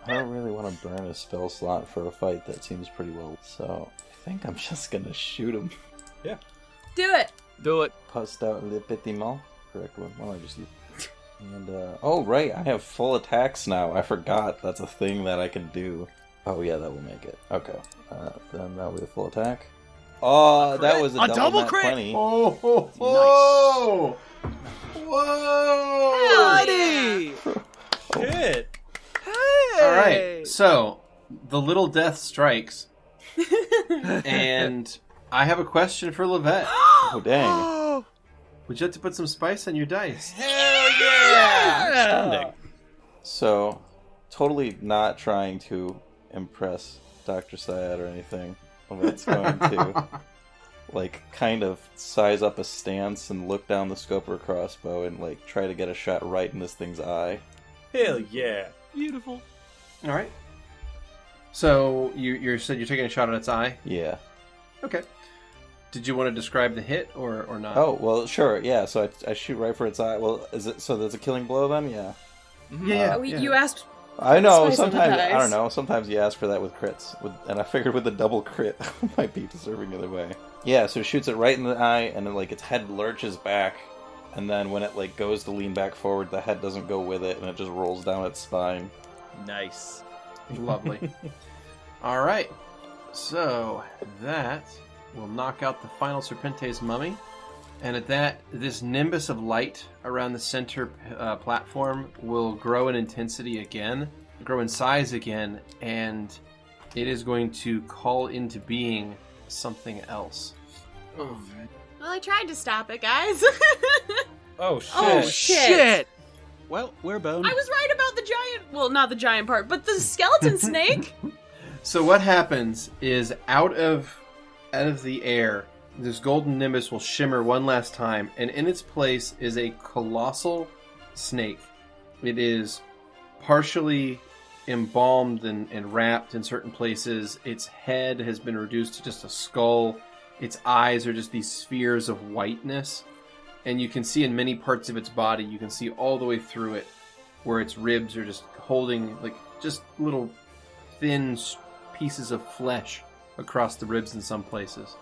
I don't really want to burn a spell slot for a fight that seems pretty well, so I think I'm just gonna shoot him. Yeah. Do it. Do it. Post out le petit mot. Correct one. Well, I just use. And oh right, I have full attacks now. I forgot that's a thing that I can do. Oh yeah, that will make it. Okay. Then that will be a full attack. Oh, that was a double crit! 20. Oh, ho, ho. Whoa! Buddy! Shit. Hey! All right, so the little death strikes, and I have a question for Lovette. Oh dang. Would you like to put some spice on your dice? Hell yeah! Outstanding. So, totally not trying to impress Dr. Syed or anything. It's going to, like, kind of size up a stance and look down the scope of her crossbow and, like, try to get a shot right in this thing's eye. Hell yeah. Beautiful. All right. So you said you're taking a shot at its eye. Yeah. Okay. Did you want to describe the hit or not? Oh, well, sure, yeah, so I shoot right for its eye. Well, is it, so that's a killing blow then? Yeah. yeah. You asked. I know, Spice on the sometimes, I dice. don't know, sometimes you ask for that with crits. And I figured with the double crit, I might be deserving either way. Yeah, so it shoots it right in the eye, and then, like, its head lurches back, and then when it, like, goes to lean back forward, the head doesn't go with it, and it just rolls down its spine. Nice. Lovely. All right. So that will knock out the final Serpentes mummy. And at that, this nimbus of light around the center platform will grow in intensity again, grow in size again, and it is going to call into being something else. Well, I tried to stop it, guys. Oh shit. Oh, shit. Well, we're boned. I was right about the giant. Well, not the giant part, but the skeleton snake. So what happens is out of the air, this golden nimbus will shimmer one last time, and in its place is a colossal snake. It is partially embalmed and wrapped in certain places. Its head has been reduced to just a skull. Its eyes are just these spheres of whiteness. And you can see in many parts of its body, you can see all the way through it, where its ribs are just holding, like, just little thin pieces of flesh across the ribs in some places.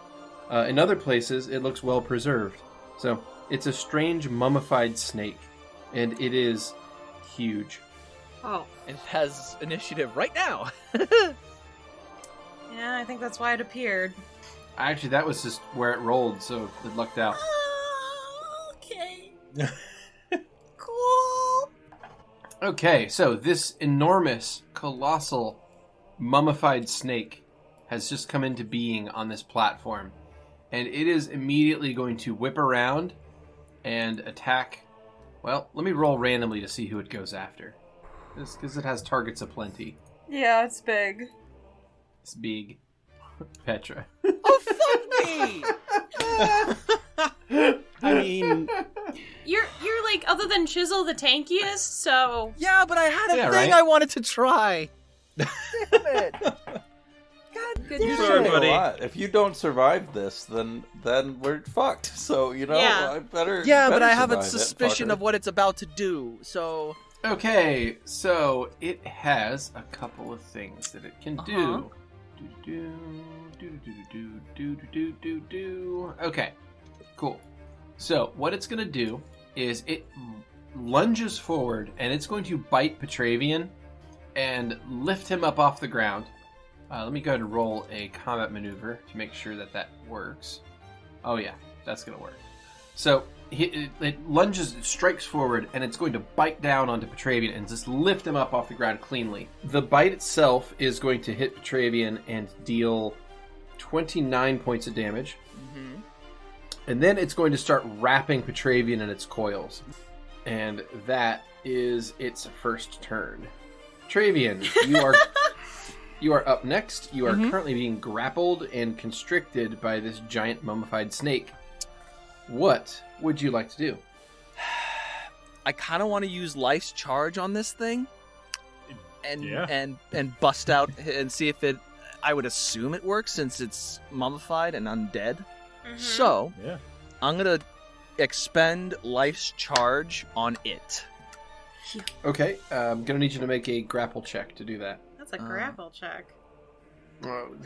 In other places, it looks well preserved. So, it's a strange mummified snake, and it is huge. Oh. It has initiative right now. Yeah, I think that's why it appeared. Actually, that was just where it rolled, so it lucked out. Okay. Cool. Okay, so this enormous, colossal, mummified snake has just come into being on this platform. And it is immediately going to whip around and attack. Well, let me roll randomly to see who it goes after. Because it has targets aplenty. Yeah, it's big. It's big. Petra. Oh, fuck me! I mean, You're like, other than Chisel, the tankiest, so... Yeah, but I had a Yeah, thing right? I wanted to try. Damn it. Good You're job. doing a buddy. lot. If you don't survive this, then we're fucked. So Yeah. I better. Yeah, but better I have a survive it, suspicion fucker. of what it's about to do, so... Okay, so it has a couple of things that it can do. Okay, cool. So what it's going to do is it lunges forward and it's going to bite Petravian and lift him up off the ground. Let me go ahead and roll a combat maneuver to make sure that works. Oh yeah, that's going to work. So it lunges, it strikes forward, and it's going to bite down onto Petravian and just lift him up off the ground cleanly. The bite itself is going to hit Petravian and deal 29 points of damage. Mm-hmm. And then it's going to start wrapping Petravian in its coils. And that is its first turn. Petravian, you are up next. You are currently being grappled and constricted by this giant mummified snake. What would you like to do? I kind of want to use Life's Charge on this thing. And, Yeah. and bust out and see if it... I would assume it works since it's mummified and undead. Mhm. So, Yeah. I'm going to expend Life's Charge on it. Okay, I'm going to need you to make a grapple check to do that. That's a grapple check.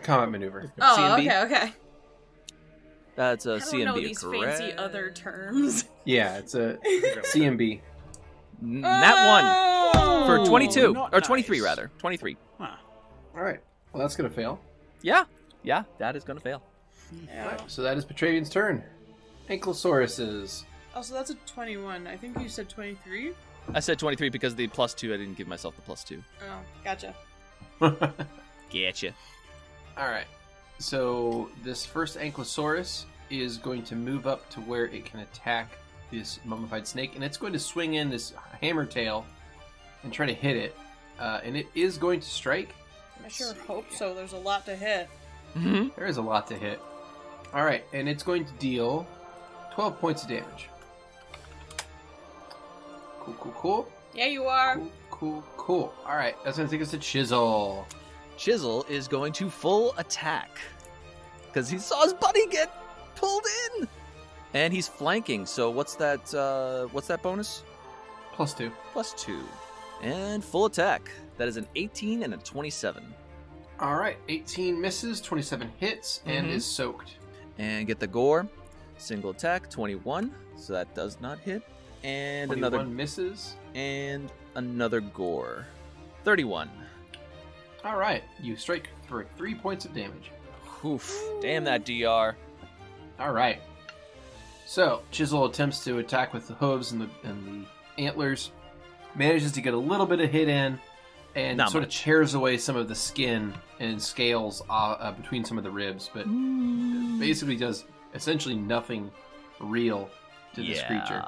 Combat maneuver. Oh, CMB? okay. That's a I don't CMB, know these correct? fancy other terms. Yeah, it's a CMB. That one. For 22. not Or 23, nice. rather. 23. huh. All right, well, that's going to fail. Yeah. Yeah, that is going to fail. All right, so that is Petravian's turn. Ankylosaurus's. Oh, so that's a 21. I think you said 23? I said 23 because the +2, I didn't give myself the +2. Oh, gotcha. Getcha. All right. So this first Ankylosaurus is going to move up to where it can attack this mummified snake, and it's going to swing in this hammer tail and try to hit it. And it is going to strike. I sure hope so. There's a lot to hit. Mm-hmm. There is a lot to hit. All right, and it's going to deal 12 points of damage. Cool. Yeah, you are. Cool. All right, that's going to take us to Chisel. Chisel is going to full attack. Because he saw his buddy get pulled in. And he's flanking, so what's that bonus? +2. +2. And full attack. That is an 18 and a 27. All right, 18 misses, 27 hits, and Mhm. is soaked. And get the gore. Single attack, 21. So that does not hit. And 21 another misses. and another gore. 31. All right, you strike for 3 points of damage. Oof. Damn that DR. All right. So Chisel attempts to attack with the hooves and the antlers, manages to get a little bit of hit in, and Not sort of much. tears away some of the skin and scales between some of the ribs, but basically does essentially nothing real to this creature.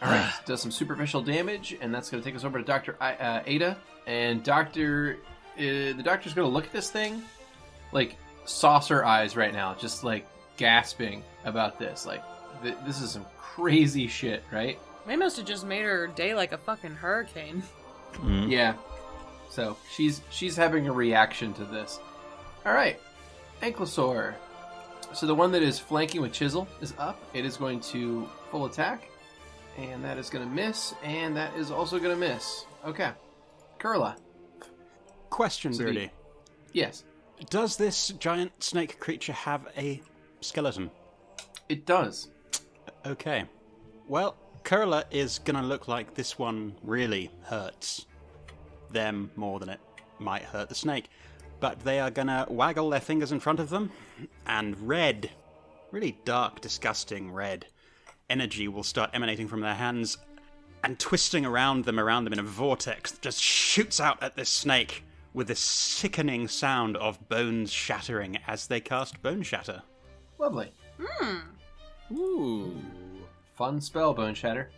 All right, does some superficial damage, and that's going to take us over to Dr. Ada. And the doctor's going to look at this thing like saucer eyes right now, just like gasping about this. Like, this is some crazy shit, right? They must have just made her day like a fucking hurricane. Yeah. So she's having a reaction to this. All right, Ankylosaur. So the one that is flanking with Chisel is up. It is going to full attack, and that is going to miss, and that is also going to miss. Okay, Kurla. Question, So Beardy. Yes, Does this giant snake creature have a skeleton? it does. Okay. Well, Kurla is gonna look like this one really hurts them more than it might hurt the snake. But they are gonna waggle their fingers in front of them, and red, really dark, disgusting red energy will start emanating from their hands and twisting around them in a vortex that just shoots out at this snake with this sickening sound of bones shattering as they cast Bone Shatter. Lovely. Ooh. Fun spell, Bone Shatter.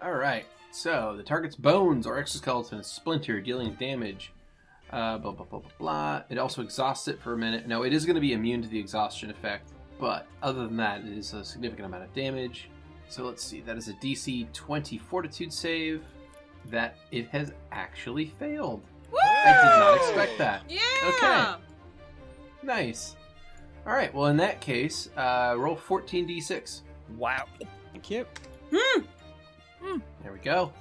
All right. So the target's bones or exoskeleton is splintered, dealing damage. Blah, blah, blah, blah, blah. It also exhausts it for a minute. No, it is going to be immune to the exhaustion effect, but other than that, it is a significant amount of damage. So let's see. That is a DC 20 Fortitude save that it has actually failed. Woo! I did not expect that. Yeah! Okay. Nice. All right. Well, in that case, roll 14d6. Wow. Thank you. There we go.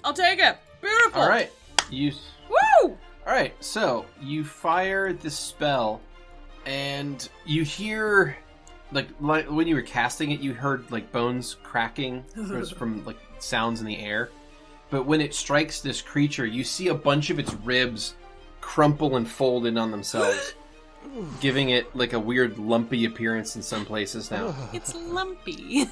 I'll take it. Beautiful. All right. You. Woo! All right, so you fire the spell, and you hear, like when you were casting it, you heard like bones cracking from like sounds in the air. But when it strikes this creature, you see a bunch of its ribs crumple and fold in on themselves, giving it like a weird lumpy appearance in some places now. It's lumpy.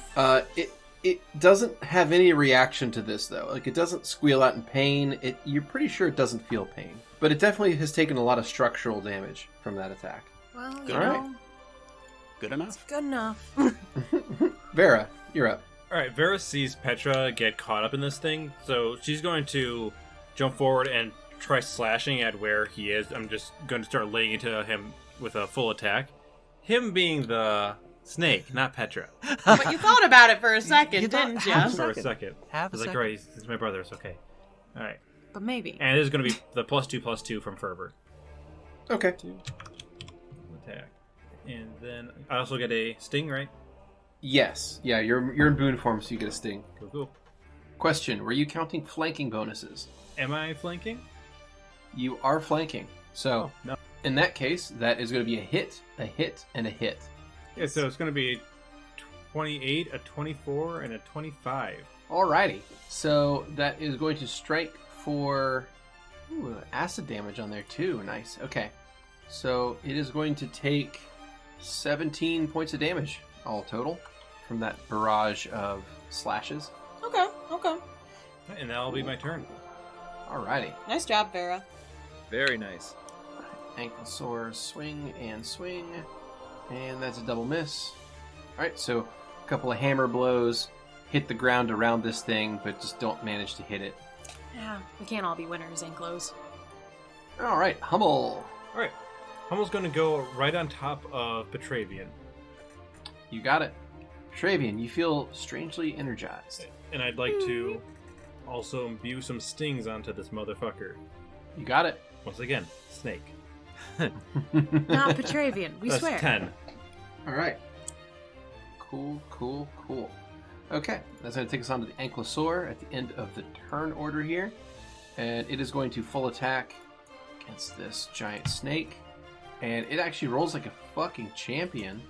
It doesn't have any reaction to this though. Like it doesn't squeal out in pain. You're pretty sure it doesn't feel pain. But it definitely has taken a lot of structural damage from that attack. Well, you All know, right. Good enough. good enough. Vera, you're up. All right, Vera sees Petra get caught up in this thing, so she's going to jump forward and try slashing at where he is. I'm just going to start laying into him with a full attack. Him being the snake, not Petra. But you thought about it for a second, You thought- didn't half you? a For a second. Half I was a like, second. right, it's my brother, it's okay. All right. But maybe. And it is going to be the +2/+2 from Fervor. Okay. Attack. And then I also get a sting, right? Yes. Yeah, you're in boon form, so you get a sting. Cool, cool. Question, were you counting flanking bonuses? Am I flanking? You are flanking. So, No. in that case, that is going to be a hit, and a hit. Yeah, so it's going to be 28, a 24, and a 25. Alrighty. So, that is going to strike for acid damage on there, too. Nice. Okay. So, it is going to take 17 points of damage, all total, from that barrage of slashes. Okay. And that'll be my turn. Alrighty. Nice job, Vera. Very nice. Ankle sore, swing, and that's a double miss. Alright, so a couple of hammer blows hit the ground around this thing, but just don't manage to hit it. Yeah, we can't all be winners, Anklos. Alright, Hummel. Alright. Hummel's going to go right on top of Petravian. You got it. Petravian, you feel strangely energized. And I'd like to also imbue some stings onto this motherfucker. You got it. Once again, snake. Not Petravian, we That's swear. 10. Alright. Cool. Okay, that's going to take us on to the Ankylosaur at the end of the turn order here. And it is going to full attack against this giant snake. And it actually rolls like a fucking champion.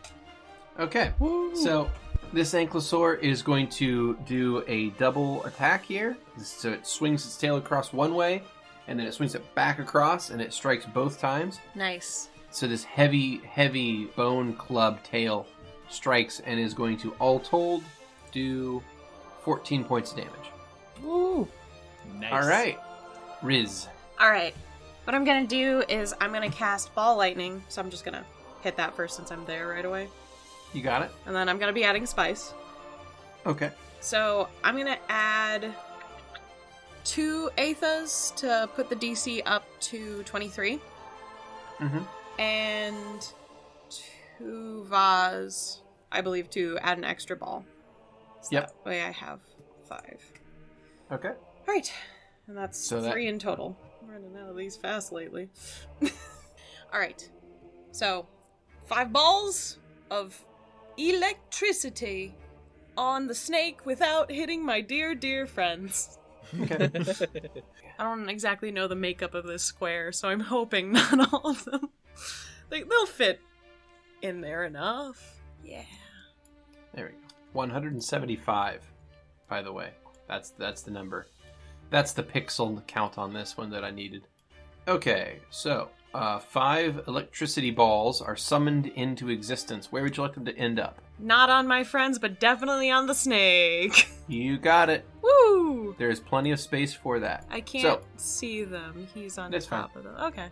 Okay, so this Ankylosaur is going to do a double attack here. So it swings its tail across one way, and then it swings it back across, and it strikes both times. Nice. So this heavy bone club tail strikes and is going to, all told, do 14 points of damage. Woo! Nice. All right, Riz. Alright. What I'm gonna do is I'm gonna cast Ball Lightning, so I'm just gonna hit that first since I'm there right away. You got it? And then I'm gonna be adding Spice. Okay. So I'm gonna add 2 Aethas to put the DC up to 23. Mm-hmm. And 2 Vaz I believe, to add an extra ball. So Yep. that way I have 5. Okay. Right. And that's So that- 3 in total. I'm running out of these fast lately. Alright. So, 5 balls of electricity on the snake without hitting my dear, dear friends. Okay. I don't exactly know the makeup of this square, so I'm hoping not all of them. They'll fit in there enough. Yeah. There we go. 175, by the way. That's the number. That's the pixel count on this one that I needed. Okay, so 5 electricity balls are summoned into existence. Where would you like them to end up? Not on my friends, but definitely on the snake. You got it. Woo! There is plenty of space for that. I can't So, see them. He's on That's top of them. Okay.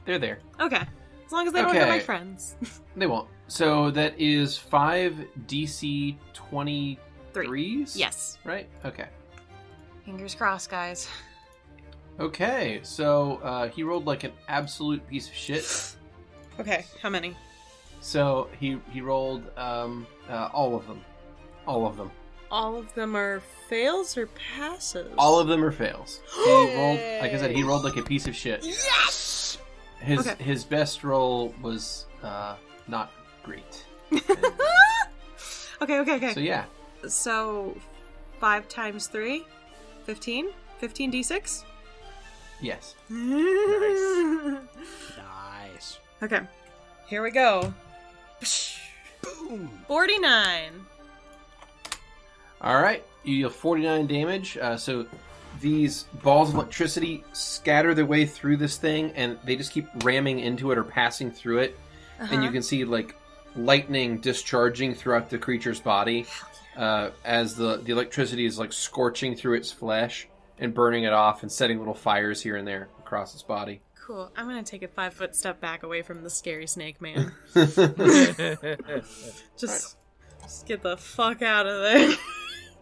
they're there. Okay. As long as they don't hit my Okay. friends. They won't. So that is 5 DC 23s? Yes. Right? Okay. Fingers crossed, guys. Okay, so he rolled like an absolute piece of shit. Okay, how many? So he rolled all of them. All of them. All of them are fails or passes? All of them are fails. He rolled, like I said, he rolled like a piece of shit. Yes! His best roll was not great. Okay. So yeah, So 5 times 3? 15? 15 d6? yes. Nice. Okay. Here we go. Boom. 49. All right, you deal 49 damage. So these balls of electricity scatter their way through this thing, and they just keep ramming into it or passing through it. And you can see like lightning discharging throughout the creature's body as the electricity is like scorching through its flesh and burning it off and setting little fires here and there across its body. Cool. I'm gonna take a 5-foot step back away from the scary snake man. Just get the fuck out of there.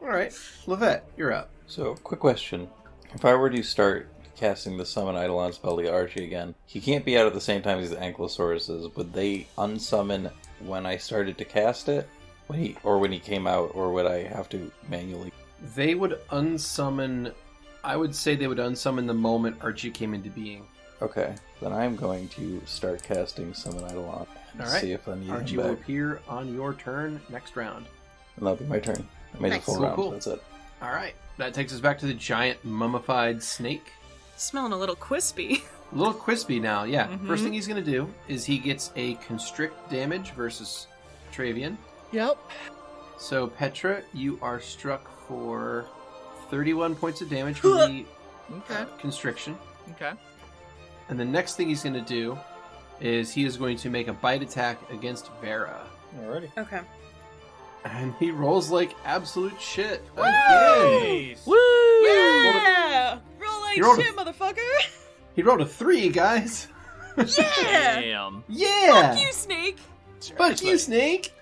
All right, Lovette, you're up. So, quick question. If I were to start casting the Summon Eidolon spell to Archie again, he can't be out at the same time as the Ankylosauruses. Would they unsummon when I started to cast it? When he came out, or would I have to manually? They would unsummon. I would say they would unsummon the moment Archie came into being. Okay, then I'm going to start casting Summon Eidolon and All right. see if I need Archie him will back. appear on your turn next round. And that'll be my turn. I made Nice. the full Cool, round, cool. so that's it. All right, that takes us back to the giant mummified snake. Smelling a little crispy. A little crispy now, yeah. Mhm. First thing he's going to do is he gets a constrict damage versus Petravian. Yep. So, Petra, you are struck for 31 points of damage from the Okay. constriction. Okay. And the next thing he's going to do is he is going to make a bite attack against Vera. Alrighty. Okay. And he rolls like absolute shit again. Nice. Yeah! Roll like You rolled a- shit, motherfucker! He rolled a 3, guys. Yeah! Damn. Yeah! Fuck you, snake! Fuck you, Snake!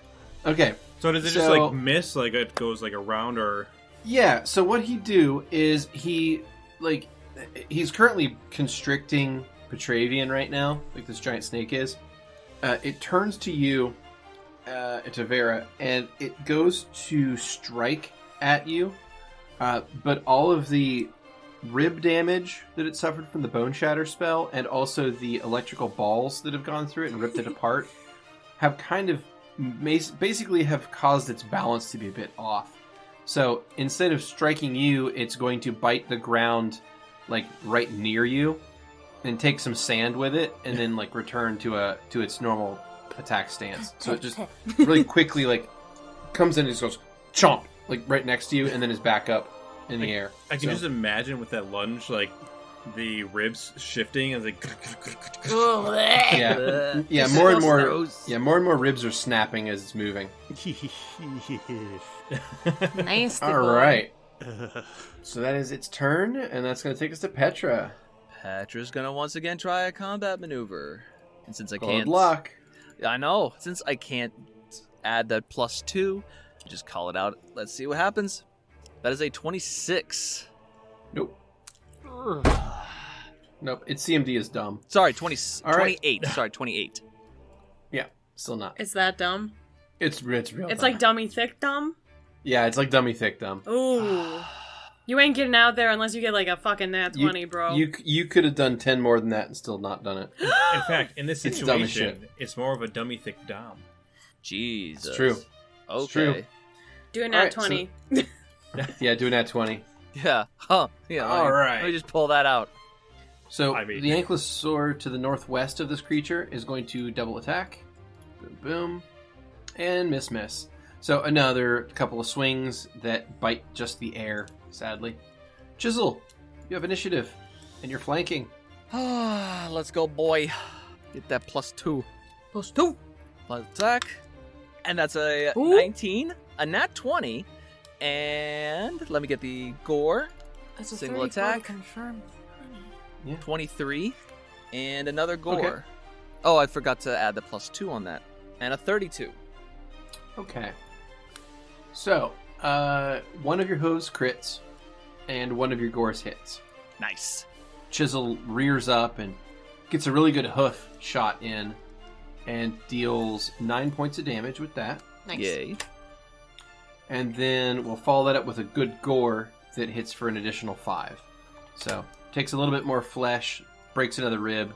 Okay, So does it just So- like miss? Like it goes like around or? yeah, so what he'd do is he's currently constricting Petravian right now, like this giant snake is. It turns to you, to Vera, and it goes to strike at you, but all of the rib damage that it suffered from the Bone Shatter spell, and also the electrical balls that have gone through it and ripped it apart, have kind of basically have caused its balance to be a bit off. So instead of striking you, it's going to bite the ground like right near you and take some sand with it, and then like return to its normal attack stance. So it just really quickly like comes in and just goes chomp like right next to you, and then is back up in the air. I can So- just imagine with that lunge, like the ribs shifting and like. yeah, yeah, This more and smells more, gross. yeah, more and more ribs are snapping as it's moving. Nice. All right, so that is its turn, and that's going to take us to Petra. Petra's gonna once again try a combat maneuver. And since I Good can't. luck. I know. Since I can't add that +2, just call it out. Let's see what happens. That is a 26. Nope. Nope. Its CMD is dumb. Sorry, All right. 28. Sorry, 28. Yeah, still not. Is that dumb? It's real. It's dumb. like dummy thick dumb. Yeah, it's like dummy thick dumb. Ooh. You ain't getting out there unless you get like a fucking nat 20, bro. You could have done 10 more than that and still not done it. In fact, in this It's dumb as situation, it's more of a dummy thick dom. Jesus. It's true. Okay. It's true. Do a nat Alright, 20. Yeah, do a nat 20. Yeah. Huh. Yeah. All right. Let me just pull that out. So I mean- the Ankylosaur to the northwest of this creature is going to double attack. Boom, boom. And miss. So another couple of swings that bite just the air, sadly. Chisel, you have initiative, and you're flanking. Let's go, boy. Get that +2. +2. Plus attack. And that's a Ooh. 19, a nat 20, and let me get the gore. That's a Single 34 to attack. confirm. 23, and another gore. Okay. Oh, I forgot to add the +2 on that. And a 32. Okay. So, one of your hooves crits, and one of your gores hits. Nice. Chisel rears up and gets a really good hoof shot in, and deals 9 points of damage with that. Nice. Yay. And then we'll follow that up with a good gore that hits for an additional 5. So, takes a little bit more flesh, breaks another rib.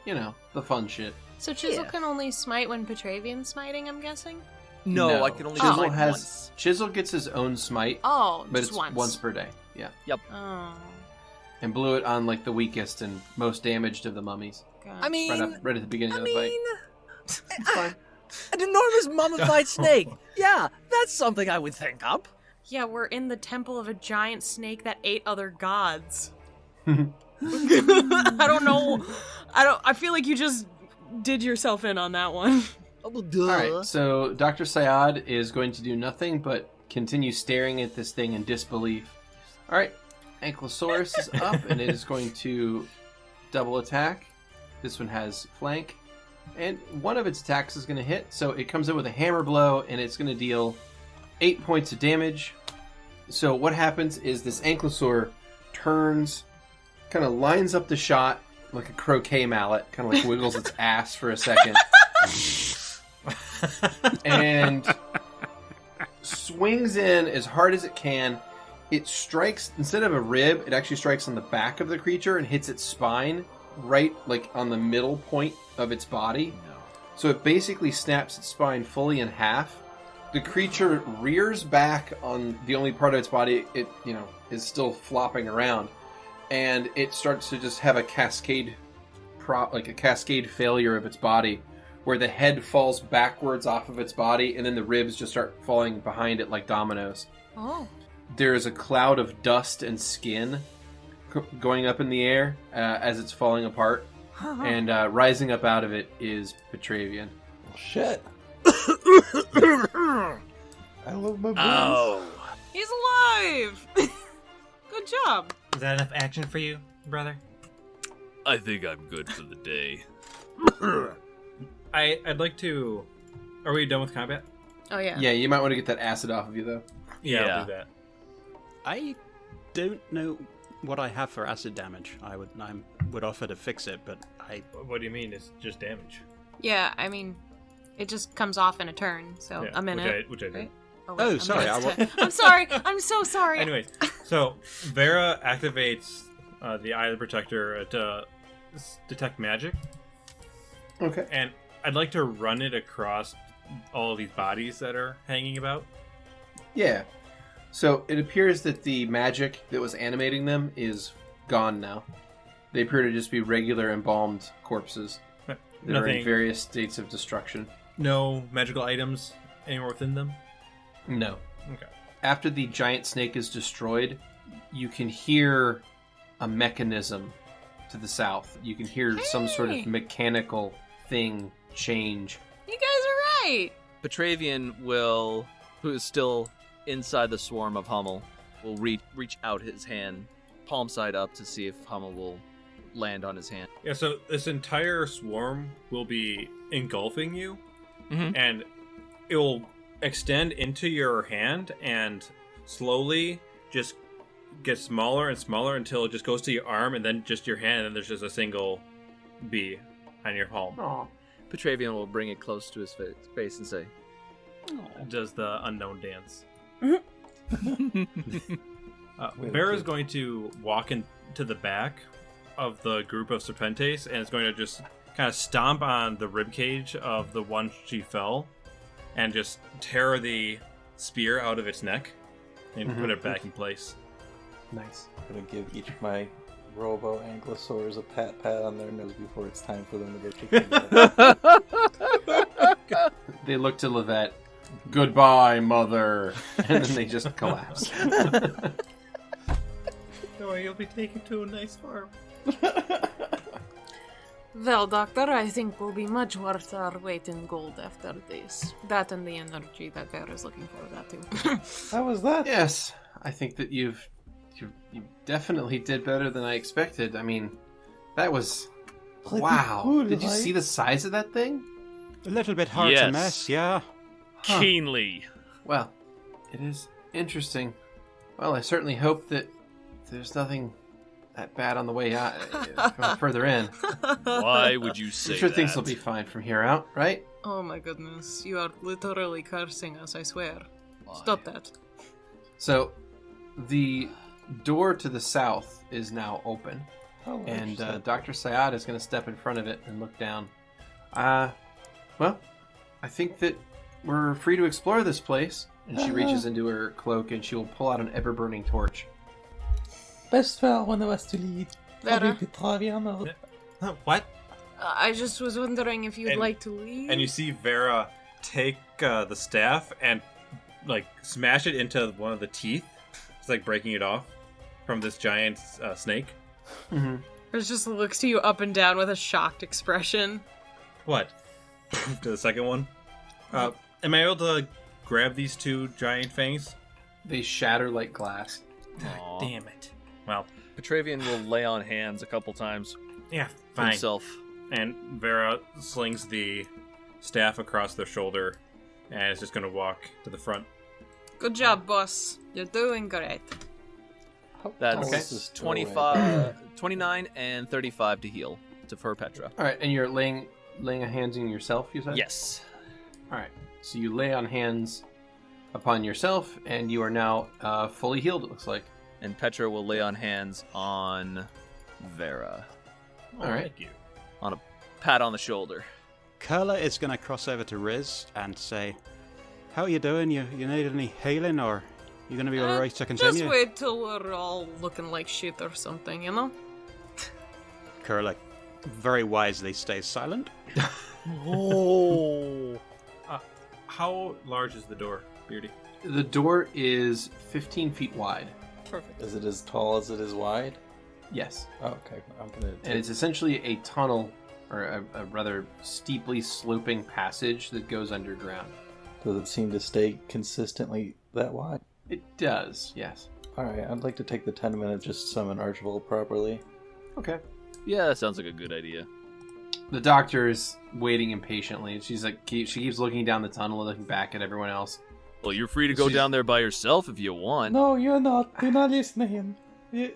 You know, the fun shit. So Chisel Yeah. can only smite when Petravian's smiting, I'm guessing? No, I can only Chisel smite has once. Chisel gets his own smite, Oh, but just it's once. once per day. Yeah. Oh, And blew it on like the weakest and most damaged of the mummies. God. I mean, Right at the beginning of the fight. It's fine. an enormous mummified snake. Yeah, that's something I would think up. Yeah, we're in the temple of a giant snake that ate other gods. I don't know. I feel like you just did yourself in on that one. Oh, duh. All right, so Dr. Syad is going to do nothing but continue staring at this thing in disbelief. All right, Ankylosaurus is up, and it is going to double attack. This one has flank, and one of its attacks is going to hit, so it comes in with a hammer blow, and it's going to deal 8 points of damage. So what happens is this Ankylosaur turns, kind of lines up the shot like a croquet mallet, kind of like wiggles its ass for a second. And swings in as hard as it can. It strikes, instead of a rib, it actually strikes on the back of the creature and hits its spine right like on the middle point of its body. So it basically snaps its spine fully in half. The creature rears back on the only part of its body it is still flopping around, and it starts to just have a cascade failure of its body, where the head falls backwards off of its body, and then the ribs just start falling behind it like dominoes. Oh. There is a cloud of dust and skin going up in the air as it's falling apart, and rising up out of it is Petravian. Shit. I love my boys. Oh. He's alive! Good job. Is that enough action for you, brother? I think I'm good for the day. I'd like to. Are we done with combat? Oh, yeah. Yeah, you might want to get that acid off of you, though. Yeah, Yeah. I'll do that. I don't know what I have for acid damage. I would offer to fix it, but I What do you mean? It's just damage. Yeah, I mean, it just comes off in a turn, so Yeah, a minute. which I did. right? Oh, wait, sorry, I I'm sorry. I'm so sorry. Anyways, so Vera activates the Eye of the Protector to detect magic, Okay. and I'd like to run it across all of these bodies that are hanging about. Yeah. So it appears that the magic that was animating them is gone now. They appear to just be regular embalmed corpses that are in Nothing. various states of destruction. No magical items anywhere within them. No. Okay. After the giant snake is destroyed, you can hear a mechanism to the south. You can hear some sort of Hey! mechanical thing change. You guys are right. Petravian will, who is still inside the swarm of Hummel, will reach out his hand, palm side up, to see if Hummel will land on his hand. Yeah. So this entire swarm will be engulfing you, Mhm. and it will extend into your hand and slowly just get smaller and smaller until it just goes to your arm and then just your hand, and then there's just a single bee on your palm. Aw. Petravian will bring it close to his face and say, does the unknown dance. Wait, Vera's okay. going to walk into the back of the group of Serpentes and is going to just kind of stomp on the ribcage of the one she fell and just tear the spear out of its neck and put it back in place. Nice. I'm gonna give each of my robo ankylosaurs a pat on their nose before it's time for them to go chicken. They look to Lovette. Goodbye, mother. And then they just collapse. No, you'll be taken to a nice farm. Well, Doctor, I think we'll be much worth our weight in gold after this. That and the energy that Vera's looking for, that too. How was that? Yes, I think that you definitely did better than I expected. I mean, that was... Pretty wow. cool, Did you right? see the size of that thing? A little bit hard to Yes. miss, yeah. Huh. Keenly. Well, it is interesting. Well, I certainly hope that there's nothing that bad on the way out, further in. Why would you say I'm sure that? things will be fine from here out, right? Oh my goodness, you are literally cursing us, I swear. Why? Stop that. So, the door to the south is now open, Oh, and interesting. Dr. Syad is going to step in front of it and look down. Well, I think that we're free to explore this place. And she reaches into her cloak and she will pull out an ever-burning torch. Best for one of us to lead. Probably Vera? Petravian or... What? I just was wondering if you'd And- like to leave. And you see Vera take the staff and like smash it into one of the teeth. It's like breaking it off from this giant snake. Mm-hmm. It just looks to you up and down with a shocked expression. What? To the second one. Am I able to grab these two giant fangs? They shatter like glass. Aw. Damn it. Well, Petravian will lay on hands a couple times yeah, fine. himself. And Vera slings the staff across their shoulder and is just going to walk to the front. Good job, boss. You're doing great. That's Okay. This is 29 and 35 to heal for Petra. All right, and you're laying on hands on yourself, you said? Yes. All right, so you lay on hands upon yourself, and you are now fully healed, it looks like. And Petra will lay on hands on Vera. All right. Thank you. On a pat on the shoulder. Kurla is going to cross over to Riz and say, how you doing? You need any healing, or you going to be alright to continue? Just wait till we're all looking like shit or something, you know? Kurla very wisely stays silent. Oh. How large is the door, Beardy? The door is 15 feet wide. Perfect. Is it as tall as it is wide? Yes. Oh, okay. I'm gonna. And it's essentially a tunnel, or a rather steeply sloping passage that goes underground. Does it seem to stay consistently that wide? It does, yes. All right. I'd like to take the 10 minutes just summon Archibald properly. Okay. Yeah, that sounds like a good idea. The doctor is waiting impatiently, and she's like, she keeps looking down the tunnel and looking back at everyone else. Well, you're free to go She's- down there by yourself if you want. No, you're not. Do not listen to him.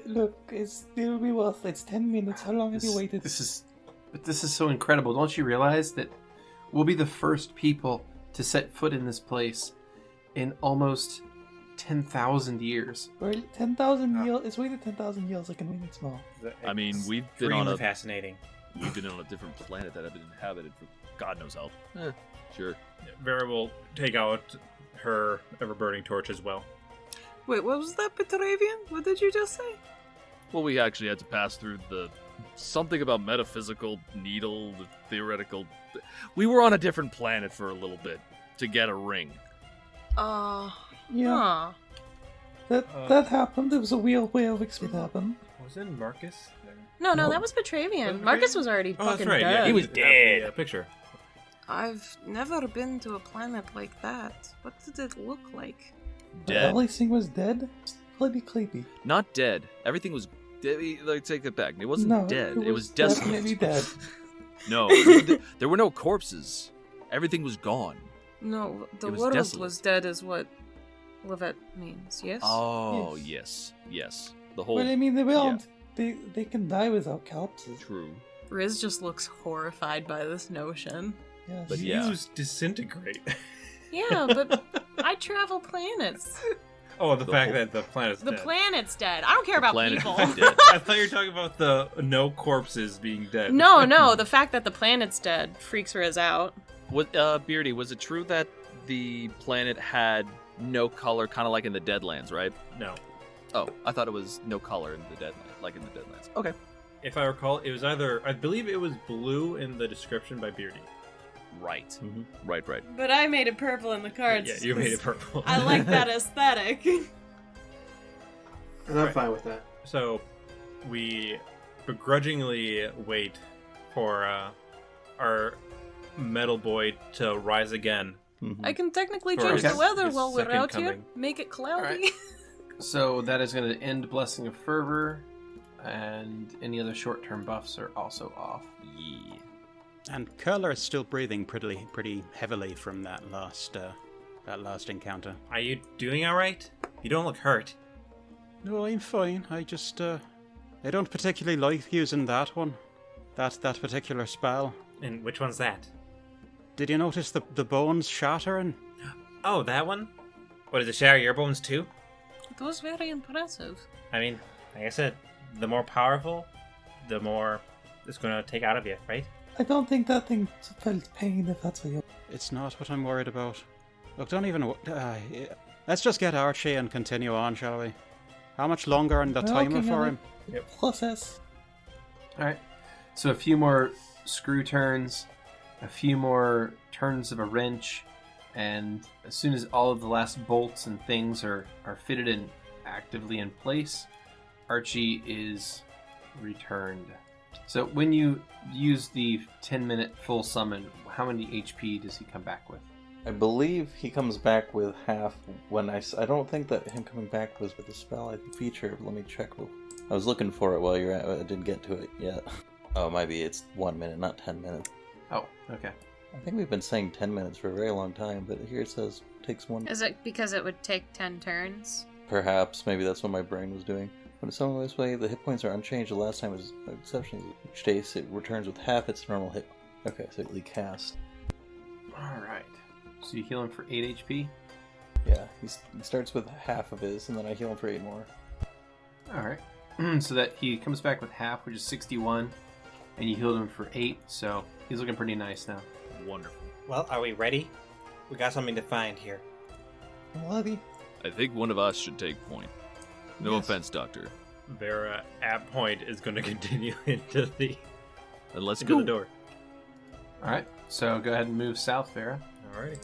Look, it'll be worth it. It's 10 minutes. How long have you waited? This is so incredible. Don't you realize that we'll be the first people to set foot in this place in almost 10,000 years? Well, 10,000 years. It's waited 10,000 years like a minute more. I mean, we've been on Extremely a fascinating. we've been on a different planet that have been inhabited for God knows how. Sure. Vera will take out her ever-burning torch as well. Wait, what was that, Petravian? What did you just say? Well, we actually had to pass through the something about metaphysical needle, the theoretical. We were on a different planet for a little bit to get a ring. Yeah, Huh. that happened. It was a weird way of explaining it happened. Wasn't Marcus? No, No. that was Petravian. Was it Marcus Petravian? was already Oh, that's fucking right. dead. Yeah, He was didn't have the, dead. picture. I've never been to a planet like that. What did it look like? Dead. Everything was dead. Pretty creepy. Not dead. Everything was. Like, take it back. It wasn't No, dead. It was desolate. definitely dead. No, there were no corpses. Everything was gone. No, the It was world desolate. was dead is what Lovette means, yes? Oh, Yes. yes. The whole. Well, I mean, they can die without corpses. True. Riz just looks horrified by this notion. Yes. But yeah. Use disintegrate. Yeah, but I travel planets. Oh, the fact that the planet's The dead. planet's dead. I don't care about planet people. is dead. I thought you were talking about the no corpses being dead. No, the fact that the planet's dead freaks Riz out. Beardy, was it true that the planet had no color, kind of like in the Deadlands, right? No. Oh, I thought it was no color in the Deadlands, like in the Deadlands. Okay. If I recall, it was either... I believe it was blue in the description by Beardy. Right. Mm-hmm. Right. But I made it purple in the cards. Yeah, you made it purple. I like that aesthetic. And I'm fine with that. So, we begrudgingly wait for our metal boy to rise again. I can technically For change his- the weather his while we're second out here. coming. Make it cloudy. Alright. So that is going to end Blessing of Fervor, and any other short-term buffs are also off. Yeah. And Kurla is still breathing pretty heavily from that last encounter. Are you doing alright? You don't look hurt. No, I'm fine. I just I don't particularly like using that one. That particular spell. And which one's that? Did you notice the bones shattering? Oh, that one? What, does it shatter your bones too? It was very impressive. I mean, like I said, the more powerful, the more it's going to take out of you, right? I don't think that thing felt pain, if that's what you... It's not what I'm worried about. Look, don't even... let's just get Archie and continue on, shall we? How much longer on the timer Okay, for him? Process. Alright. So a few more screw turns, a few more turns of a wrench, and as soon as all of the last bolts and things are fitted and actively in place, Archie is returned. So when you use the 10-minute full summon, how many HP does he come back with? I believe he comes back with half when I don't think that him coming back was with the spell. I think feature. Let me check. I was looking for it while you're at. I didn't get to it yet. Oh, maybe it's 1 minute, not 10 minutes. Oh, okay. I think we've been saying 10 minutes for a very long time, but here it says takes one. Is it because it would take 10 turns? Perhaps, maybe that's what my brain was doing. When it's summoned this way, the hit points are unchanged. The last time was an exception. Each day it returns with half its normal hit. Okay, so it cast. Alright. So you heal him for 8 HP? Yeah, he starts with half of his, and then I heal him for 8 more. Alright. So that he comes back with half, which is 61, and you healed him for 8, so he's looking pretty nice now. Wonderful. Well, are we ready? We got something to find here. Bloody. I think one of us should take point. No Yes. offense, Doctor. Vera at point is going to continue into the And let's into go. the door. Alright, so go ahead and move south, Vera. Alrighty.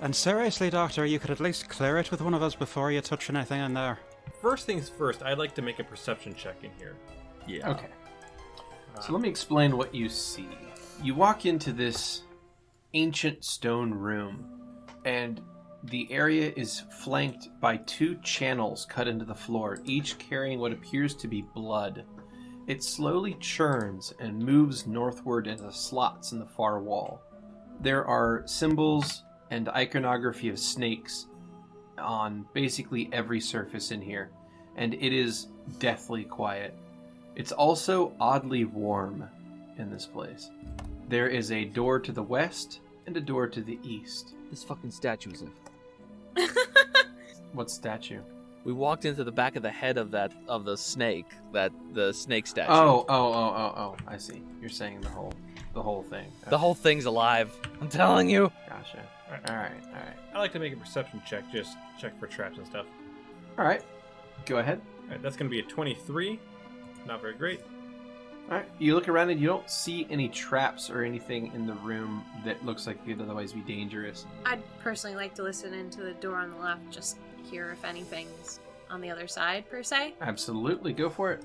And seriously, Doctor, you could at least clear it with one of us before you touch anything in there. First things first, I'd like to make a perception check in here. Yeah. Okay. So let me explain what you see. You walk into this ancient stone room, and the area is flanked by 2 channels cut into the floor, each carrying what appears to be blood. It slowly churns and moves northward into slots in the far wall. There are symbols and iconography of snakes on basically every surface in here, and it is deathly quiet. It's also oddly warm in this place. There is a door to the west and a door to the east. This fucking statue is What statue? We walked into the back of the head of the snake statue. Oh, I see. You're saying the whole thing. The whole thing's alive. I'm telling you. Gotcha. Alright. I like to make a perception check, just check for traps and stuff. Alright. Go ahead. Alright, that's going to be a 23. Not very great. Alright. You look around and you don't see any traps or anything in the room that looks like it could otherwise be dangerous. I'd personally like to listen into the door on the left, just hear if anything's on the other side, per se. Absolutely. Go for it.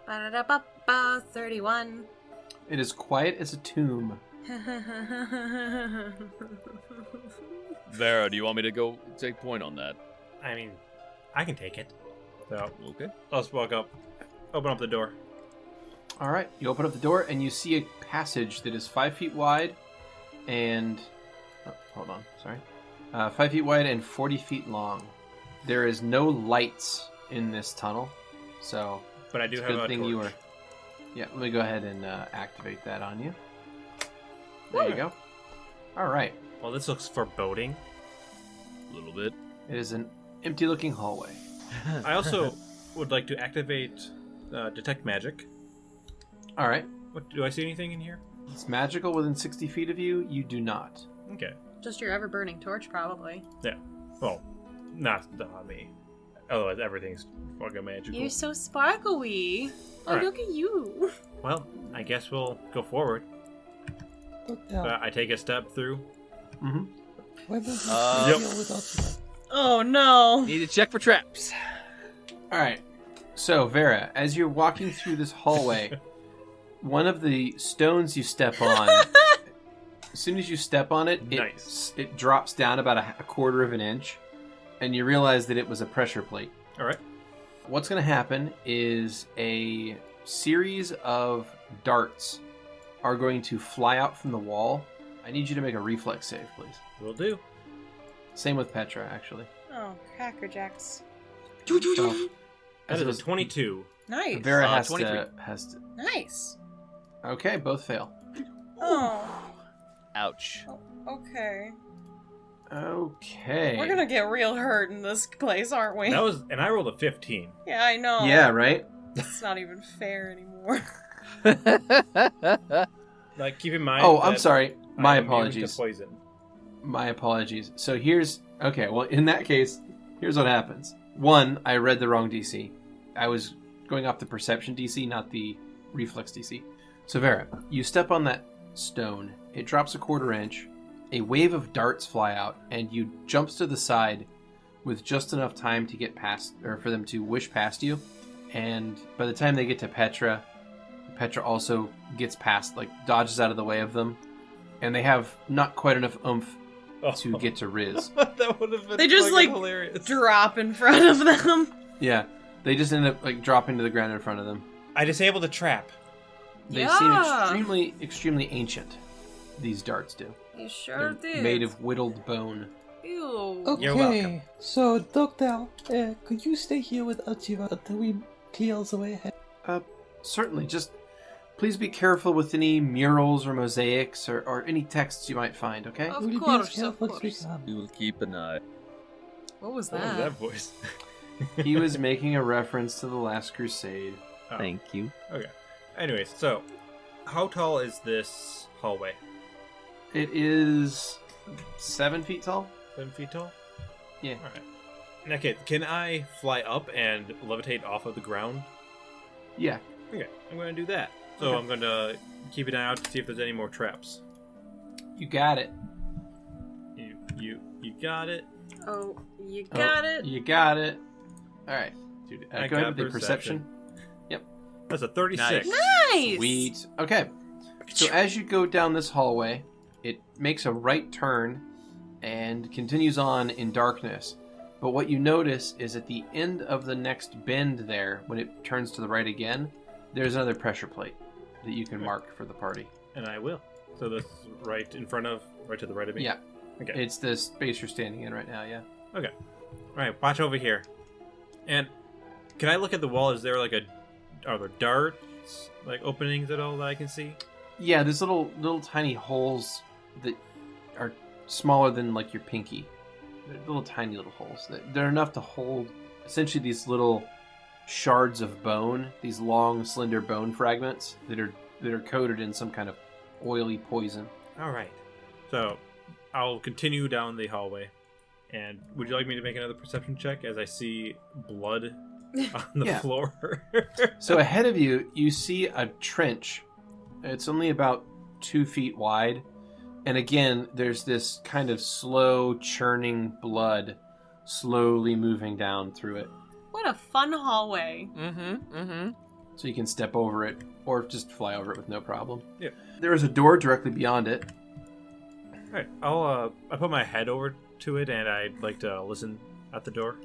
Ba-da-da-ba-ba, 31. It is quiet as a tomb. Vera, do you want me to go take point on that? I mean, I can take it. So, Okay. let's walk up. Open up the door. All right, you open up the door and you see a passage that is 5 feet wide and... Oh, hold on, sorry. 5 feet wide and 40 feet long. There is no lights in this tunnel, so... But I do it's have good a thing torch. you were... Yeah, let me go ahead and activate that on you. There you go. All right. Well, this looks foreboding. A little bit. It is an empty-looking hallway. I also would like to activate Detect Magic. All right. What, do I see anything in here? It's magical within 60 feet of you. You do not. Okay. Just your ever-burning torch, probably. Yeah. Well, not on me. Otherwise, everything's fucking magical. You're so sparkly. Oh, Alright. look at you. Well, I guess we'll go forward. Look down. I take a step through. Mm-hmm. Where does this Yep. deal with us? Oh, no. Need to check for traps. All right. So, Vera, as you're walking through this hallway, one of the stones you step on, as soon as you step on it, Nice. it drops down about a quarter of an inch, and you realize that it was a pressure plate. All right. What's going to happen is a series of darts are going to fly out from the wall. I need you to make a reflex save, please. Will do. Same with Petra, actually. Oh, Cracker Jacks. So, That as it is was- a 22. Nice. Vera has 23. to. Nice. Okay, both fail. Oh, Ouch. okay. Okay. We're gonna get real hurt in this place, aren't we? And I rolled a 15. Yeah, I know. Yeah, right? It's not even fair anymore. Like, keep in mind. Oh, I'm that sorry. I My am immune to apologies. Poison. My apologies. So here's... Okay, well, in that case, here's what happens. One, I read the wrong DC. I was going off the perception DC, not the reflex DC. So, Vera, you step on that stone. It drops a quarter inch. A wave of darts fly out, and you jumps to the side with just enough time to get past, or for them to wish past you. And by the time they get to Petra also gets past, like, dodges out of the way of them. And they have not quite enough oomph to get to Riz. That would have been They just, fucking like, hilarious. Drop in front of them. Yeah, they just end up, like, dropping to the ground in front of them. I disabled the trap. They seem Yeah. extremely ancient, these darts do. You sure They're did. made of whittled bone. Ew. You're welcome. Okay, so Doctor, could you stay here with Achiva until we clear the way ahead? Certainly, just please be careful with any murals or mosaics or any texts you might find, okay? Of We'll be course, as careful of as we course. can. We will keep an eye. What was What was that? that voice? He was making a reference to the Last Crusade. Oh. Thank you. Okay. Anyways, so how tall is this hallway? It is 7 feet tall. 7 feet tall? Yeah. Alright. In that case, can I fly up and levitate off of the ground? Yeah. Okay, I'm going to do that. So Okay. I'm going to keep an eye out to see if there's any more traps. You got it. You got it. Oh, you got it. You got it. All right. Dude, I go ahead got with the perception. That's a 36. Nice. Sweet. Okay. So as you go down this hallway, it makes a right turn and continues on in darkness. But what you notice is at the end of the next bend there, when it turns to the right again, there's another pressure plate that you can mark for the party. And I will. So this right in front of, right to the right of me? Yeah. Okay. It's the space you're standing in right now, yeah. Okay. Alright, watch over here. And can I look at the wall? Is there like are there darts, like openings at all that I can see? Yeah, there's little tiny holes that are smaller than like your pinky. They're little tiny little holes. They're enough to hold essentially these little shards of bone, these long, slender bone fragments that are coated in some kind of oily poison. Alright. So I'll continue down the hallway. And would you like me to make another perception check as I see blood on the Yeah. floor? So ahead of you, you see a trench. It's only about 2 feet wide. And again, there's this kind of slow churning blood slowly moving down through it. What a fun hallway. So you can step over it or just fly over it with no problem. Yeah. There is a door directly beyond it. Alright, I put my head over to it and I'd like to listen at the door.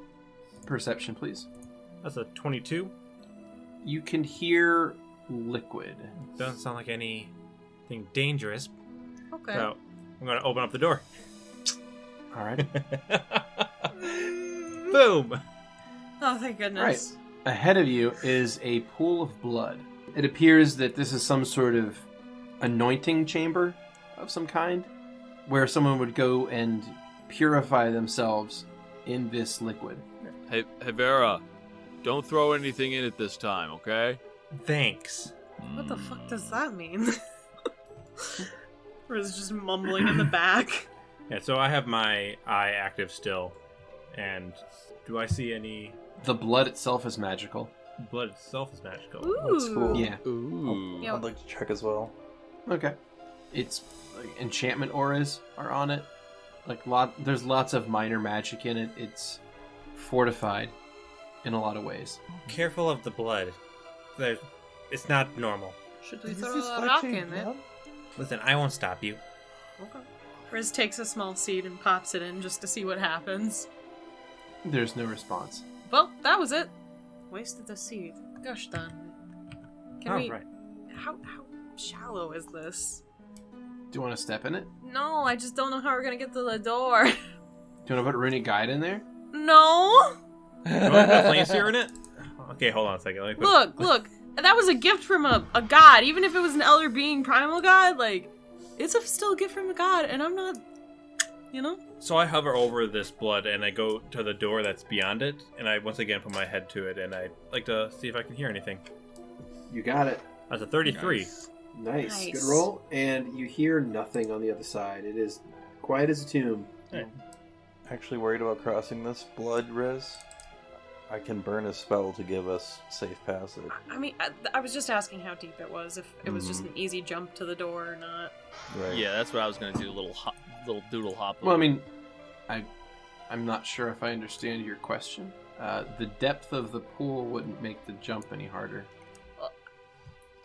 Perception, please. That's a 22. You can hear liquid. Doesn't sound like anything dangerous. Okay. So I'm going to open up the door. All right. Boom! Oh, thank goodness. Ahead of you is a pool of blood. It appears that this is some sort of anointing chamber of some kind, where someone would go and purify themselves in this liquid. Hey, Vera, don't throw anything in it this time, okay? Thanks. What the fuck does that mean? Or is it just mumbling in the back? Yeah, so I have my eye active still. And do I see any... The blood itself is magical. Blood itself is magical. Ooh. That's cool. Yeah. Ooh. Yeah. I'd like to check as well. Okay. It's like enchantment auras are on it. Like there's lots of minor magic in it. It's fortified in a lot of ways. Careful of the blood. It's not normal. Should we Is throw this a what rock you in it? want? Listen, I won't stop you. Okay. Riz takes a small seed and pops it in just to see what happens. There's no response. Well, that was it. Wasted the seed. Gosh darn it. Can we... right. How shallow is this? Do you want to step in it? No, I just don't know how we're gonna get to the door. Do you want to put Runic Guide in there? No! You want to put flame seer in it? Okay, hold on a second. Let me put Look. That was a gift from a god. Even if it was an elder being primal god, like, it's still a gift from a god, and I'm not... You know? So I hover over this blood and I go to the door that's beyond it, and I once again put my head to it, and I like to see if I can hear anything. You got it. That's a 33. Nice. Nice. Good roll. And you hear nothing on the other side. It is quiet as a tomb. Actually worried about crossing this blood, Riz. I can burn a spell to give us safe passage. I mean, I was just asking how deep it was, if it was just an easy jump to the door or not. Right. Yeah, that's what I was gonna do. Little doodle hop. Well, I mean, I'm not sure if I understand your question. The depth of the pool wouldn't make the jump any harder.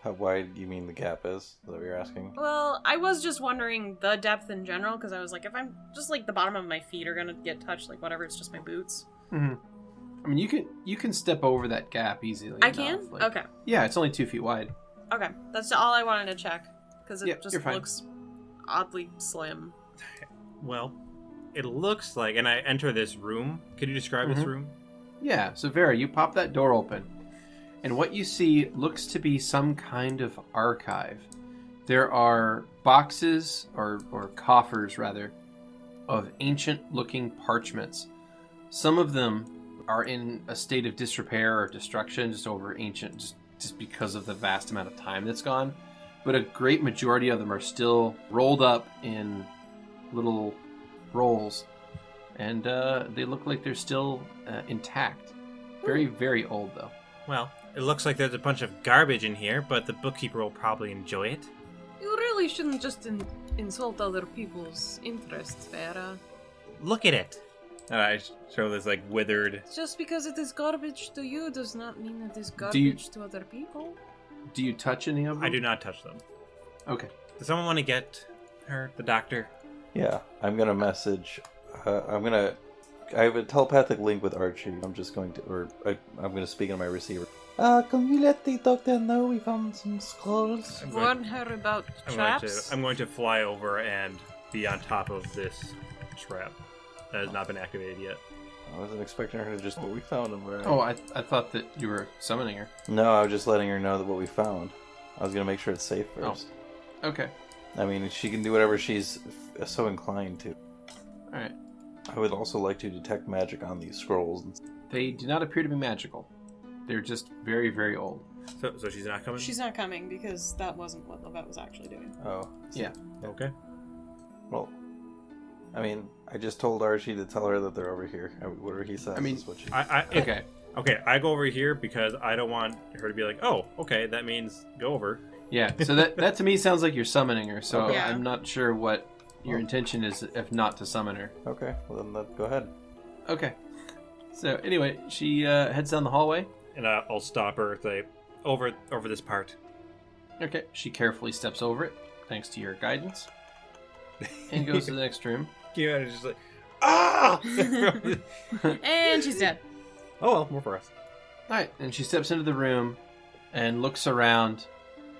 How wide do you mean the gap is? Is that what you're asking? Well, I was just wondering the depth in general, because I was like, if I'm just like the bottom of my feet are gonna get touched, like whatever, it's just my boots. Mm-hmm. I mean, you can step over that gap easily. I enough. can? Like, Okay. Yeah, it's only 2 feet wide. Okay. That's all I wanted to check, because it Yeah, just you're fine. looks oddly slim. Well, it looks like, and I enter this room. Could you describe this room? Yeah, so Vera, you pop that door open, and what you see looks to be some kind of archive. There are boxes, or coffers rather, of ancient-looking parchments. Some of them are in a state of disrepair or destruction just because of the vast amount of time that's gone. But a great majority of them are still rolled up in little rolls, and they look like they're still intact. Very, very old, though. Well, it looks like there's a bunch of garbage in here, but the bookkeeper will probably enjoy it. You really shouldn't just insult other people's interests, Vera. Look at it. And I show this like withered. Just because it is garbage to you does not mean it is Do you- garbage to other people. Do you touch any of them? I do not touch them. Okay. Does someone want to get her, the doctor? Yeah, I'm gonna message. I have a telepathic link with Archie. I'm just going to, I'm gonna speak on my receiver. Can you let the doctor know we found some scrolls? Warn her about traps. I'm going to fly over and be on top of this trap that has not been activated yet. I wasn't expecting her to just what we found and where. Oh, I thought that you were summoning her. No, I was just letting her know that what we found. I was gonna make sure it's safe first. Okay. I mean, she can do whatever she's so inclined to. All right. I would also like to detect magic on these scrolls. They do not appear to be magical. They're just very, very old. So she's not coming? She's not coming because that wasn't what Lovette was actually doing. Oh, Yeah. Okay. well, I mean, I just told Archie to tell her that they're over here. Whatever he says I mean, is what she. Okay. Okay, I go over here because I don't want her to be like, oh, okay, that means go over. Yeah. So that to me sounds like you're summoning her. So Yeah. I'm not sure what your intention is, if not to summon her. Okay, well then go ahead. Okay. So anyway, she heads down the hallway. And I'll stop her, say, over this part. Okay. She carefully steps over it, thanks to your guidance, and goes to the next room. You know, just like, ah! And she's dead. Oh well, more for us. All right, and she steps into the room and looks around,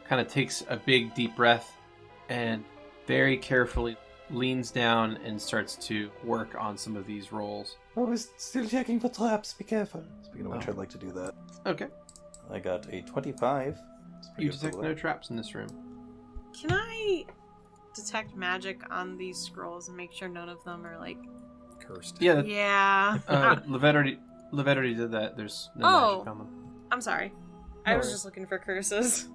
kind of takes a big deep breath, and very carefully leans down and starts to work on some of these rolls. Oh, we're still checking for traps. Be careful. Speaking of which, I'd like to do that. Okay. I got a 25. It's pretty You good detect for no that. traps in this room. Can I detect magic on these scrolls and make sure none of them are like cursed. Yeah, Yeah. Lovette already did that. There's no Oh. magic on them. I'm sorry. I was just looking for curses.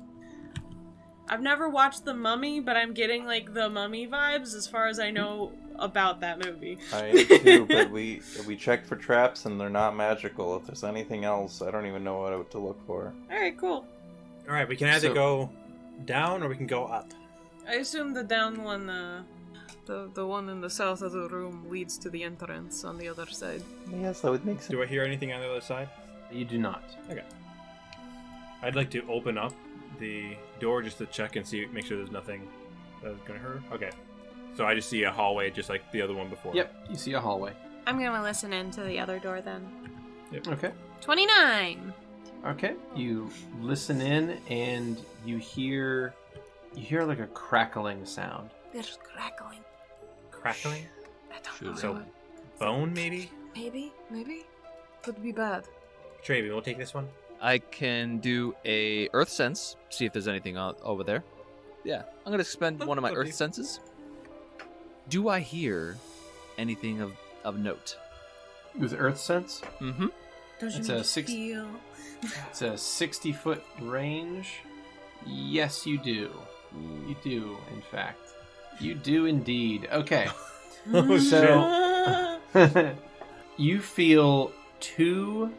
I've never watched The Mummy, but I'm getting like the Mummy vibes as far as I know about that movie. I am too, but we checked for traps and they're not magical. If there's anything else, I don't even know what to look for. Alright, cool. Alright, we can either go down or we can go up. I assume the down one, the one in the south of the room leads to the entrance on the other side. Yes, that would make sense. Do I hear anything on the other side? You do not. Okay. I'd like to open up the door just to check and see, make sure there's nothing that's gonna hurt. Okay. So I just see a hallway just like the other one before. Yep, you see a hallway. I'm gonna listen in to the other door then. Yep. Okay. 29! Okay. You listen in and you hear like a crackling sound. There's crackling. Crackling? I don't Shoot. know. So, bone maybe? Maybe? Could be bad. Petravian, we'll take this one. I can do a Earth Sense, see if there's anything over there. Yeah, I'm going to spend one of my Earth Senses. Do I hear anything of note? With Earth Sense, Mm-hmm. Don't It's you a make six- feel? it's a 60-foot range. Yes, you do. You do, in fact. You do indeed. Okay. Oh, So you feel 2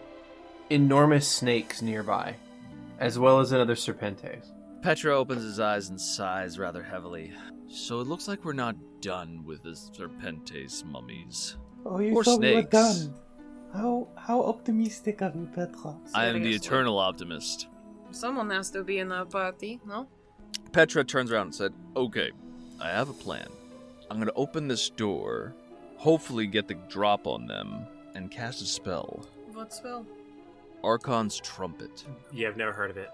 enormous snakes nearby, as well as another serpentes. Petra opens his eyes and sighs rather heavily. So it looks like we're not done with the Serpentes mummies. Oh, you Or thought we were snakes. done. How optimistic are you, Petra? I am the Seriously. eternal optimist. Someone has to be in the party, no? Petra turns around and said, "Okay, I have a plan. I'm going to open this door, hopefully get the drop on them, and cast a spell. What spell? Archon's Trumpet. Yeah, I've never heard of it.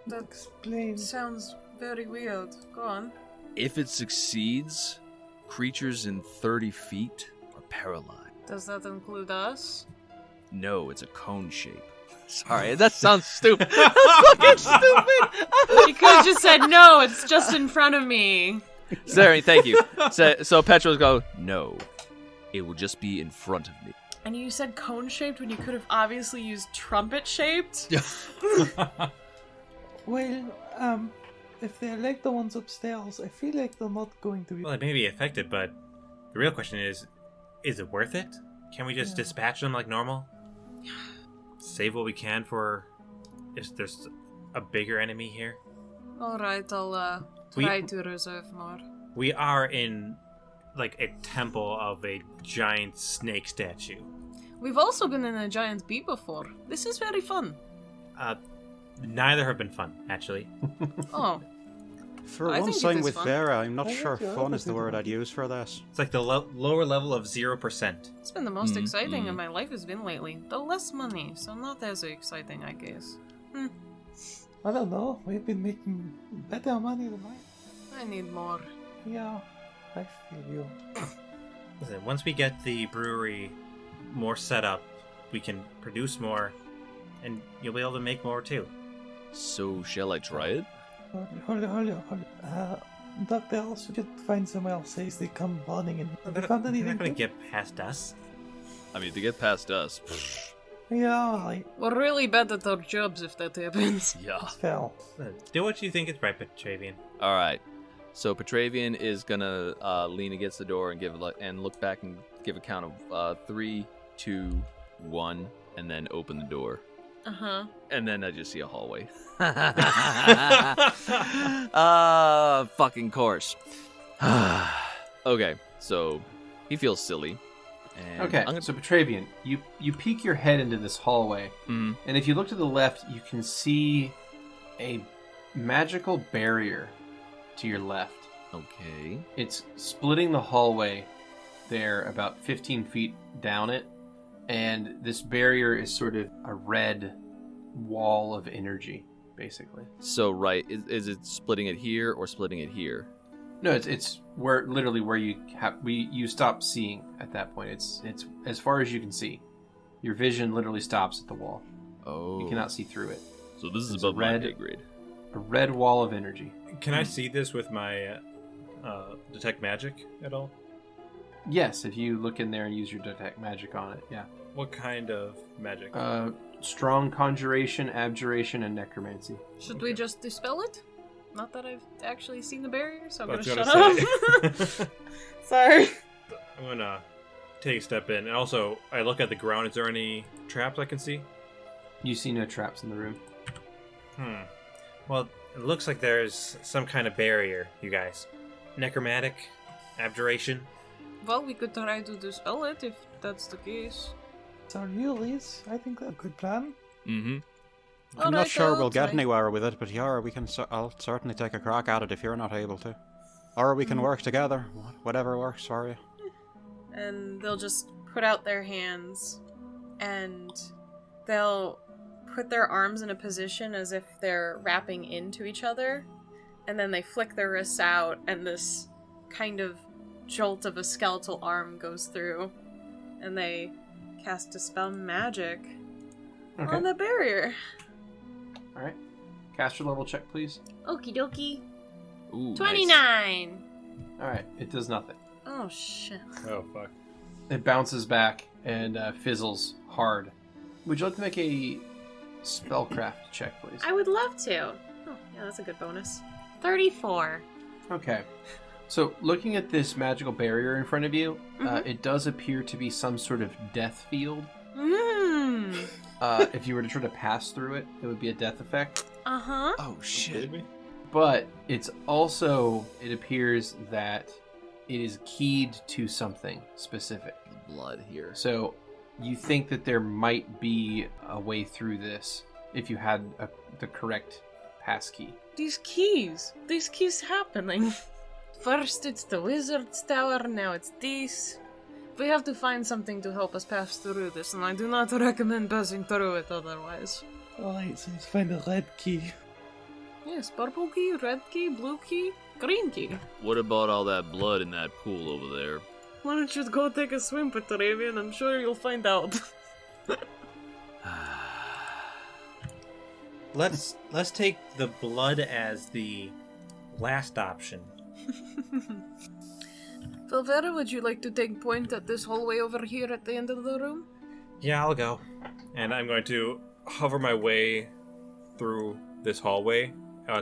That Explain. sounds very weird. Go on. If it succeeds, creatures in 30 feet are paralyzed. Does that include us? No, it's a cone shape. Sorry, that sounds stupid. That's fucking stupid. You could have just said, no, it's just in front of me. Sorry, thank you. So Petra's go, no, it will just be in front of me. And you said cone-shaped when you could have obviously used trumpet-shaped? Well, if they're like the ones upstairs, I feel like they're not going to be. Well, it may be affected, but the real question is it worth it? Can we just dispatch them like normal? Save what we can for if there's a bigger enemy here? Alright, I'll try to reserve more. We are in like a temple of a giant snake statue. We've also been in a giant bee before. This is very fun. Neither have been fun, actually. Oh, For I one think it thing is with fun. Vera, I'm not I sure think you're fun is the opposite word of I'd use for this. It's like the lower level of 0%. it's been the most exciting mm. in my life has been lately. The less money, so not as exciting, I guess. I don't know. We've been making better money than I need more. Yeah, I feel you. Listen, once we get the brewery more set up, we can produce more, and you'll be able to make more too. So shall I try it? Hold on. Dr. Else, we should find somewhere else. Says they come running in. Have you found They're anything? not going to good? get past us. I mean, to get past us. Yeah, right. We're really bad at our jobs if that happens. Yeah. It's fair. Do what you think is right, Petravian. All right. So Petravian is gonna lean against the door and look back and give a count of 3, 2, 1, and then open the door. Uh-huh. And then I just see a hallway. Fucking course. Okay, so he feels silly. And Okay, I'm gonna... so Petravian, you peek your head into this hallway, Mhm. and if you look to the left, you can see a magical barrier to your left. Okay. It's splitting the hallway there about 15 feet down it, and this barrier is sort of a red wall of energy, basically. So, right, is it splitting it here or splitting it here? No, it's where literally where you stop seeing at that point. It's as far as you can see. Your vision literally stops at the wall. Oh. You cannot see through it. So this is It's above my red. pay grade. A red wall of energy. Can I see this with my detect magic at all? Yes, if you look in there and use your detect magic on it, yeah. What kind of magic? Strong conjuration, abjuration, and necromancy. Should we just dispel it? Not that I've actually seen the barrier, so I'm I was gonna gonna shut up. Sorry. I'm gonna take a step in, and also I look at the ground. Is there any traps I can see? You see no traps in the room. Well, it looks like there's some kind of barrier, you guys. Necromantic? Abjuration? Well, we could try to dispel it if that's the case. So you, Liz, I think that's a good plan. Mm-hmm. I'm not sure we'll get anywhere with it, but Yara, I'll certainly take a crack at it if you're not able to. Or we can work together, whatever works for you. And they'll just put out their hands, and they'll put their arms in a position as if they're wrapping into each other, and then they flick their wrists out, and this kind of jolt of a skeletal arm goes through, and they cast Dispel Magic on the barrier. Alright. Caster level check, please. Okie dokie. Ooh, 29! Nice. Alright, it does nothing. Oh, shit. Oh, fuck. It bounces back and fizzles hard. Would you like to make a spellcraft check, please? I would love to. Oh, yeah, that's a good bonus. 34. Okay. So, looking at this magical barrier in front of you, it does appear to be some sort of death field. If you were to try to pass through it, it would be a death effect. Uh-huh. Oh, shit. But it's also, it appears that it is keyed to something specific. The blood here. So, you think that there might be a way through this if you had the correct passkey. These keys happening. First it's the wizard's tower, now it's this. We have to find something to help us pass through this, and I do not recommend passing through it otherwise. Alright, so let's find the red key. Yes, purple key, red key, blue key, green key. What about all that blood in that pool over there? Why don't you go take a swim, Petravian? I'm sure you'll find out. Let's take the blood as the last option. Vera, would you like to take point at this hallway over here at the end of the room? Yeah, I'll go. And I'm going to hover my way through this hallway,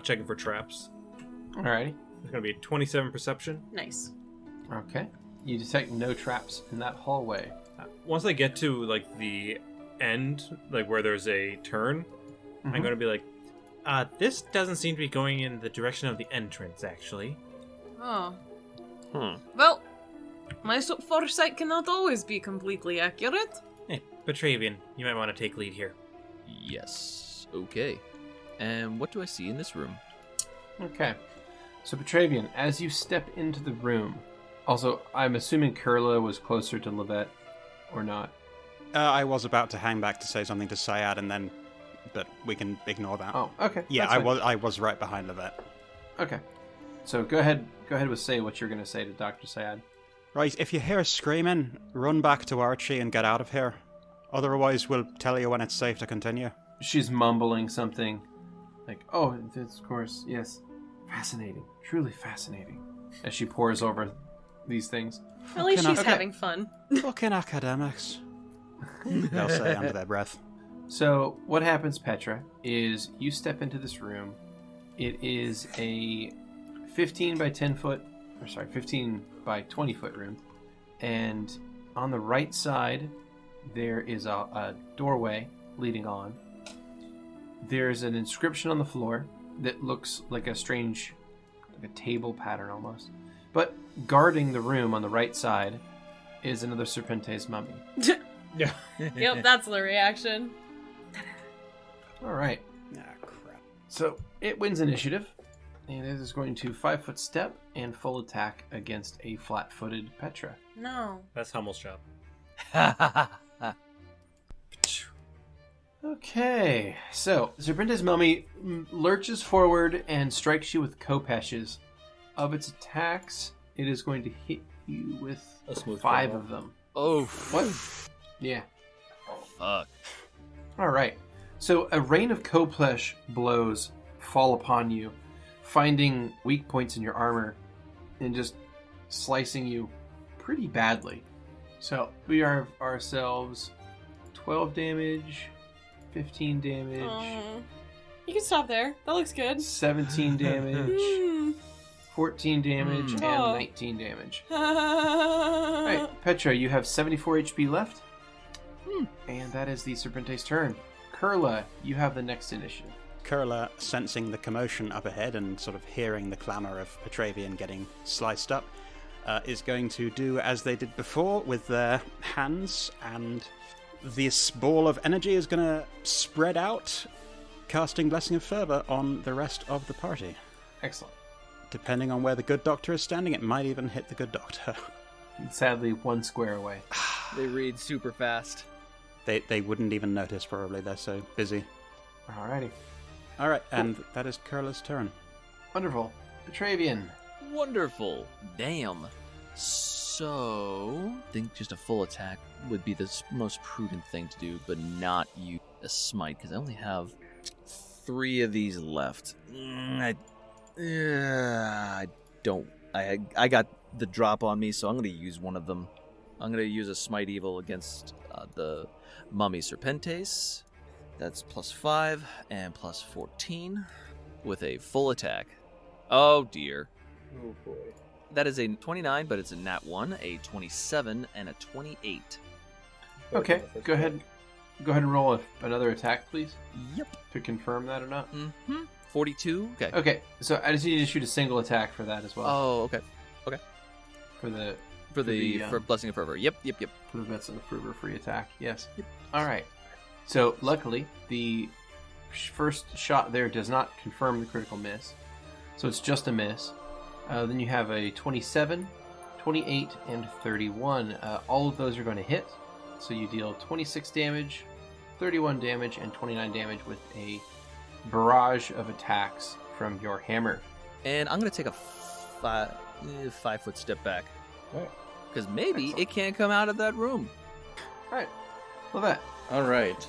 checking for traps. Alrighty. It's going to be 27 perception. Nice. Okay. You detect no traps in that hallway. Once I get to, like, the end, like, where there's a turn, I'm going to be like, This doesn't seem to be going in the direction of the entrance, actually. Oh. Huh. Well, my foresight cannot always be completely accurate. Hey, Petravian, you might want to take lead here. Yes. Okay. And what do I see in this room? Okay. So, Petravian, as you step into the room, also, I'm assuming Kurla was closer to Lovette, or not? I was about to hang back to say something to Syad, but we can ignore that. Oh, okay. Yeah, That's fine. I was right behind Lovette. Okay. So go ahead with say what you're going to say to Dr. Syad. Right, if you hear screaming, run back to Archie and get out of here. Otherwise, we'll tell you when it's safe to continue. She's mumbling something. Like, oh, of course, yes. Fascinating. Truly fascinating. As she pores over these things. At least she's Okay. having fun. Fucking academics. They'll say under their breath. So what happens, Petra, is you step into this room. It is a 15 by 20 foot room. And on the right side, there is a doorway leading on. There's an inscription on the floor that looks like a strange, like a table pattern almost. But guarding the room on the right side is another Serpente's mummy. yeah. Yep, that's the reaction. All right. Ah, crap. So it wins initiative, and it is going to 5-foot step and full attack against a flat-footed Petra. No. That's Hummel's job. Okay, so Serpente's mummy lurches forward and strikes you with kopeshes. Of its attacks, it is going to hit you with A smooth 5 combo. of them. Oh, What? Yeah. fuck. All right. So a rain of kopesh blows fall upon you, finding weak points in your armor and just slicing you pretty badly. So we are ourselves 12 damage, 15 damage, You can stop there. That looks good. 17 damage, 14 damage, and 19 damage. Alright, Petra, you have 74 HP left. And that is the Serpente's turn. Kurla, you have the next initiative. Kurla, sensing the commotion up ahead and sort of hearing the clamour of Petravian getting sliced up, is going to do as they did before with their hands, and this ball of energy is going to spread out, casting Blessing of Fervor on the rest of the party. Excellent. Depending on where the good doctor is standing, it might even hit the good doctor. Sadly, 1 square away. They read super fast. They wouldn't even notice, probably. They're so busy. Alrighty. Alright, and that is Kurla's turn. Wonderful. Petravian. Wonderful. Damn. So, I think just a full attack would be the most prudent thing to do, but not use a smite, because I only have 3 of these left. I got the drop on me, so I'm going to use one of them. I'm going to use a Smite Evil against the Mummy Serpentes. That's +5 and +14 with a full attack. Oh dear. Oh boy. That is a 29, but it's a nat 1, a 27, and a 28. Okay, go ahead. Go ahead and roll another attack, please. Yep. To confirm that or not. 42. Okay. Okay, so I just need you to shoot a single attack for that as well. Oh, okay. For Blessing of Fervor. Yep. For the Blessing of Fervor free attack. Yes. Yep. All right. So luckily, the first shot there does not confirm the critical miss. So it's just a miss. Then you have a 27, 28, and 31. All of those are going to hit. So you deal 26 damage, 31 damage, and 29 damage with a barrage of attacks from your hammer. And I'm going to take a 5-foot step back. All right. Because maybe it can't come out of that room. All right. Lovette. All right.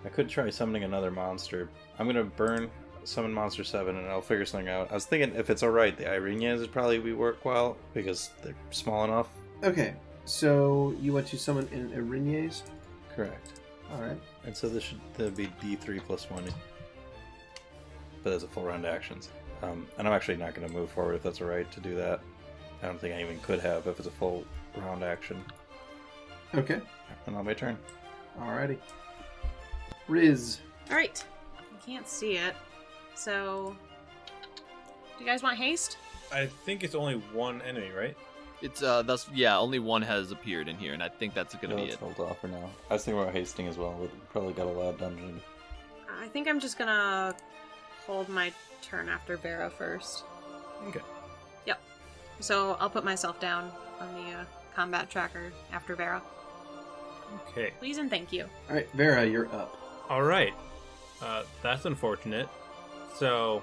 I could try summoning another monster. I'm going to summon Monster 7, and I'll figure something out. I was thinking, if it's alright, the Irenians would probably work well, because they're small enough. Okay. So you want to summon an Irenians? Correct. All right. And so that'd be D3 +1. But as a full round of actions. And I'm actually not going to move forward if that's alright to do that. I don't think I even could have if it's a full round action. Okay. And on my turn. Alrighty. Riz. Alright. I can't see it. So, do you guys want haste? I think it's only one enemy, right? It's only one has appeared in here, and I think that's gonna be let's it. hold off for now. I was thinking about hasting as well, but we probably got a lot of dungeon. I think I'm just gonna hold my turn after Vera first. Okay. Yep. So I'll put myself down on the combat tracker after Vera. Okay. Please and thank you. Alright, Vera, you're up. All right. That's unfortunate. So,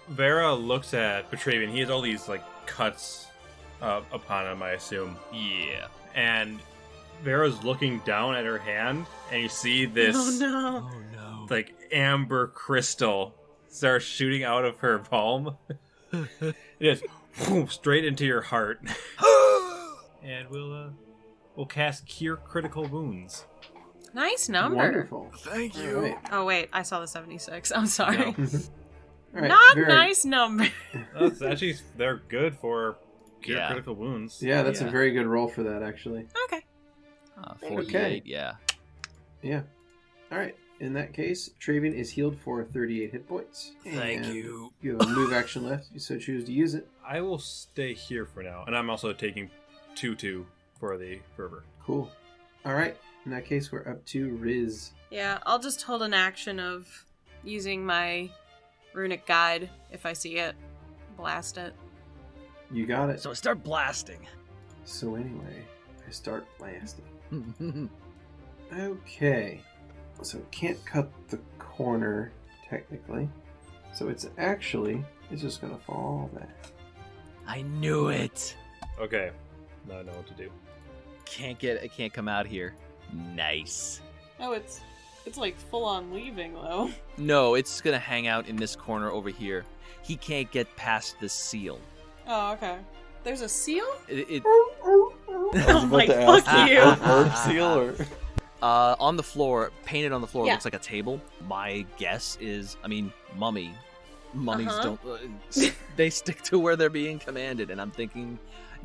Vera looks at Petravian. He has all these cuts upon him, I assume. Yeah. And Vera's looking down at her hand, and you see this Oh no. amber crystal start shooting out of her palm. It is straight into your heart. And we'll cast Cure Critical Wounds. Nice number. Wonderful. Thank All right. Oh wait, I saw the 76. I'm sorry. No. All right, Not Vera. nice number. That's actually, they're good for Cure Yeah. Critical Wounds. Yeah, that's Yeah. a very good roll for that, actually. Okay. 48, Okay. yeah. Yeah. Alright, in that case, Petravian is healed for 38 hit points. Thank And you. You have a move action left. You so choose to use it. I will stay here for now, and I'm also taking 2/2 for the fervor. Cool. Alright, in that case, we're up to Riz. Yeah, I'll just hold an action of using my runic guide if I see it. Blast it. You got it. So start blasting. So anyway, I start blasting. Okay. So it can't cut the corner, technically. So it's just gonna fall back. I knew it. Okay, now I know what to do. It can't come out here. Nice. Oh, it's full on leaving though. No, it's gonna hang out in this corner over here. He can't get past the seal. Oh, okay. There's a seal? I was about my to ask fuck you. you. Orc seal or On the floor, painted on the floor, Yeah. looks like a table. My guess is, mummy. Mummies Uh-huh. don't. They stick to where they're being commanded, and I'm thinking,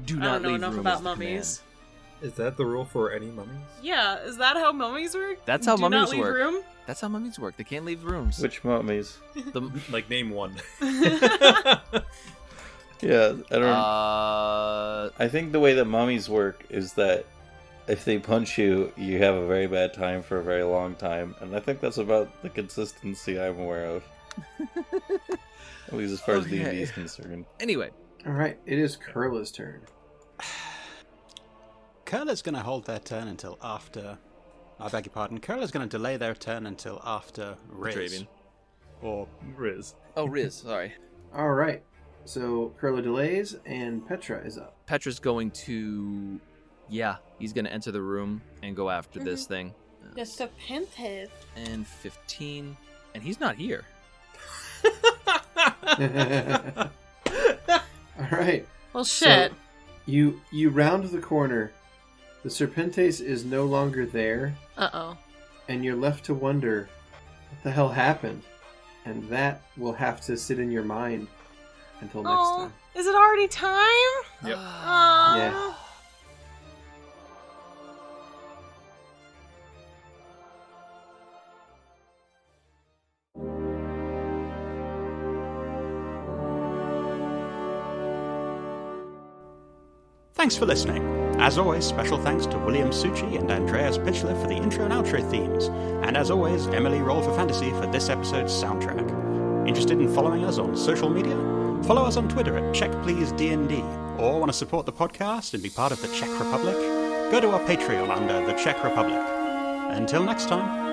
do I not don't know leave enough room about is the mummies. Is that the rule for any mummies? Yeah, is that how mummies work? That's how Do not mummies leave work. room? That's how mummies work. They can't leave rooms. which mummies? The, Like, name one. Yeah, I don't. uh, I think the way that mummies work is that if they punch you, you have a very bad time for a very long time, and I think that's about the consistency I'm aware of. At least as far as D&D is concerned. anyway, All right, it is Kurla's turn. Kurla's going to hold their turn until after... I beg your pardon. Kurla's going to delay their turn until after Riz. Petravian. Or Riz. Oh, Riz, sorry. All right, so Kurla delays, and Petra is up. Petra's going to... Yeah, he's going to enter the room and go after this thing. The serpentes. And 15... And he's not here. All right. Well, shit. So you round the corner. The Serpentes is no longer there, Uh-oh. and you're left to wonder what the hell happened. And that will have to sit in your mind until next Oh, time. is it already time? Yep. Aw. Yeah. Thanks for listening. As always, special thanks to William Succi and Andreas Pichler for the intro and outro themes. And as always, Emily Roll for Fantasy for this episode's soundtrack. Interested in following us on social media? Follow us on Twitter at CheckPleaseDND. Or want to support the podcast and be part of the Czech Republic? Go to our Patreon under the Czech Republic. Until next time.